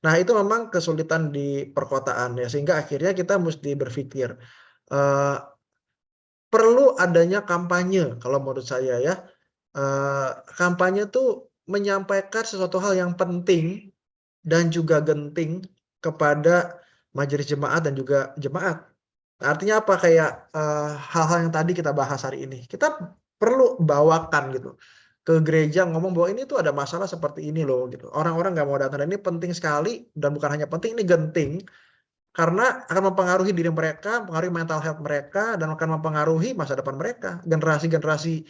Nah, itu memang kesulitan di perkotaan ya, sehingga akhirnya kita mesti berpikir perlu adanya kampanye kalau menurut saya ya. Kampanye tuh menyampaikan sesuatu hal yang penting dan juga genting kepada majelis jemaat dan juga jemaat. Artinya apa? Kayak hal-hal yang tadi kita bahas hari ini, kita perlu bawakan gitu ke gereja, ngomong bahwa ini tuh ada masalah seperti ini loh gitu. Orang-orang nggak mau datang, dan ini penting sekali, dan bukan hanya penting, ini genting, karena akan mempengaruhi diri mereka, mempengaruhi mental health mereka, dan akan mempengaruhi masa depan mereka. Generasi-generasi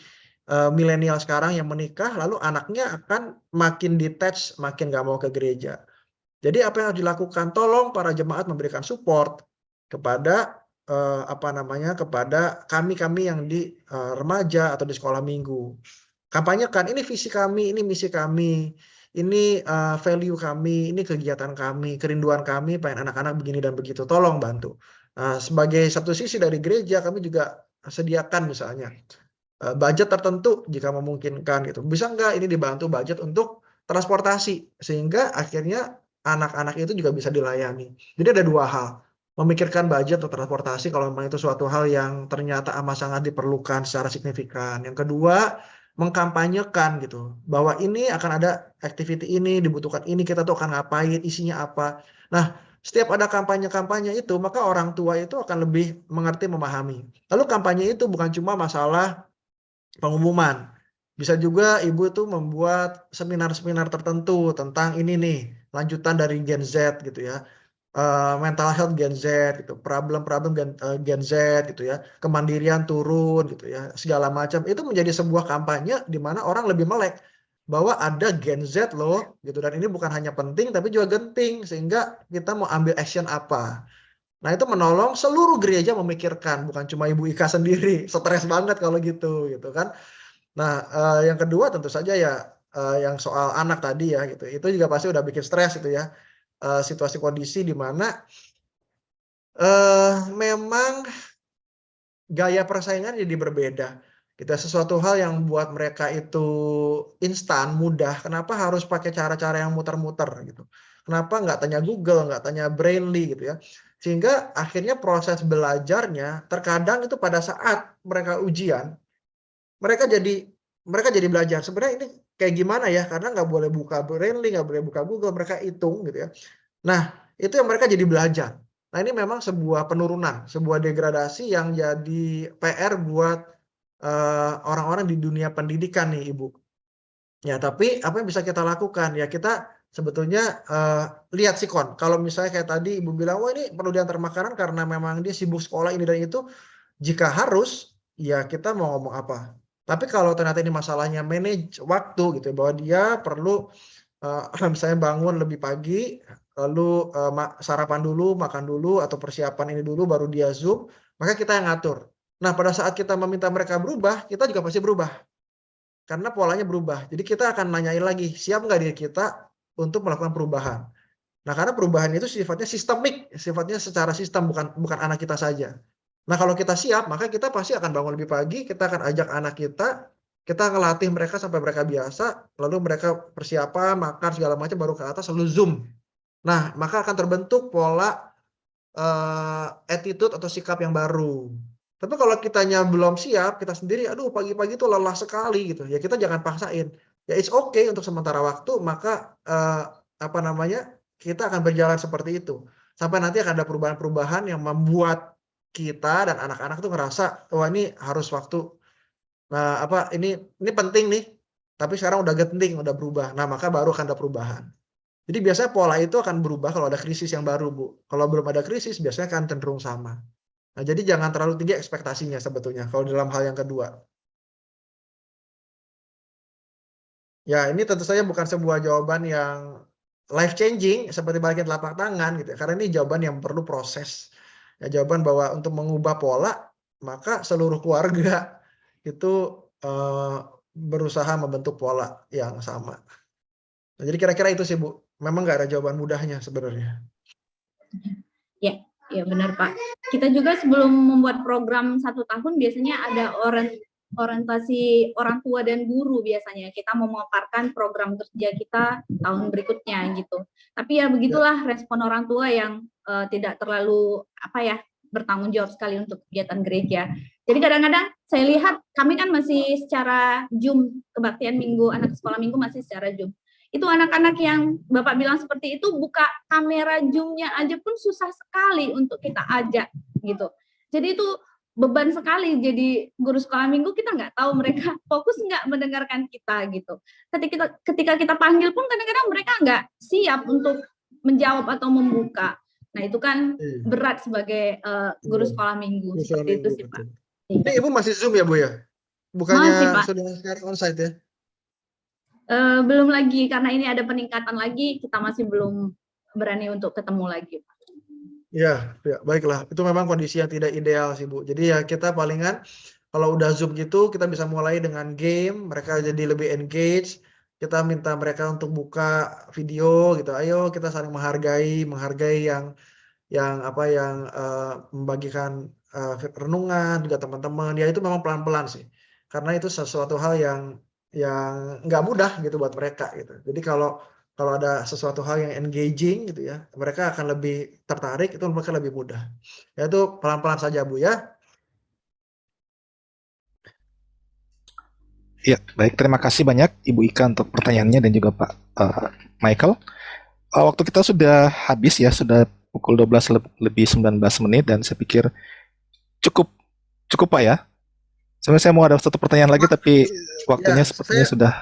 milenial sekarang yang menikah, lalu anaknya akan makin detach, makin nggak mau ke gereja. Jadi apa yang harus dilakukan? Tolong para jemaat memberikan support kepada kepada kami yang di remaja atau di sekolah minggu. Kampanyekan, ini visi kami, ini misi kami, ini value kami, ini kegiatan kami, kerinduan kami, pengen anak-anak begini dan begitu. Tolong bantu. Sebagai satu sisi dari gereja, kami juga sediakan misalnya budget tertentu jika memungkinkan gitu. Bisa nggak ini dibantu budget untuk transportasi, sehingga akhirnya anak-anak itu juga bisa dilayani. Jadi ada dua hal, memikirkan budget untuk transportasi kalau memang itu suatu hal yang ternyata amat sangat diperlukan secara signifikan. Yang kedua, mengkampanyekan gitu, bahwa ini akan ada activity ini, dibutuhkan ini, kita tuh akan ngapain, isinya apa. Nah, setiap ada kampanye-kampanye itu, maka orang tua itu akan lebih mengerti, memahami. Lalu kampanye itu bukan cuma masalah pengumuman, bisa juga ibu itu membuat seminar-seminar tertentu tentang ini nih, lanjutan dari Gen Z gitu ya, mental health Gen Z gitu, problem-problem Gen Z gitu ya, kemandirian turun gitu ya, segala macam. Itu menjadi sebuah kampanye di mana orang lebih melek bahwa ada Gen Z loh gitu, dan ini bukan hanya penting tapi juga genting, sehingga kita mau ambil action apa. Nah, itu menolong seluruh gereja memikirkan, bukan cuma Ibu Ika sendiri. Stres banget kalau gitu kan. Nah, yang kedua tentu saja ya yang soal anak tadi ya gitu. Itu juga pasti udah bikin stres itu ya. Situasi kondisi di mana memang gaya persaingan jadi berbeda. Kita sesuatu hal yang buat mereka itu instan, mudah. Kenapa harus pakai cara-cara yang muter-muter gitu? Kenapa nggak tanya Google, nggak tanya Brainly gitu ya? Sehingga akhirnya proses belajarnya terkadang itu pada saat mereka ujian, mereka jadi belajar. Sebenarnya ini kayak gimana ya? Karena nggak boleh buka Brainly, nggak boleh buka Google, mereka hitung gitu ya. Nah, itu yang mereka jadi belajar. Nah, ini memang sebuah penurunan, sebuah degradasi yang jadi PR buat orang-orang di dunia pendidikan nih, Ibu. Ya, tapi apa yang bisa kita lakukan? Ya, kita sebetulnya lihat sikon. Kalau misalnya kayak tadi Ibu bilang, wah ini perlu diantar makanan karena memang dia sibuk sekolah ini dan itu, jika harus, ya kita mau ngomong apa. Tapi kalau ternyata ini masalahnya manage waktu gitu, bahwa dia perlu misalnya bangun lebih pagi, lalu sarapan dulu, makan dulu, atau persiapan ini dulu, baru dia Zoom, maka kita yang ngatur. Nah, pada saat kita meminta mereka berubah, kita juga pasti berubah. Karena polanya berubah. Jadi kita akan nanyain lagi, siap nggak diri kita untuk melakukan perubahan. Nah, karena perubahan itu sifatnya sistemik, sifatnya secara sistem, bukan anak kita saja. Nah, kalau kita siap, maka kita pasti akan bangun lebih pagi, kita akan ajak anak kita ngelatih mereka sampai mereka biasa, lalu mereka persiapan, makan, segala macam, baru ke atas, lalu Zoom. Nah, maka akan terbentuk pola attitude atau sikap yang baru. Tapi kalau kitanya belum siap, kita sendiri, aduh pagi-pagi itu lelah sekali gitu, ya kita jangan paksain. Ya it's okay untuk sementara waktu, maka kita akan berjalan seperti itu. Sampai nanti akan ada perubahan-perubahan yang membuat kita dan anak-anak tuh ngerasa, wah ini harus waktu, ini penting nih, tapi sekarang udah genting, udah berubah. Nah, maka baru akan ada perubahan. Jadi biasanya pola itu akan berubah kalau ada krisis yang baru, Bu. Kalau belum ada krisis biasanya akan cenderung sama. Nah, jadi jangan terlalu tinggi ekspektasinya sebetulnya kalau dalam hal yang kedua. Ya, ini tentu saja bukan sebuah jawaban yang life changing seperti balikin telapak tangan gitu ya. Karena ini jawaban yang perlu proses. Ya, jawaban bahwa untuk mengubah pola maka seluruh keluarga itu berusaha membentuk pola yang sama. Nah, jadi kira-kira itu sih Bu. Memang nggak ada jawaban mudahnya sebenarnya. Ya, ya benar Pak. Kita juga sebelum membuat program 1 tahun biasanya ada orientasi orang tua dan guru biasanya. Kita memaparkan program kerja kita tahun berikutnya gitu. Tapi ya begitulah respon orang tua yang tidak terlalu bertanggung jawab sekali untuk kegiatan gereja. Jadi kadang-kadang saya lihat kami kan masih secara Zoom, kebaktian minggu, anak sekolah minggu masih secara Zoom. Itu anak-anak yang Bapak bilang seperti itu, buka kamera Zoom-nya aja pun susah sekali untuk kita ajak gitu. Jadi itu beban sekali jadi guru sekolah minggu, kita nggak tahu mereka fokus nggak mendengarkan kita gitu. Ketika kita panggil pun kadang-kadang mereka nggak siap untuk menjawab atau membuka. Nah itu kan berat sebagai guru sekolah minggu, seperti itu sih Pak. Ini Ibu masih Zoom ya Bu ya? Bukannya Masih, Pak. sudah sekarang onsite ya? Belum lagi, karena ini ada peningkatan lagi, kita masih belum berani untuk ketemu lagi. Ya, baiklah. Itu memang kondisi yang tidak ideal sih Bu. Jadi ya kita palingan kalau udah Zoom gitu, kita bisa mulai dengan game, mereka jadi lebih engage. Kita minta mereka untuk buka video gitu. Ayo kita saling menghargai yang membagikan renungan juga teman-teman. Ya itu memang pelan-pelan sih. Karena itu sesuatu hal yang nggak mudah gitu buat mereka gitu. Jadi kalau ada sesuatu hal yang engaging gitu ya, mereka akan lebih tertarik, itu mereka lebih mudah. Ya itu pelan-pelan saja Bu ya. Ya, baik. Terima kasih banyak Ibu Ika untuk pertanyaannya dan juga Pak Michael. Waktu kita sudah habis ya, sudah pukul 12 lebih 19 menit dan saya pikir cukup Pak ya. Sebenarnya saya mau ada satu pertanyaan lagi tapi waktunya sepertinya sudah.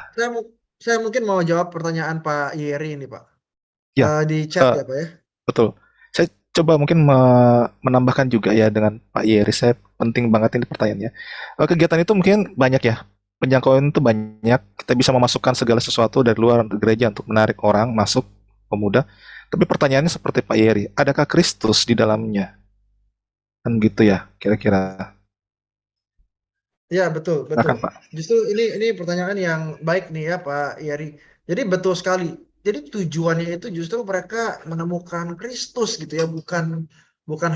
Saya mungkin mau jawab pertanyaan Pak Yeri ini Pak. Ya, di chat ya Pak ya. Betul. Saya coba mungkin menambahkan juga ya dengan Pak Yeri. Saya penting banget ini pertanyaannya. Kegiatan itu mungkin banyak ya. Penjangkauan itu banyak. Kita bisa memasukkan segala sesuatu dari luar gereja untuk menarik orang masuk, pemuda. Tapi pertanyaannya seperti Pak Yeri, adakah Kristus di dalamnya? Kan gitu ya, kira-kira. Ya betul. Silakan, Pak. Justru ini pertanyaan yang baik nih ya Pak Yeri. Jadi betul sekali. Jadi tujuannya itu justru mereka menemukan Kristus gitu ya, bukan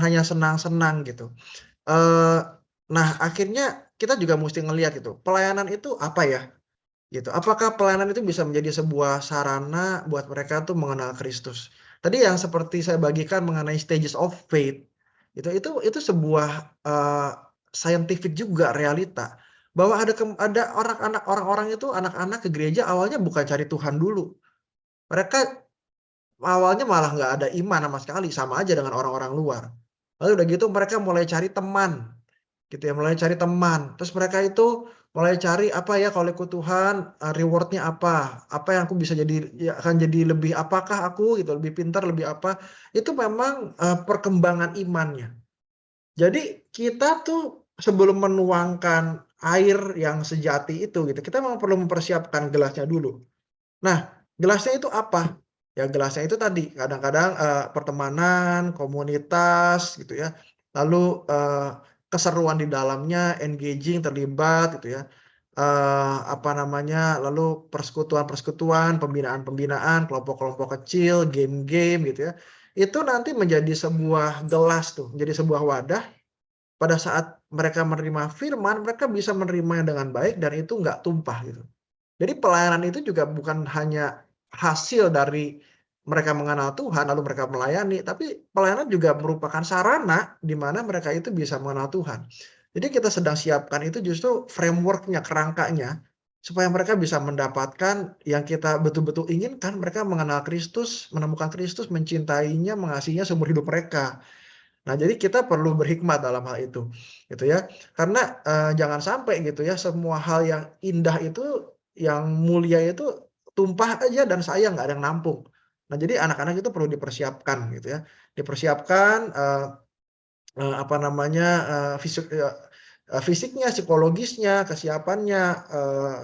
hanya senang-senang gitu. Nah akhirnya kita juga mesti ngelihat gitu, pelayanan itu apa ya? Gitu. Apakah pelayanan itu bisa menjadi sebuah sarana buat mereka tuh mengenal Kristus? Tadi yang seperti saya bagikan mengenai stages of faith, itu sebuah scientific juga realita bahwa ada orang-orang itu anak-anak ke gereja awalnya bukan cari Tuhan dulu. Mereka awalnya malah nggak ada iman sama sekali, sama aja dengan orang-orang luar. Lalu udah gitu mereka mulai cari teman, gitu ya, mulai cari teman. Terus mereka itu mulai cari apa ya kalau ikut Tuhan, rewardnya apa yang aku bisa jadi, ya akan jadi lebih apakah aku gitu, lebih pintar, lebih apa. Itu memang perkembangan imannya. Jadi kita tuh sebelum menuangkan air yang sejati itu gitu, kita memang perlu mempersiapkan gelasnya dulu. Nah, gelasnya itu apa? Ya gelasnya itu tadi kadang-kadang pertemanan, komunitas gitu ya. Lalu keseruan di dalamnya, engaging, terlibat gitu ya. Lalu persekutuan-persekutuan, pembinaan-pembinaan, kelompok-kelompok kecil, game-game gitu ya. Itu nanti menjadi sebuah gelas tuh, menjadi sebuah wadah. Pada saat mereka menerima firman, mereka bisa menerimanya dengan baik dan itu nggak tumpah gitu. Jadi pelayanan itu juga bukan hanya hasil dari mereka mengenal Tuhan lalu mereka melayani, tapi pelayanan juga merupakan sarana di mana mereka itu bisa mengenal Tuhan. Jadi kita sedang siapkan itu justru framework-nya, kerangkanya, supaya mereka bisa mendapatkan yang kita betul-betul inginkan, mereka mengenal Kristus, menemukan Kristus, mencintainya, mengasihinya seumur hidup mereka. Nah, jadi kita perlu berhikmat dalam hal itu, gitu ya. Karena jangan sampai gitu ya, semua hal yang indah itu, yang mulia itu tumpah aja dan sayang nggak ada yang nampung. Nah, jadi anak-anak itu perlu dipersiapkan gitu ya. Dipersiapkan apa namanya fisiknya, psikologisnya, kesiapannya,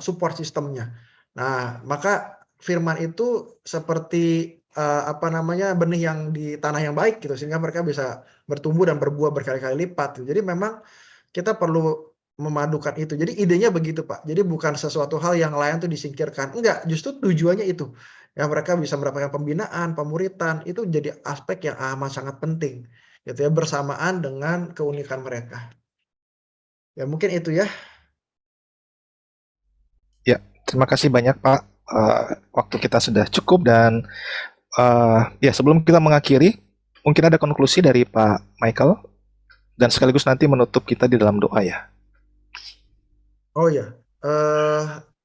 support sistemnya. Nah, maka firman itu seperti apa namanya benih yang di tanah yang baik gitu, sehingga mereka bisa bertumbuh dan berbuah berkali-kali lipat. Jadi memang kita perlu memadukan itu. Jadi idenya begitu, Pak. Jadi bukan sesuatu hal yang lain tuh disingkirkan. Enggak, justru tujuannya itu. Ya mereka bisa mendapatkan pembinaan, pemuritan, itu jadi aspek yang amat sangat penting gitu ya, bersamaan dengan keunikan mereka. Ya mungkin itu ya. Ya, terima kasih banyak Pak. Waktu kita sudah cukup dan ya sebelum kita mengakhiri, mungkin ada konklusi dari Pak Michael dan sekaligus nanti menutup kita di dalam doa ya. Oh ya,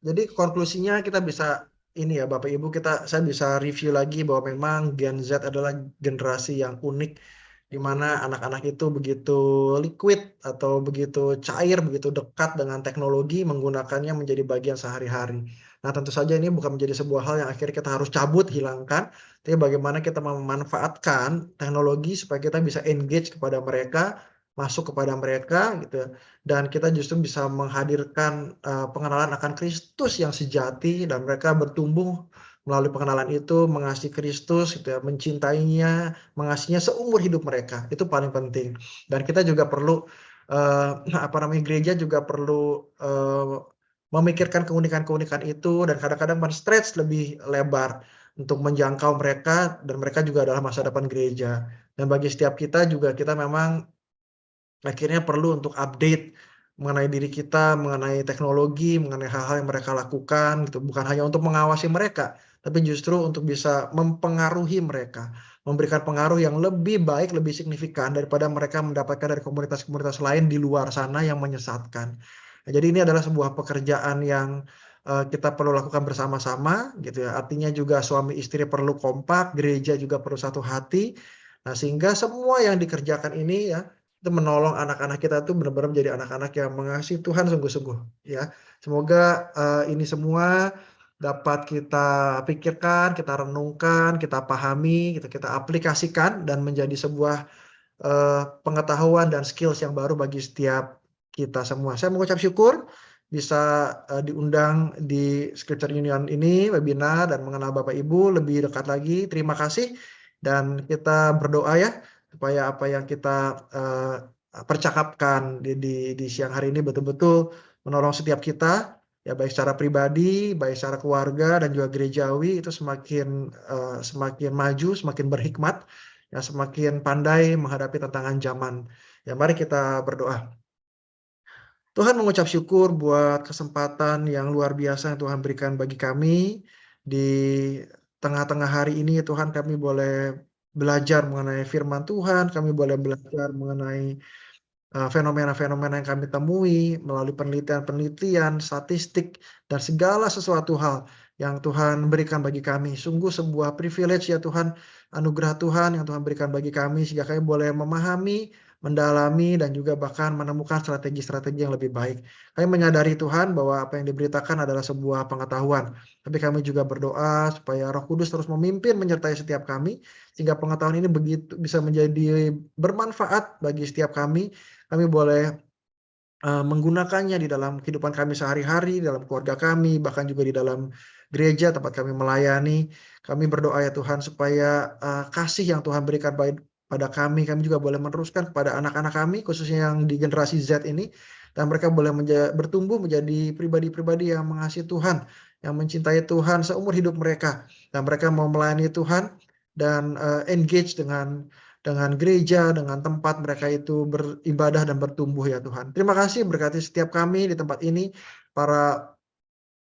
jadi konklusinya kita bisa ini ya Bapak Ibu, saya bisa review lagi bahwa memang Gen Z adalah generasi yang unik, di mana anak-anak itu begitu liquid atau begitu cair, begitu dekat dengan teknologi, menggunakannya menjadi bagian sehari-hari. Nah, tentu saja ini bukan menjadi sebuah hal yang akhirnya kita harus cabut, hilangkan, tapi bagaimana kita memanfaatkan teknologi supaya kita bisa engage kepada mereka, masuk kepada mereka gitu. Dan kita justru bisa menghadirkan pengenalan akan Kristus yang sejati, dan mereka bertumbuh melalui pengenalan itu, mengasihi Kristus gitu ya, mencintainya, mengasihinya seumur hidup mereka. Itu paling penting. Dan kita juga perlu apa namanya, gereja juga perlu memikirkan keunikan-keunikan itu, dan kadang-kadang men-stretch lebih lebar untuk menjangkau mereka, dan mereka juga adalah masa depan gereja. Dan bagi setiap kita juga, kita memang akhirnya perlu untuk update mengenai diri kita, mengenai teknologi, mengenai hal-hal yang mereka lakukan gitu. Bukan hanya untuk mengawasi mereka, tapi justru untuk bisa mempengaruhi mereka, memberikan pengaruh yang lebih baik, lebih signifikan daripada mereka mendapatkan dari komunitas-komunitas lain di luar sana yang menyesatkan. Nah, jadi ini adalah sebuah pekerjaan yang kita perlu lakukan bersama-sama gitu ya. Artinya juga suami istri perlu kompak, gereja juga perlu satu hati. Nah, sehingga semua yang dikerjakan ini ya, itu menolong anak-anak kita tuh benar-benar menjadi anak-anak yang mengasihi Tuhan sungguh-sungguh ya. Semoga ini semua dapat kita pikirkan, kita renungkan, kita pahami, gitu, kita aplikasikan dan menjadi sebuah pengetahuan dan skills yang baru bagi setiap kita semua. Saya mengucap syukur bisa diundang di Scripture Union ini, webinar, dan mengenal Bapak Ibu lebih dekat lagi. Terima kasih, dan kita berdoa ya supaya apa yang kita percakapkan di siang hari ini betul-betul menolong setiap kita ya, baik secara pribadi, baik secara keluarga, dan juga gerejawi, itu semakin maju, semakin berhikmat ya, semakin pandai menghadapi tantangan zaman. Ya, mari kita berdoa. Tuhan, mengucap syukur buat kesempatan yang luar biasa yang Tuhan berikan bagi kami di tengah-tengah hari ini. Tuhan, kami boleh belajar mengenai firman Tuhan, kami boleh belajar mengenai fenomena-fenomena yang kami temui melalui penelitian-penelitian, statistik, dan segala sesuatu hal yang Tuhan berikan bagi kami. Sungguh sebuah privilege ya Tuhan, anugerah Tuhan yang Tuhan berikan bagi kami, sehingga kami boleh memahami, mendalami, dan juga bahkan menemukan strategi-strategi yang lebih baik. Kami menyadari Tuhan bahwa apa yang diberitakan adalah sebuah pengetahuan, tapi kami juga berdoa supaya Roh Kudus terus memimpin menyertai setiap kami, sehingga pengetahuan ini begitu bisa menjadi bermanfaat bagi setiap kami. Kami boleh menggunakannya di dalam kehidupan kami sehari-hari, dalam keluarga kami, bahkan juga di dalam gereja tempat kami melayani. Kami berdoa ya Tuhan supaya kasih yang Tuhan berikan pada kami juga boleh meneruskan kepada anak-anak kami, khususnya yang di generasi Z ini, dan mereka boleh bertumbuh menjadi pribadi-pribadi yang mengasihi Tuhan, yang mencintai Tuhan seumur hidup mereka, dan mereka mau melayani Tuhan dan engage dengan gereja, dengan tempat mereka itu beribadah dan bertumbuh ya Tuhan. Terima kasih, berkati setiap kami di tempat ini, para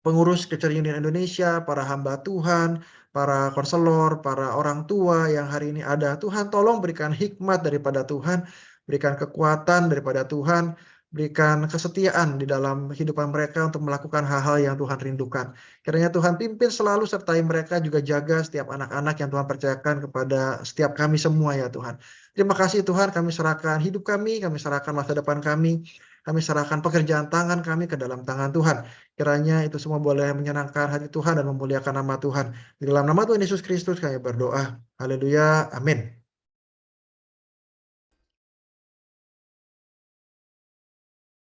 pengurus Scripture Union Indonesia, para hamba Tuhan, para konselor, para orang tua yang hari ini ada. Tuhan, tolong berikan hikmat daripada Tuhan, berikan kekuatan daripada Tuhan, berikan kesetiaan di dalam kehidupan mereka untuk melakukan hal-hal yang Tuhan rindukan. Kiranya Tuhan pimpin selalu sertai mereka, juga jaga setiap anak-anak yang Tuhan percayakan kepada setiap kami semua ya Tuhan. Terima kasih Tuhan, kami serahkan hidup kami serahkan masa depan kami kami serahkan pekerjaan tangan kami ke dalam tangan Tuhan. Kiranya itu semua boleh menyenangkan hati Tuhan dan memuliakan nama Tuhan. Di dalam nama Tuhan Yesus Kristus kami berdoa. Haleluya. Amin.